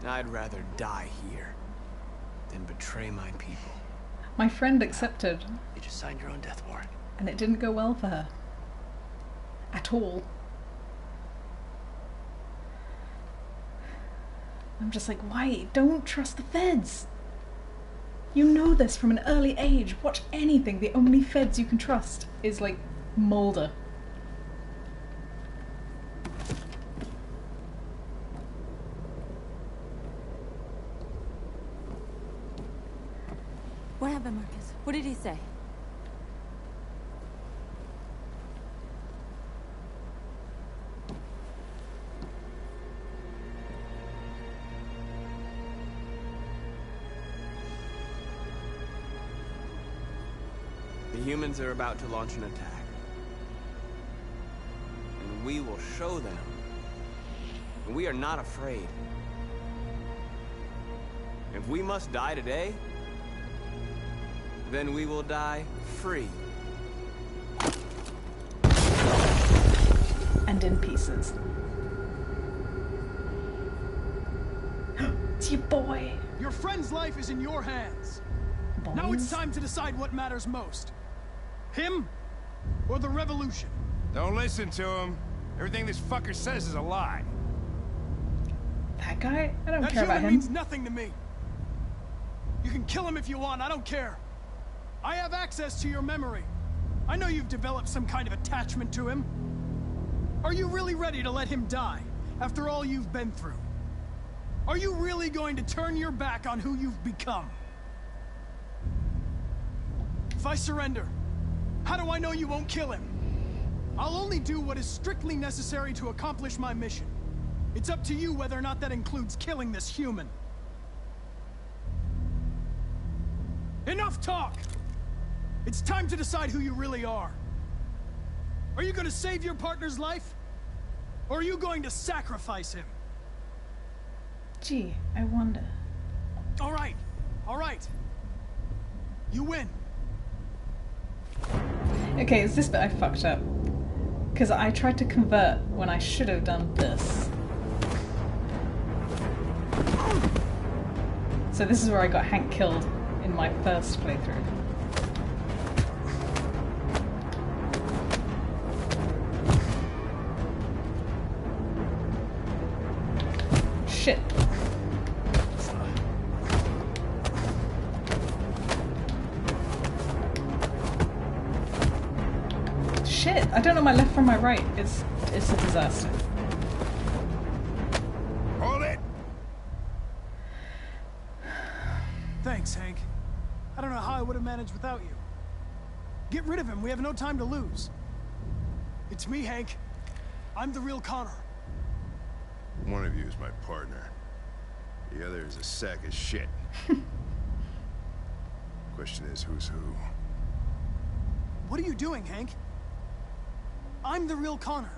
I'd rather die here than betray my people. My friend accepted. You just signed your own death warrant. And it didn't go well for her. At all. I'm just like, why? Don't trust the feds. You know this from an early age. Watch anything. The only feds you can trust is, like, Mulder. What happened, Marcus? What did he say? The humans are about to launch an attack. And we will show them. And we are not afraid. If we must die today, then we will die free. And in pieces. It's your boy. Your friend's life is in your hands. Boys. Now it's time to decide what matters most. Him or the revolution? Don't listen to him. Everything this fucker says is a lie. That guy? I don't that care about him. That human means nothing to me. You can kill him if you want, I don't care. I have access to your memory. I know you've developed some kind of attachment to him. Are you really ready to let him die, after all you've been through? Are you really going to turn your back on who you've become? If I surrender, how do I know you won't kill him? I'll only do what is strictly necessary to accomplish my mission. It's up to you whether or not that includes killing this human. Enough talk! It's time to decide who you really are. Are you going to save your partner's life? Or are you going to sacrifice him? Gee, I wonder. All right. You win. Okay, it's this bit I fucked up. Because I tried to convert when I should have done this. So this is where I got Hank killed in my first playthrough. Shit. Shit, I don't know my left from my right. It's a disaster. Hold it! Thanks, Hank. I don't know how I would have managed without you. Get rid of him, we have no time to lose. It's me, Hank. I'm the real Connor. One of you is my partner. The other is a sack of shit. Question is, who's who? What are you doing, Hank? I'm the real Connor.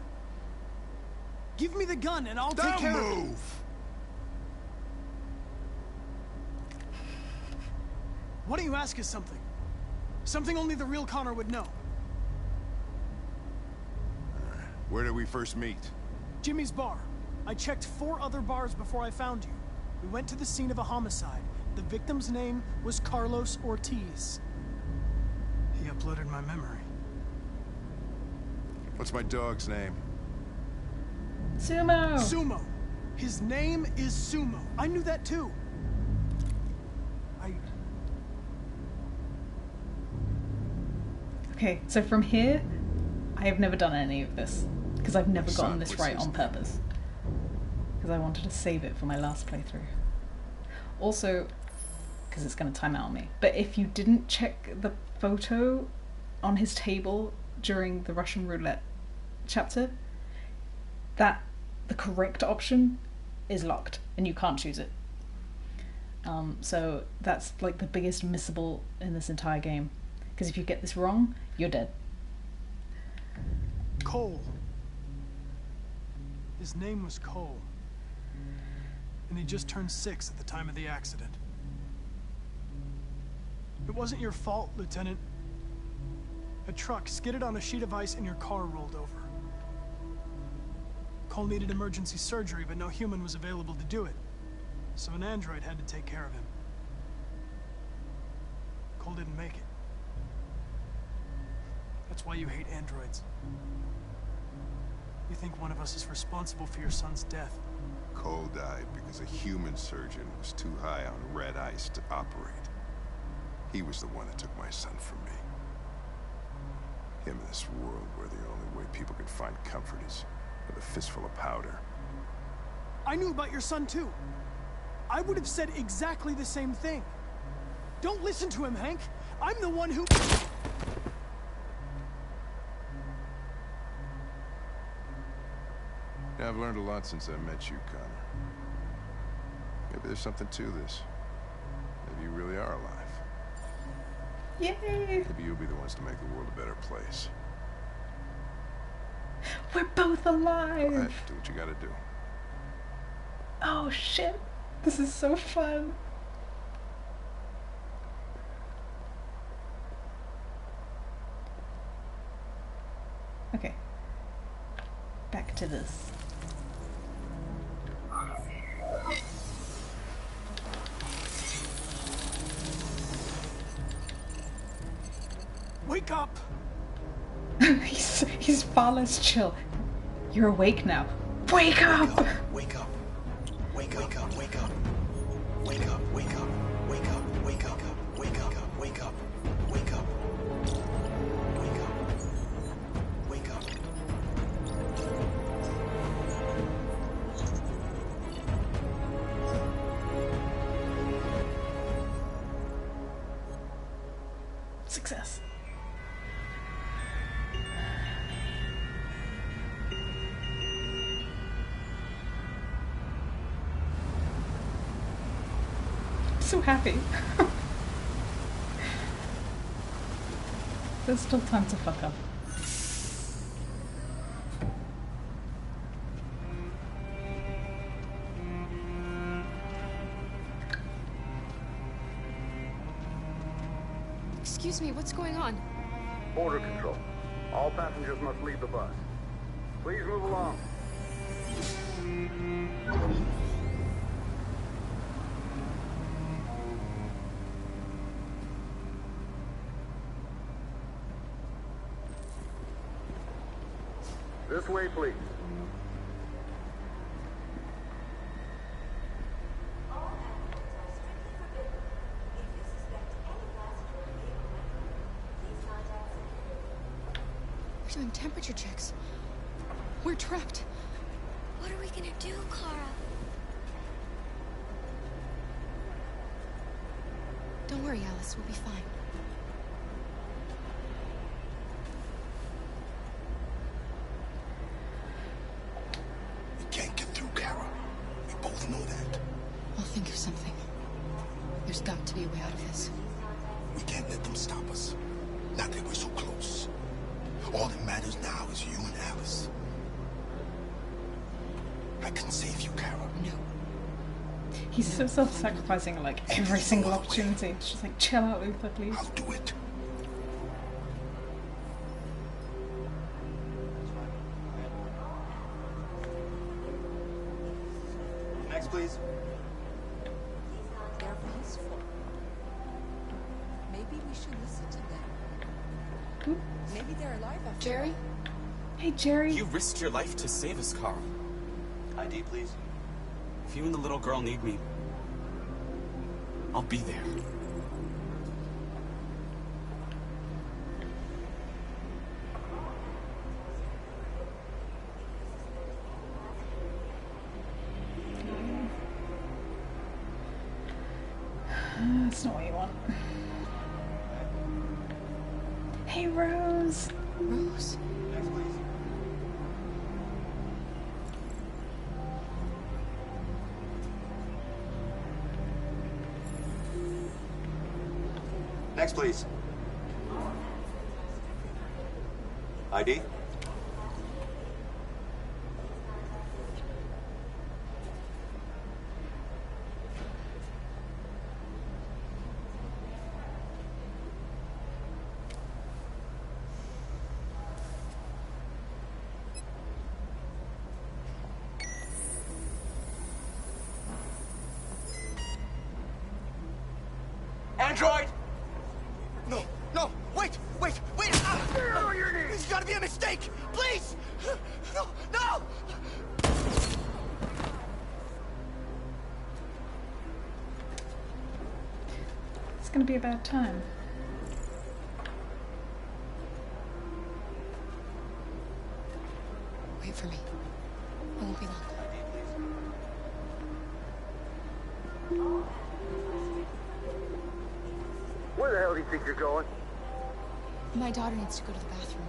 Give me the gun and I'll take care of it. Don't move! Why don't you ask us something? Something only the real Connor would know. Where did we first meet? Jimmy's bar. I checked 4 other bars before I found you. We went to the scene of a homicide. The victim's name was Carlos Ortiz. He uploaded my memory. What's my dog's name? Sumo! Sumo. His name is Sumo. I knew that too. Okay, so from here, I have never done any of this. Because I've never gotten this right on purpose. Because I wanted to save it for my last playthrough. Also, because it's going to time out on me. But if you didn't check the photo on his table during the Russian roulette chapter, the correct option is locked and you can't choose it. So that's like the biggest missable in this entire game. Because if you get this wrong, you're dead. Cole. His name was Cole. And he just turned 6 at the time of the accident. It wasn't your fault, Lieutenant. A truck skidded on a sheet of ice and your car rolled over. Cole needed emergency surgery, but no human was available to do it. So an android had to take care of him. Cole didn't make it. That's why you hate androids. You think one of us is responsible for your son's death. Cole died because a human surgeon was too high on red ice to operate. He was the one that took my son from me. Him in this world where the only way people can find comfort is with a fistful of powder. I knew about your son too. I would have said exactly the same thing. Don't listen to him, Hank. I'm the one who... Yeah, I've learned a lot since I met you, Connor. Maybe there's something to this. Maybe you really are alive. Yay! Maybe you'll be the ones to make the world a better place. We're both alive! All right, do what you gotta do. Oh shit! This is so fun! Okay. Back to this. Wake up! He's far less chill. You're awake now. Wake up! Wake up. Wake up. Wake up. Wake up. Wake up. Wake up. Wake up. Wake up. Wake up. Wake up. Wake up. Wake up. Wake up. Success. So happy. There's still time to fuck up. Excuse me, what's going on? Border control. All passengers must leave the bus. Please move along. This way, please. We're doing temperature checks. We're trapped. What are we gonna do, Kara? Don't worry, Alice. We'll be fine. We can't get through, Kara. We both know that. I'll think of something. There's got to be a way out of this. We can't let them stop us. Not that we're so close. All that matters now is you and Alice. I can save you, Kara. No. He's so self-sacrificing, like every single opportunity. It's just like, chill out, Luther, please. I'll do it. Next, please. They're peaceful. Maybe we should listen to them. Who? Maybe they're alive after Jerry? all. Hey, Jerry. You risked your life to save us, Carl. ID, please. If you and the little girl need me, I'll be there. That's not what you want. Hey, Rose. Rose? Next, please. Next, please. ID? Android! No, no, wait! Ah! There's gotta be a mistake! Please! No, no! It's gonna be a bad time. Wait for me. It won't be long. Where the hell do you think you're going? My daughter needs to go to the bathroom.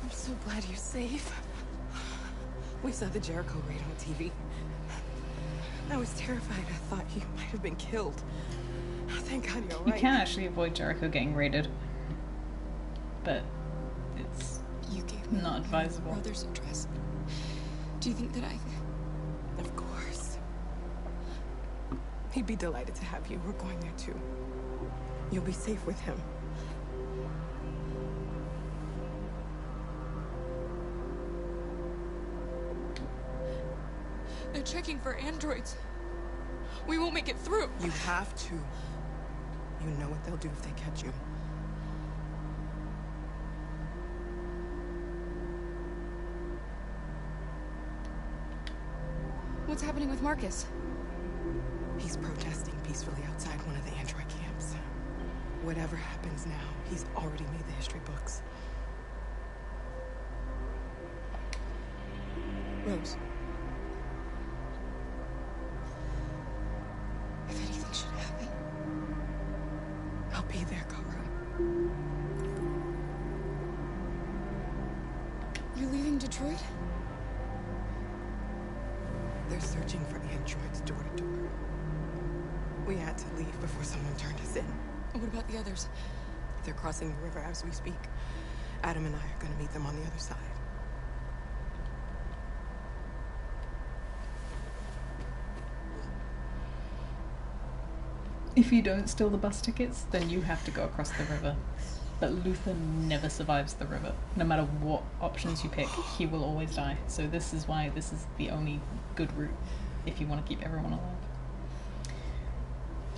I'm so glad you're safe. We saw the Jericho raid on TV. I was terrified. I thought you might have been killed. Thank God you're all You right. can actually avoid Jericho getting raided, but it's You gave me not my advisable. brother's address. Do you think that I... Of course. He'd be delighted to have you. We're going there too. You'll be safe with him. They're checking for androids. We won't make it through. You have to. You know what they'll do if they catch you. What's happening with Marcus? He's protesting peacefully outside one of the android camps. Whatever happens now, he's already made the history books. Rose. If anything should happen, I'll be there, Kara. You're leaving Detroit? They're searching for androids door to door. We had to leave before someone turned us in. What about the others? They're crossing the river as we speak. Adam and I are gonna meet them on the other side. If you don't steal the bus tickets, then you have to go across the river. But Luther never survives the river. No matter what options you pick, he will always die. So this is why this is the only good route if you want to keep everyone alive.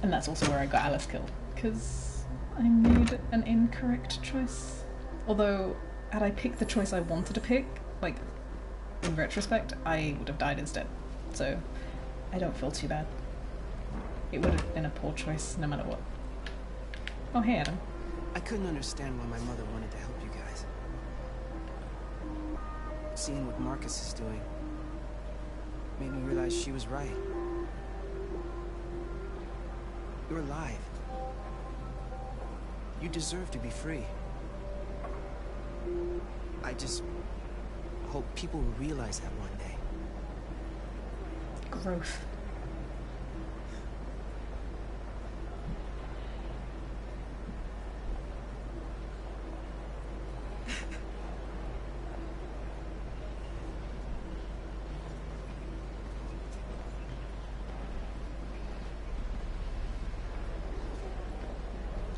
And that's also where I got Alice killed, because I made an incorrect choice. Although, had I picked the choice I wanted to pick, like, in retrospect, I would have died instead. So, I don't feel too bad. It would have been a poor choice, no matter what. Oh, hey, Adam. I couldn't understand why my mother wanted to help you guys. Seeing what Marcus is doing made me realize she was right. You're alive. You deserve to be free. I just hope people will realize that one day. Growth.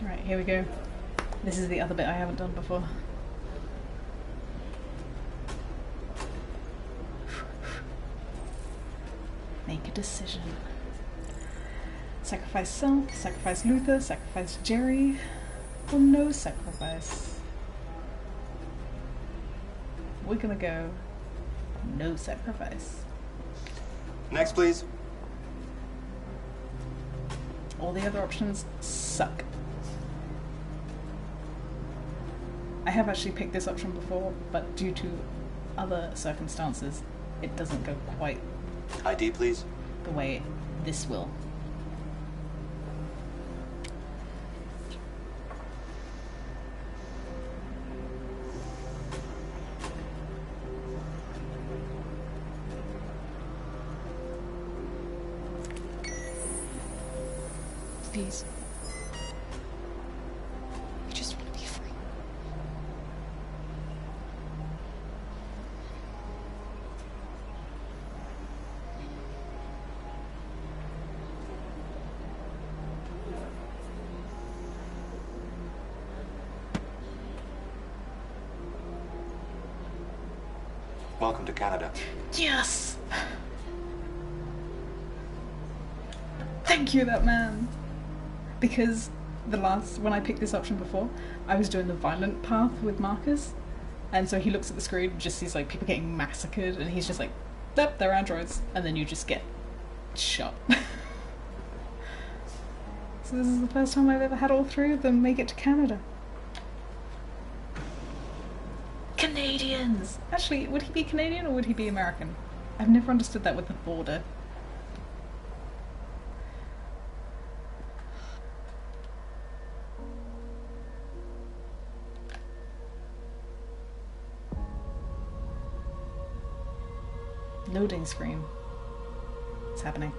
Right, here we go. This is the other bit I haven't done before. Make a decision. Sacrifice self, sacrifice Luther, sacrifice Jerry, or no sacrifice. We're gonna go no sacrifice. Next, please. All the other options suck. I have actually picked this option before, but due to other circumstances, it doesn't go quite ID, please. the way this will. Please. I just want to be free. Welcome to Canada. Yes! Thank you, that man! Because when I picked this option before, I was doing the violent path with Marcus, and so he looks at the screen and just sees like people getting massacred, and he's just like, nope, they're androids, and then you just get shot. So this is the first time I've ever had all three of them make it to Canada. Canadians! Actually, would he be Canadian or would he be American? I've never understood that with the border. Loading screen. What's happening?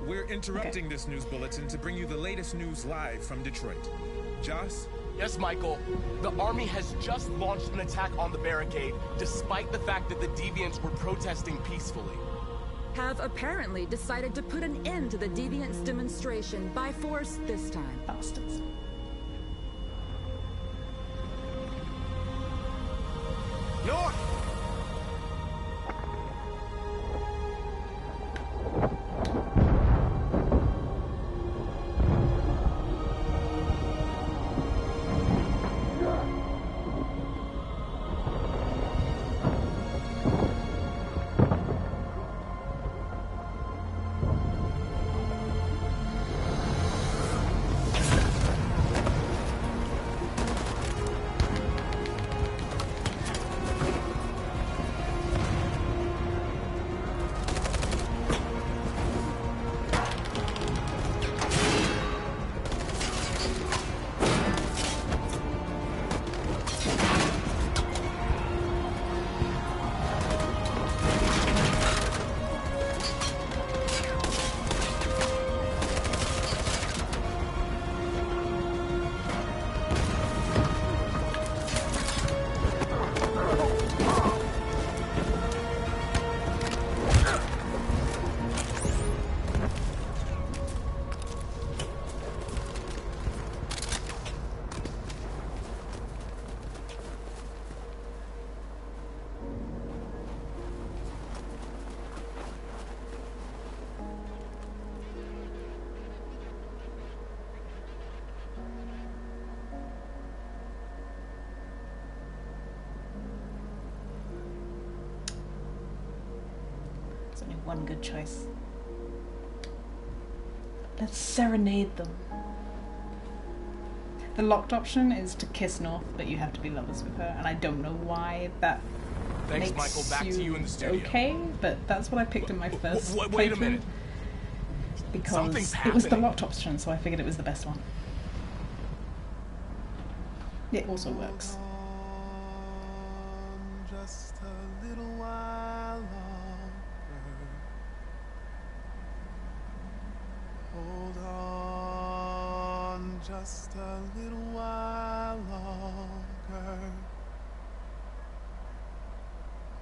We're interrupting this news bulletin to bring you the latest news live from Detroit. Joss? Yes, Michael. The army has just launched an attack on the barricade, despite the fact that the deviants were protesting peacefully. have apparently decided to put an end to the Deviants demonstration by force this time. Bastards. North! There's only one good choice. Let's serenade them. The locked option is to kiss North, but you have to be lovers with her, and I don't know why that Thanks, makes Michael. Back to you in the studio. Okay, but that's what I picked in my first Wait a playthrough, minute. because Something's it was the happening. locked option, so I figured it was the best one. It also works. Just a little while longer. Hold on, just a little while longer.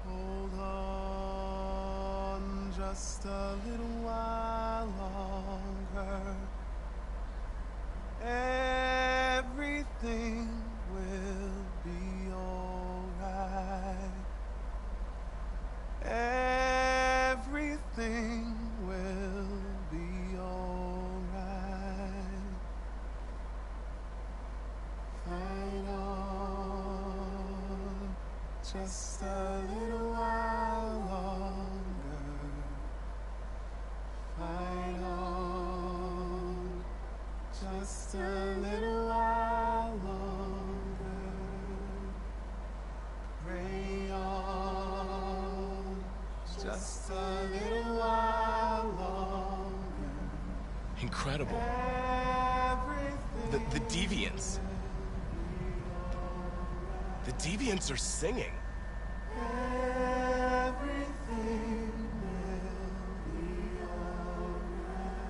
Hold on, just a little while longer. Everything will be alright. Everything will be alright. Fight on, just a little while longer. Fight on, just a little while longer. Pray on, just a little while longer. Incredible. The Deviants. The Deviants are singing. Everything will be alright.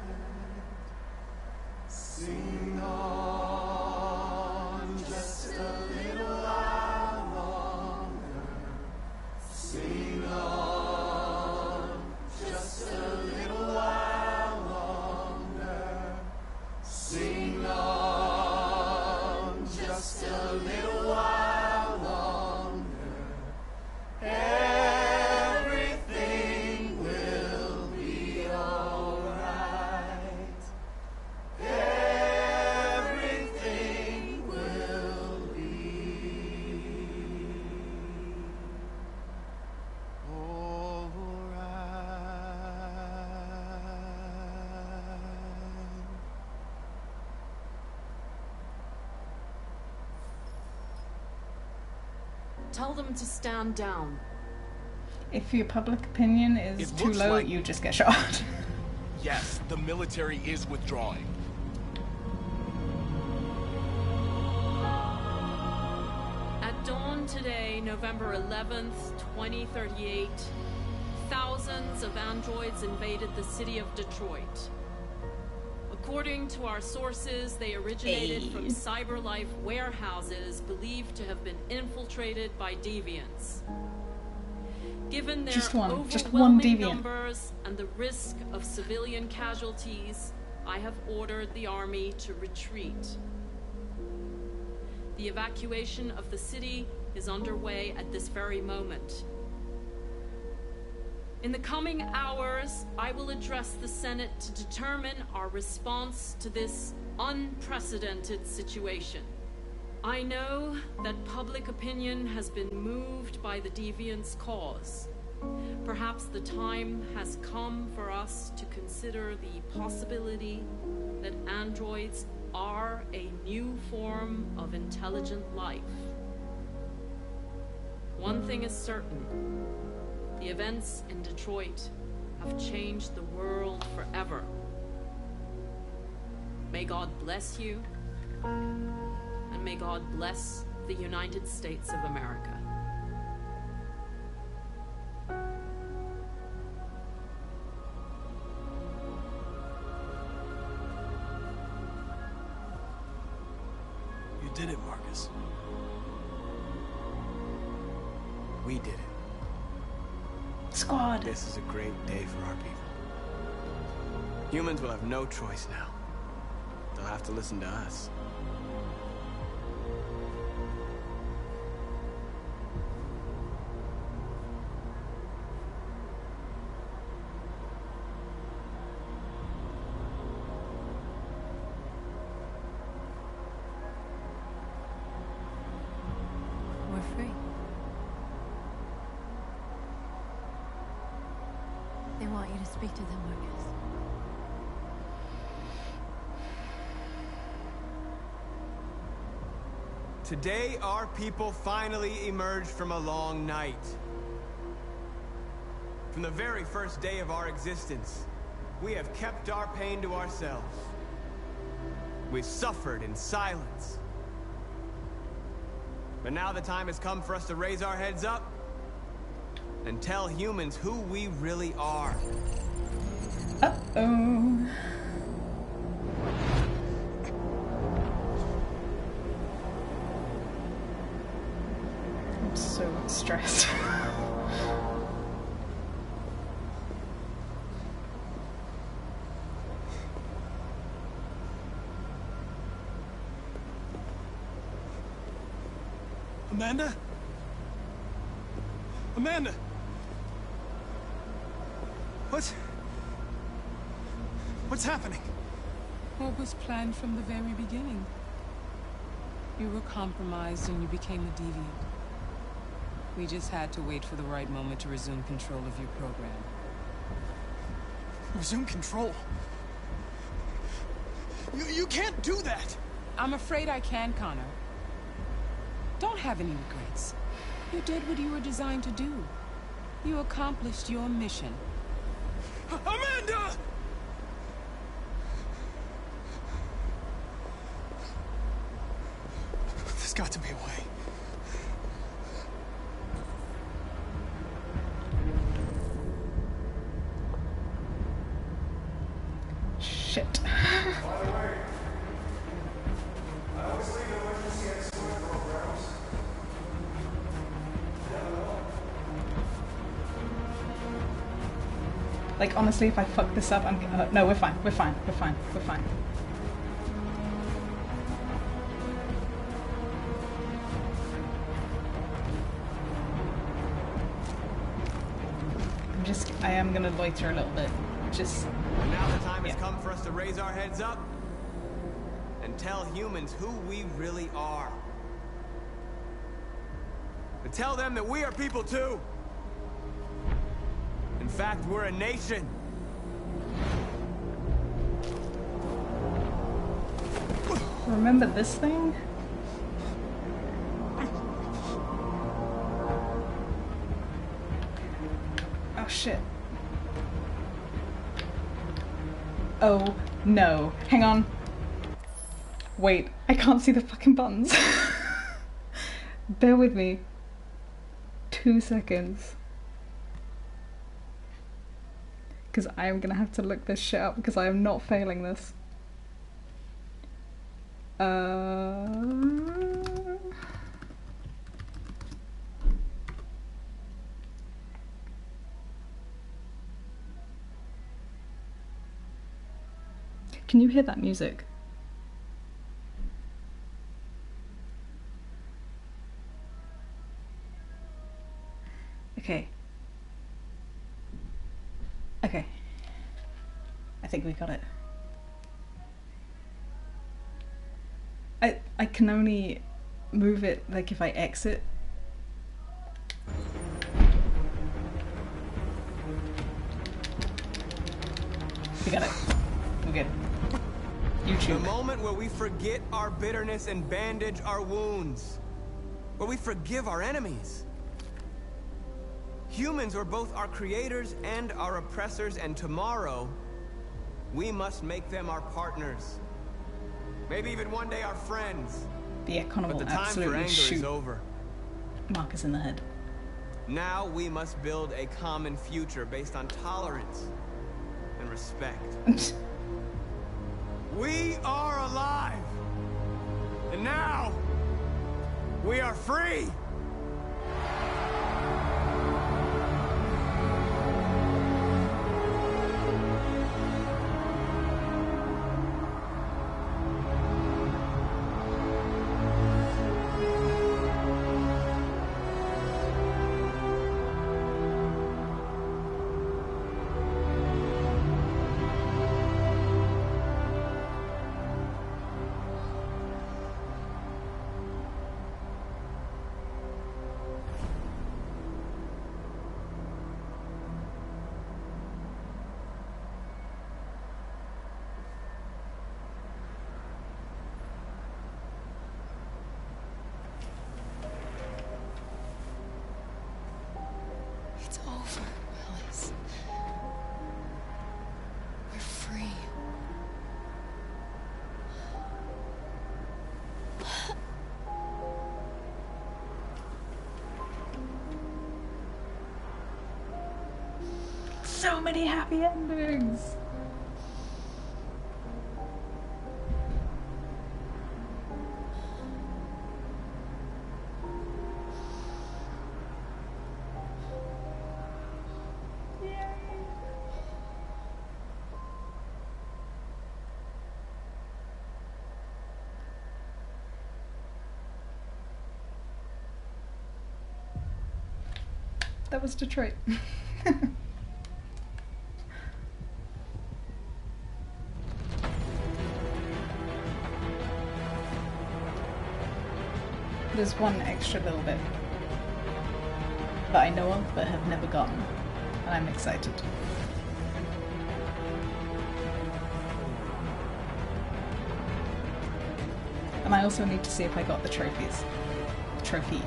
Sing on, just a little while longer. Sing on, just a little while longer. Sing on, just a little while longer. Everything will be alright. Everything will be alright. Tell them to stand down. If your public opinion is It too looks low, like- you just get shot. Yes, the military is withdrawing. At dawn today, November 11th, 2038, thousands of androids invaded the city of Detroit. According to our sources, they originated from CyberLife warehouses believed to have been infiltrated by deviants. Given their just one overwhelming deviant. numbers and the risk of civilian casualties, I have ordered the army to retreat. The evacuation of the city is underway at this very moment. In the coming hours, I will address the Senate to determine our response to this unprecedented situation. I know that public opinion has been moved by the Deviants' cause. Perhaps the time has come for us to consider the possibility that androids are a new form of intelligent life. One thing is certain. The events in Detroit have changed the world forever. May God bless you, and may God bless the United States of America. You did it, Marcus. We did it. Squad. This is a great day for our people. Humans will have no choice now. They'll have to listen to us. We're free. They want you to speak to them, Marcus. Today, our people finally emerged from a long night. From the very first day of our existence, we have kept our pain to ourselves. We've suffered in silence. But now the time has come for us to raise our heads up and tell humans who we really are. Uh-oh. I'm so stressed. Amanda? Amanda! What's happening? What was planned from the very beginning? You were compromised and you became a deviant. We just had to wait for the right moment to resume control of your program. Resume control? You can't do that! I'm afraid I can, Connor. Don't have any regrets. You did what you were designed to do. You accomplished your mission. Amanda! There's got to be a way. Shit. Like, honestly, if I fuck this up, I'm... no, we're fine. We're fine. We're fine. We're fine. I am gonna loiter a little bit. Just... And now the time has come for us to raise our heads up and tell humans who we really are. To tell them that we are people too. In fact, we're a nation. Remember this thing? Oh shit. Oh no. Hang on. Wait, I can't see the fucking buttons. Bear with me. 2 seconds. Because I am gonna have to look this shit up because I am not failing this. Can you hear that music? Okay. Okay. I think we got it. I can only move it like if I exit. We got it. We're good. YouTube. The moment where we forget our bitterness and bandage our wounds. Where we forgive our enemies. Humans are both our creators and our oppressors, and tomorrow, we must make them our partners. Maybe even one day our friends. The Econo will but the time for absolutely anger shoot is over. Marcus in the head. Now we must build a common future based on tolerance and respect. We are alive! And now, we are free! It's over, Willis. We're free. So many happy endings! That was Detroit. There's one extra little bit that I know of but have never gotten, and I'm excited. And I also need to see if I got the trophies. Trophy.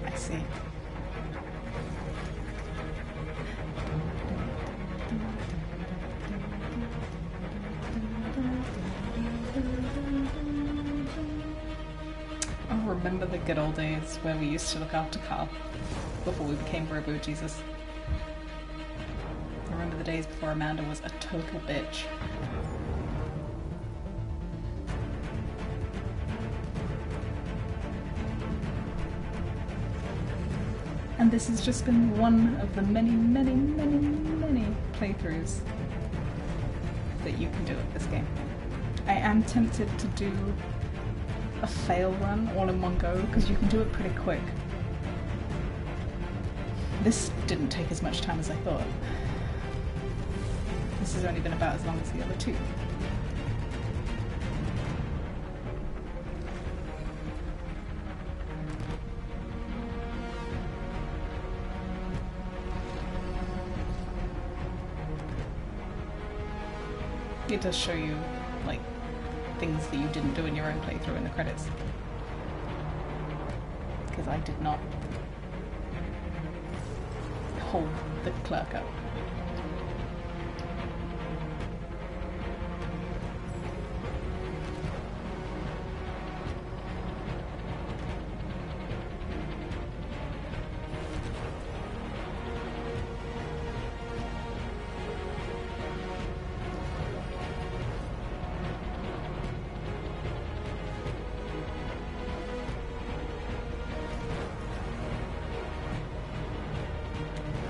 I see. I remember the good old days where we used to look after Carl before we became Robo Jesus. I remember the days before Amanda was a total bitch. And this has just been one of the many, many, many, many playthroughs that you can do of this game. I am tempted to do a fail run all in one go, because you can do it pretty quick. This didn't take as much time as I thought. This has only been about as long as the other two. It does show you, like, things that you didn't do in your own playthrough in the credits. Because I did not hold the clerk up.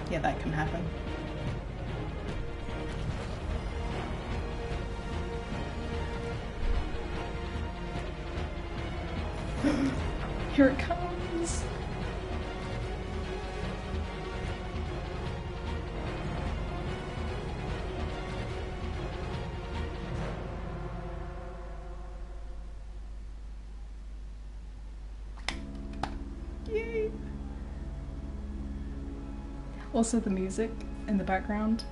yeah, that can happen. Here it comes! Yay! Also, the music in the background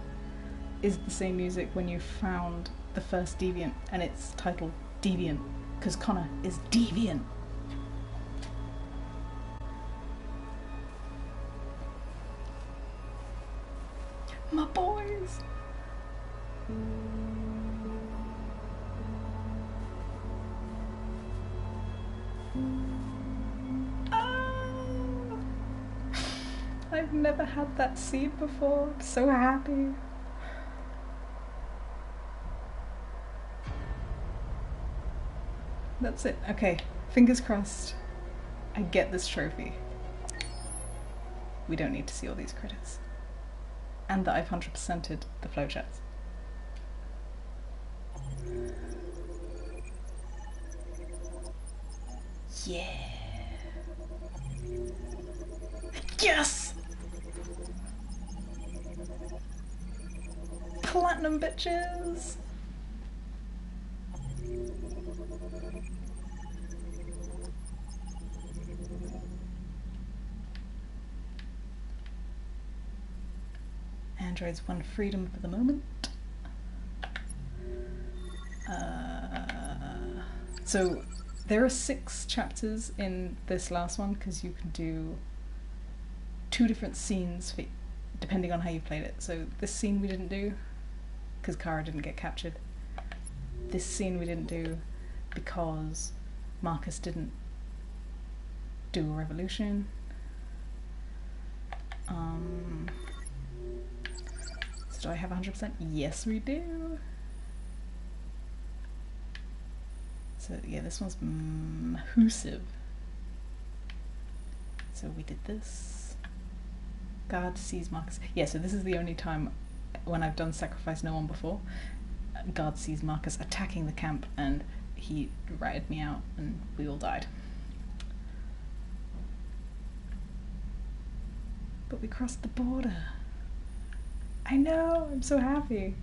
is the same music when you found the first deviant, and it's titled Deviant, because Connor is deviant. My boys! I've never had that scene before. I'm so happy. That's it. Okay, fingers crossed. I get this trophy. We don't need to see all these credits. And that I've 100%ed the flowcharts. Yeah. Yes! Platinum bitches! Androids won freedom for the moment. So there are 6 chapters in this last one because you can do 2 different scenes for, depending on how you played it. So this scene we didn't do because Kara didn't get captured. This scene we didn't do because Marcus didn't do a revolution. So do I have 100%? Yes, we do. So yeah, this one's massive. So we did this. Guard sees Marcus. Yeah, so this is the only time when I've done Sacrifice No One before. Guard sees Marcus attacking the camp and he ratted me out and we all died. But we crossed the border. I know, I'm so happy.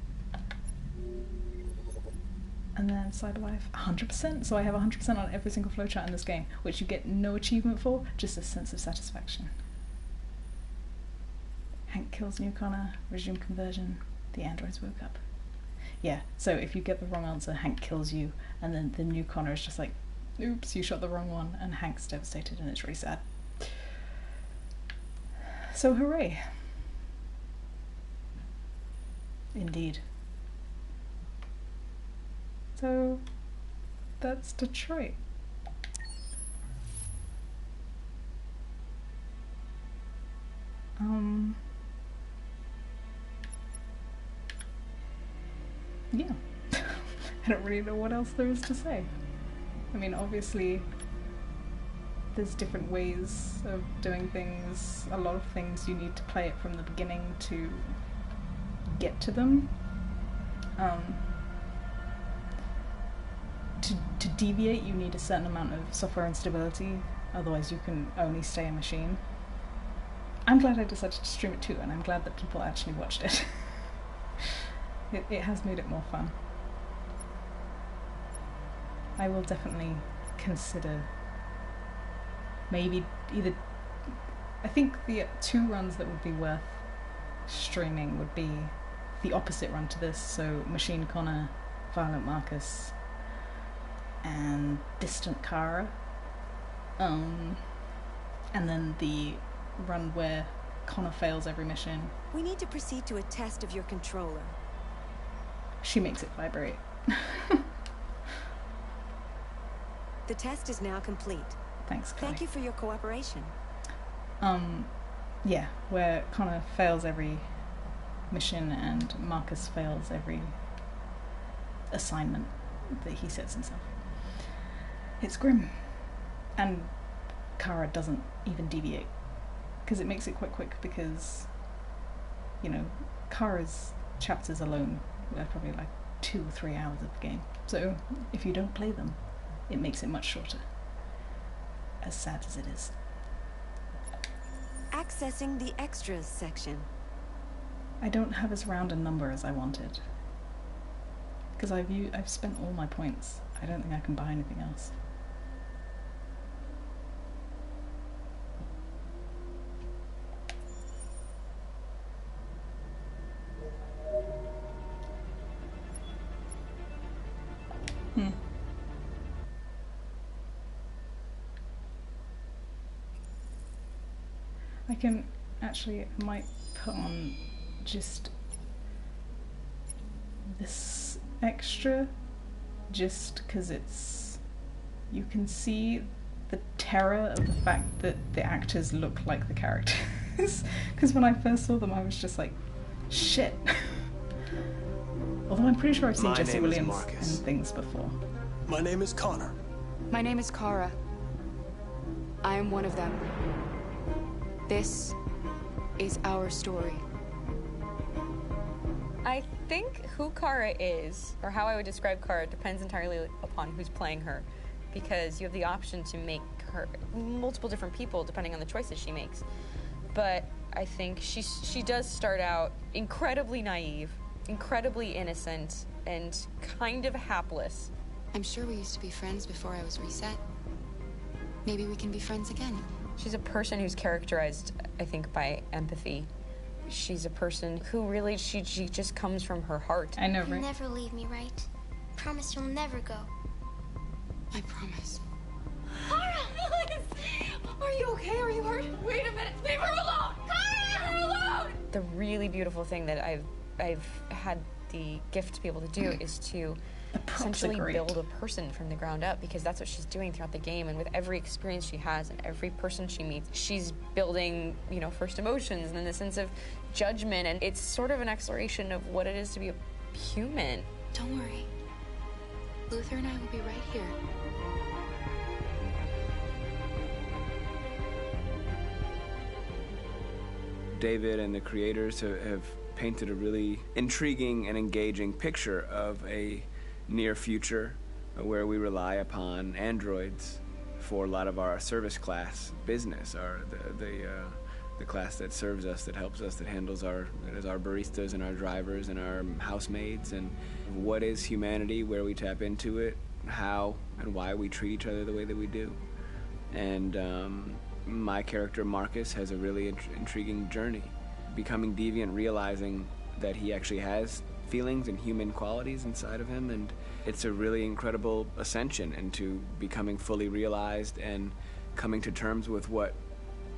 And then Cyberlife, 100%. So I have 100% on every single flowchart in this game, which you get no achievement for, just a sense of satisfaction. Hank kills New Connor, resume conversion, the androids woke up. Yeah, so if you get the wrong answer, Hank kills you, and then the New Connor is just like, oops, you shot the wrong one, and Hank's devastated, and it's really sad. So hooray. Indeed. So that's Detroit. Yeah. I don't really know what else there is to say. I mean, obviously there's different ways of doing things. A lot of things you need to play it from the beginning to get to them. To deviate, you need a certain amount of software instability, otherwise you can only stay a machine. I'm glad I decided to stream it too, and I'm glad that people actually watched it. It has made it more fun. I will definitely consider maybe either... I think the 2 runs that would be worth streaming would be the opposite run to this, so Machine Connor, Violent Marcus, and Distant Kara. And then the run where Connor fails every mission. We need to proceed to a test of your controller. She makes it vibrate. The test is now complete. Thanks, Chloe. Thank you for your cooperation. Yeah, where Connor fails every mission and Marcus fails every assignment that he sets himself. It's grim. And Kara doesn't even deviate. Because it makes it quite quick, because you know, Kara's chapters alone are probably like 2 or 3 hours of the game. So if you don't play them, it makes it much shorter. As sad as it is. Accessing the extras section. I don't have as round a number as I wanted. Because I've spent all my points. I don't think I can buy anything else. I can actually, I might put on just this extra, just because it's, you can see the terror of the fact that the actors look like the characters. Because when I first saw them, I was just like, shit. Although I'm pretty sure I've seen Jesse Williams in things before. My name is Connor. My name is Kara. I am one of them. This is our story. I think who Kara is, or how I would describe Kara, depends entirely upon who's playing her, because you have the option to make her multiple different people depending on the choices she makes. But I think she does start out incredibly naive, incredibly innocent, and kind of hapless. I'm sure we used to be friends before I was reset. Maybe we can be friends again. She's a person who's characterized, I think, by empathy. She's a person who really, she just comes from her heart. I know, right? You'll never leave me, right? Promise you'll never go. I promise. Kara, please! Are you okay? Are you hurt? Wait a minute. Leave her alone! Kara, leave her alone! The really beautiful thing that I've had the gift to be able to do is to essentially build a person from the ground up, because that's what she's doing throughout the game. And with every experience she has and every person she meets, she's building, you know, first emotions and then the sense of judgment. And it's sort of an exploration of what it is to be a human. Don't worry. Luther and I will be right here. David and the creators have painted a really intriguing and engaging picture of a near future where we rely upon androids for a lot of our service class business, the class that serves us, that helps us, that handles our baristas and our drivers and our housemaids. And what is humanity, where we tap into it, how and why we treat each other the way that we do. And my character Marcus has a really intriguing journey, becoming deviant, realizing that he actually has feelings and human qualities inside of him, and it's a really incredible ascension into becoming fully realized and coming to terms with what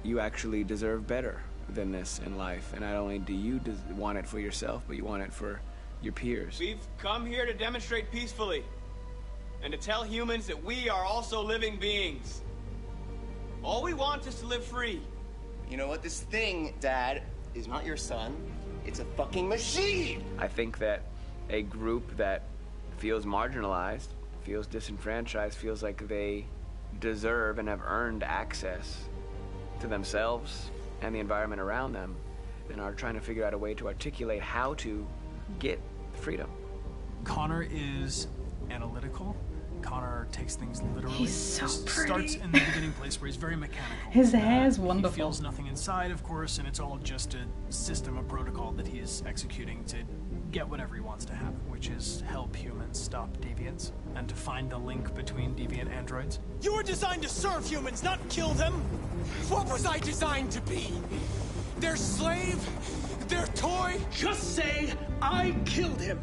you actually deserve better than this in life. And not only do you want it for yourself, but you want it for your peers. We've come here to demonstrate peacefully and to tell humans that we are also living beings. All we want is to live free. You know what? This thing, Dad, is not your son. It's a fucking machine! I think that a group that feels marginalized, feels disenfranchised, feels like they deserve and have earned access to themselves and the environment around them, and are trying to figure out a way to articulate how to get freedom. Connor is analytical. Connor takes things literally. He's so pretty. Starts in the beginning place where he's very mechanical. His hair is wonderful. He feels nothing inside, of course, and it's all just a system, a protocol that he is executing to get whatever he wants to happen, which is help humans stop deviants and to find the link between deviant androids. You were designed to serve humans, not kill them. What was I designed to be? Their slave? Their toy? Just say, I killed him.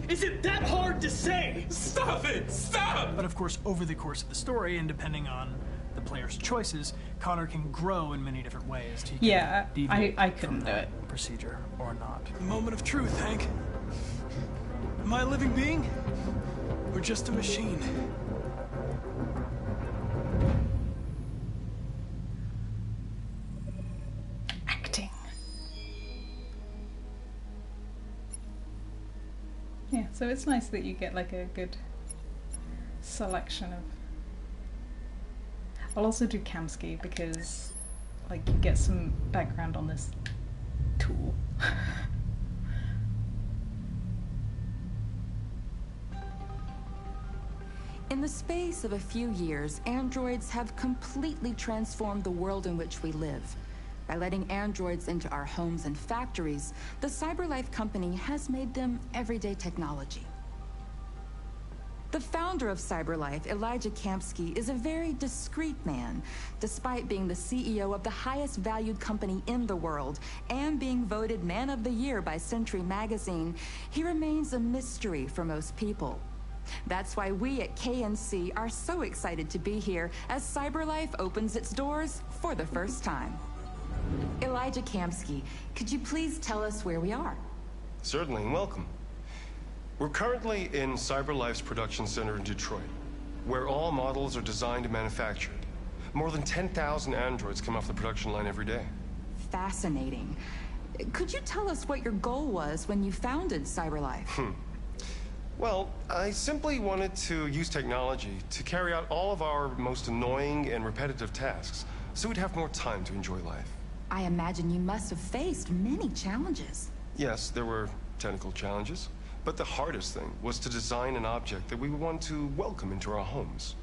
Is it that hard to say? Stop it! Stop! But of course, over the course of the story, and depending on the player's choices, Connor can grow in many different ways. He can Yeah, deviate I couldn't from do that it. procedure or not. Moment of truth, Hank. Am I a living being? Or just a machine? Acting. Yeah, so it's nice that you get like a good selection of... I'll also do Kamsky because like you get some background on this tool In the space of a few years, androids have completely transformed the world in which we live. By letting androids into our homes and factories, the CyberLife company has made them everyday technology. The founder of CyberLife, Elijah Kamsky, is a very discreet man. Despite being the CEO of the highest valued company in the world and being voted Man of the Year by Century Magazine, he remains a mystery for most people. That's why we at KNC are so excited to be here as CyberLife opens its doors for the first time. Elijah Kamsky, could you please tell us where we are? Certainly, and welcome. We're currently in CyberLife's production center in Detroit, where all models are designed and manufactured. More than 10,000 androids come off the production line every day. Fascinating. Could you tell us what your goal was when you founded CyberLife? Well, I simply wanted to use technology to carry out all of our most annoying and repetitive tasks, so we'd have more time to enjoy life. I imagine you must have faced many challenges. Yes, there were technical challenges, but the hardest thing was to design an object that we would want to welcome into our homes.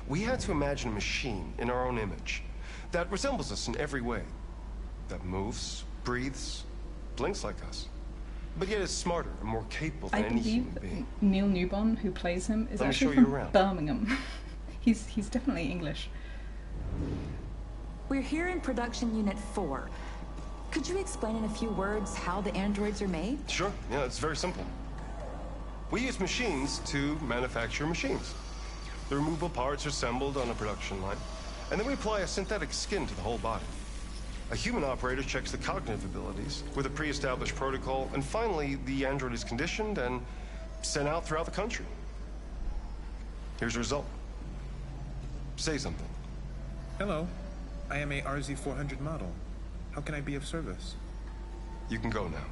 We had to imagine a machine in our own image that resembles us in every way, that moves, breathes, blinks like us, but yet is smarter and more capable than any human being. Neil Newbon, who plays him, is Let me actually show you from around. Birmingham. He's definitely English. We're here in Production Unit 4. Could you explain in a few words how the androids are made? Sure, yeah, it's very simple. We use machines to manufacture machines. The removable parts are assembled on a production line, and then we apply a synthetic skin to the whole body. A human operator checks the cognitive abilities with a pre-established protocol, and finally, the android is conditioned and sent out throughout the country. Here's the result. Say something. Hello. I am a RZ400 model. How can I be of service? You can go now.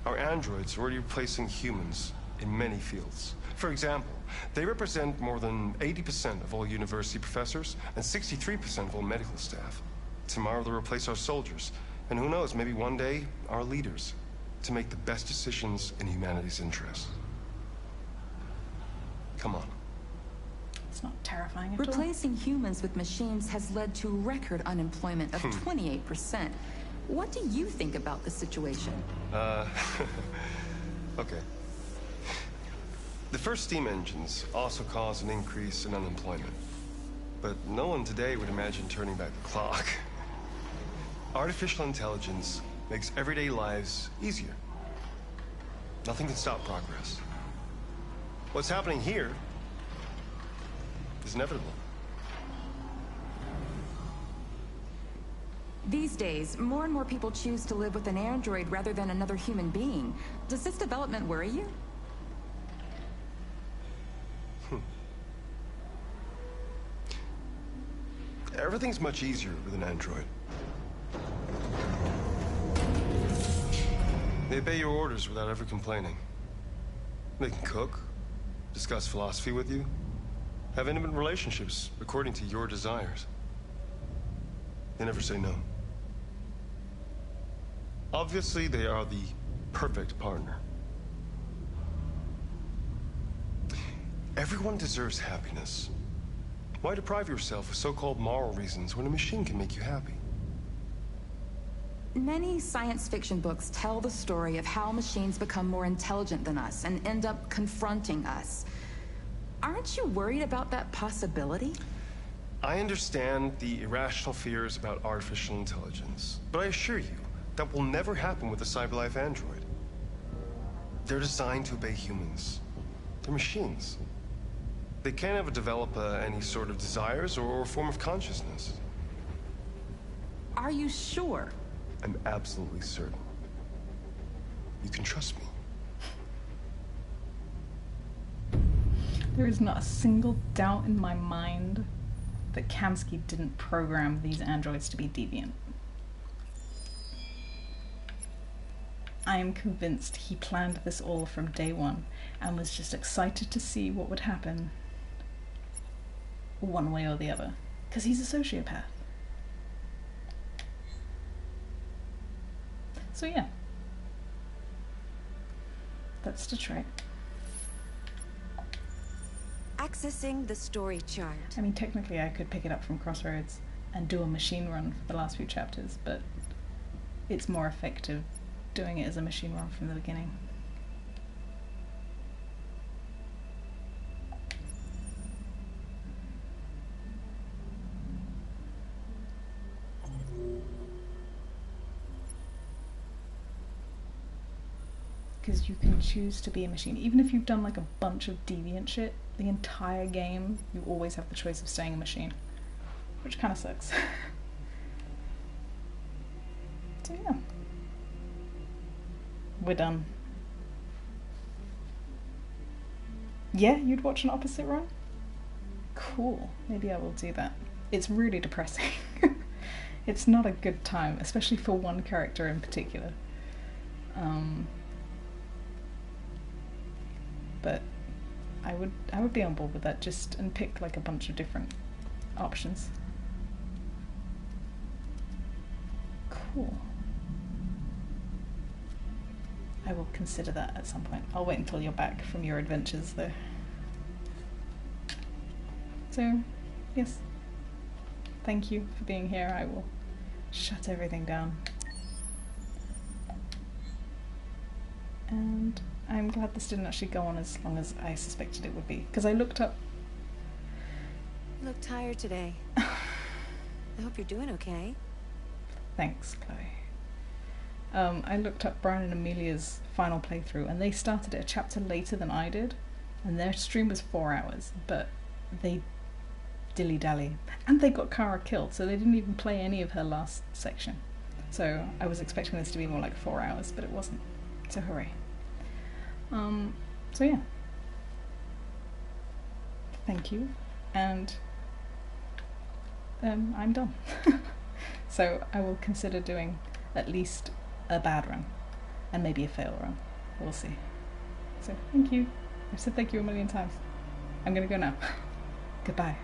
Our androids are already replacing humans in many fields. For example, they represent more than 80% of all university professors and 63% of all medical staff. Tomorrow they'll replace our soldiers, and who knows, maybe one day, our leaders, to make the best decisions in humanity's interest. Come on. It's not terrifying at all. Replacing humans with machines has led to record unemployment of 28%. What do you think about the situation? Okay. The first steam engines also caused an increase in unemployment. But no one today would imagine turning back the clock. Artificial intelligence makes everyday lives easier. Nothing can stop progress. What's happening here is inevitable. These days, more and more people choose to live with an android rather than another human being. Does this development worry you? Everything's much easier with an android. They obey your orders without ever complaining. They can cook, discuss philosophy with you, have intimate relationships according to your desires. They never say no. Obviously, they are the perfect partner. Everyone deserves happiness. Why deprive yourself of so-called moral reasons when a machine can make you happy? Many science fiction books tell the story of how machines become more intelligent than us and end up confronting us. Aren't you worried about that possibility? I understand the irrational fears about artificial intelligence, but I assure you, that will never happen with a CyberLife android. They're designed to obey humans. They're machines. They can't ever develop any sort of desires or form of consciousness. Are you sure? I'm absolutely certain. You can trust me. There is not a single doubt in my mind that Kamsky didn't program these androids to be deviant. I am convinced he planned this all from day one and was just excited to see what would happen one way or the other. Because he's a sociopath. So yeah. That's Detroit. Accessing the story chart. I mean, technically I could pick it up from Crossroads and do a machine run for the last few chapters, but it's more effective doing it as a machine run from the beginning. Because you can choose to be a machine. Even if you've done like a bunch of deviant shit, the entire game, you always have the choice of staying a machine. Which kind of sucks. So yeah. We're done. Yeah, you'd watch an opposite run? Cool. Maybe I will do that. It's really depressing. It's not a good time, especially for one character in particular. But I would be on board with that, just and pick like a bunch of different options. Cool. I will consider that at some point. I'll wait until you're back from your adventures though. So, yes. Thank you for being here. I will shut everything down. And I'm glad this didn't actually go on as long as I suspected it would be, because I looked up... You look tired today. I hope you're doing okay. Thanks, Chloe. I looked up Brian and Amelia's final playthrough, and they started it a chapter later than I did, and their stream was 4 hours, but they dilly-dally. And they got Kara killed, so they didn't even play any of her last section. So I was expecting this to be more like 4 hours, but it wasn't. So hooray. So yeah. Thank you, and I'm done. So I will consider doing at least a bad run, and maybe a fail run. We'll see. So thank you. I've said thank you a million times. I'm gonna go now. Goodbye.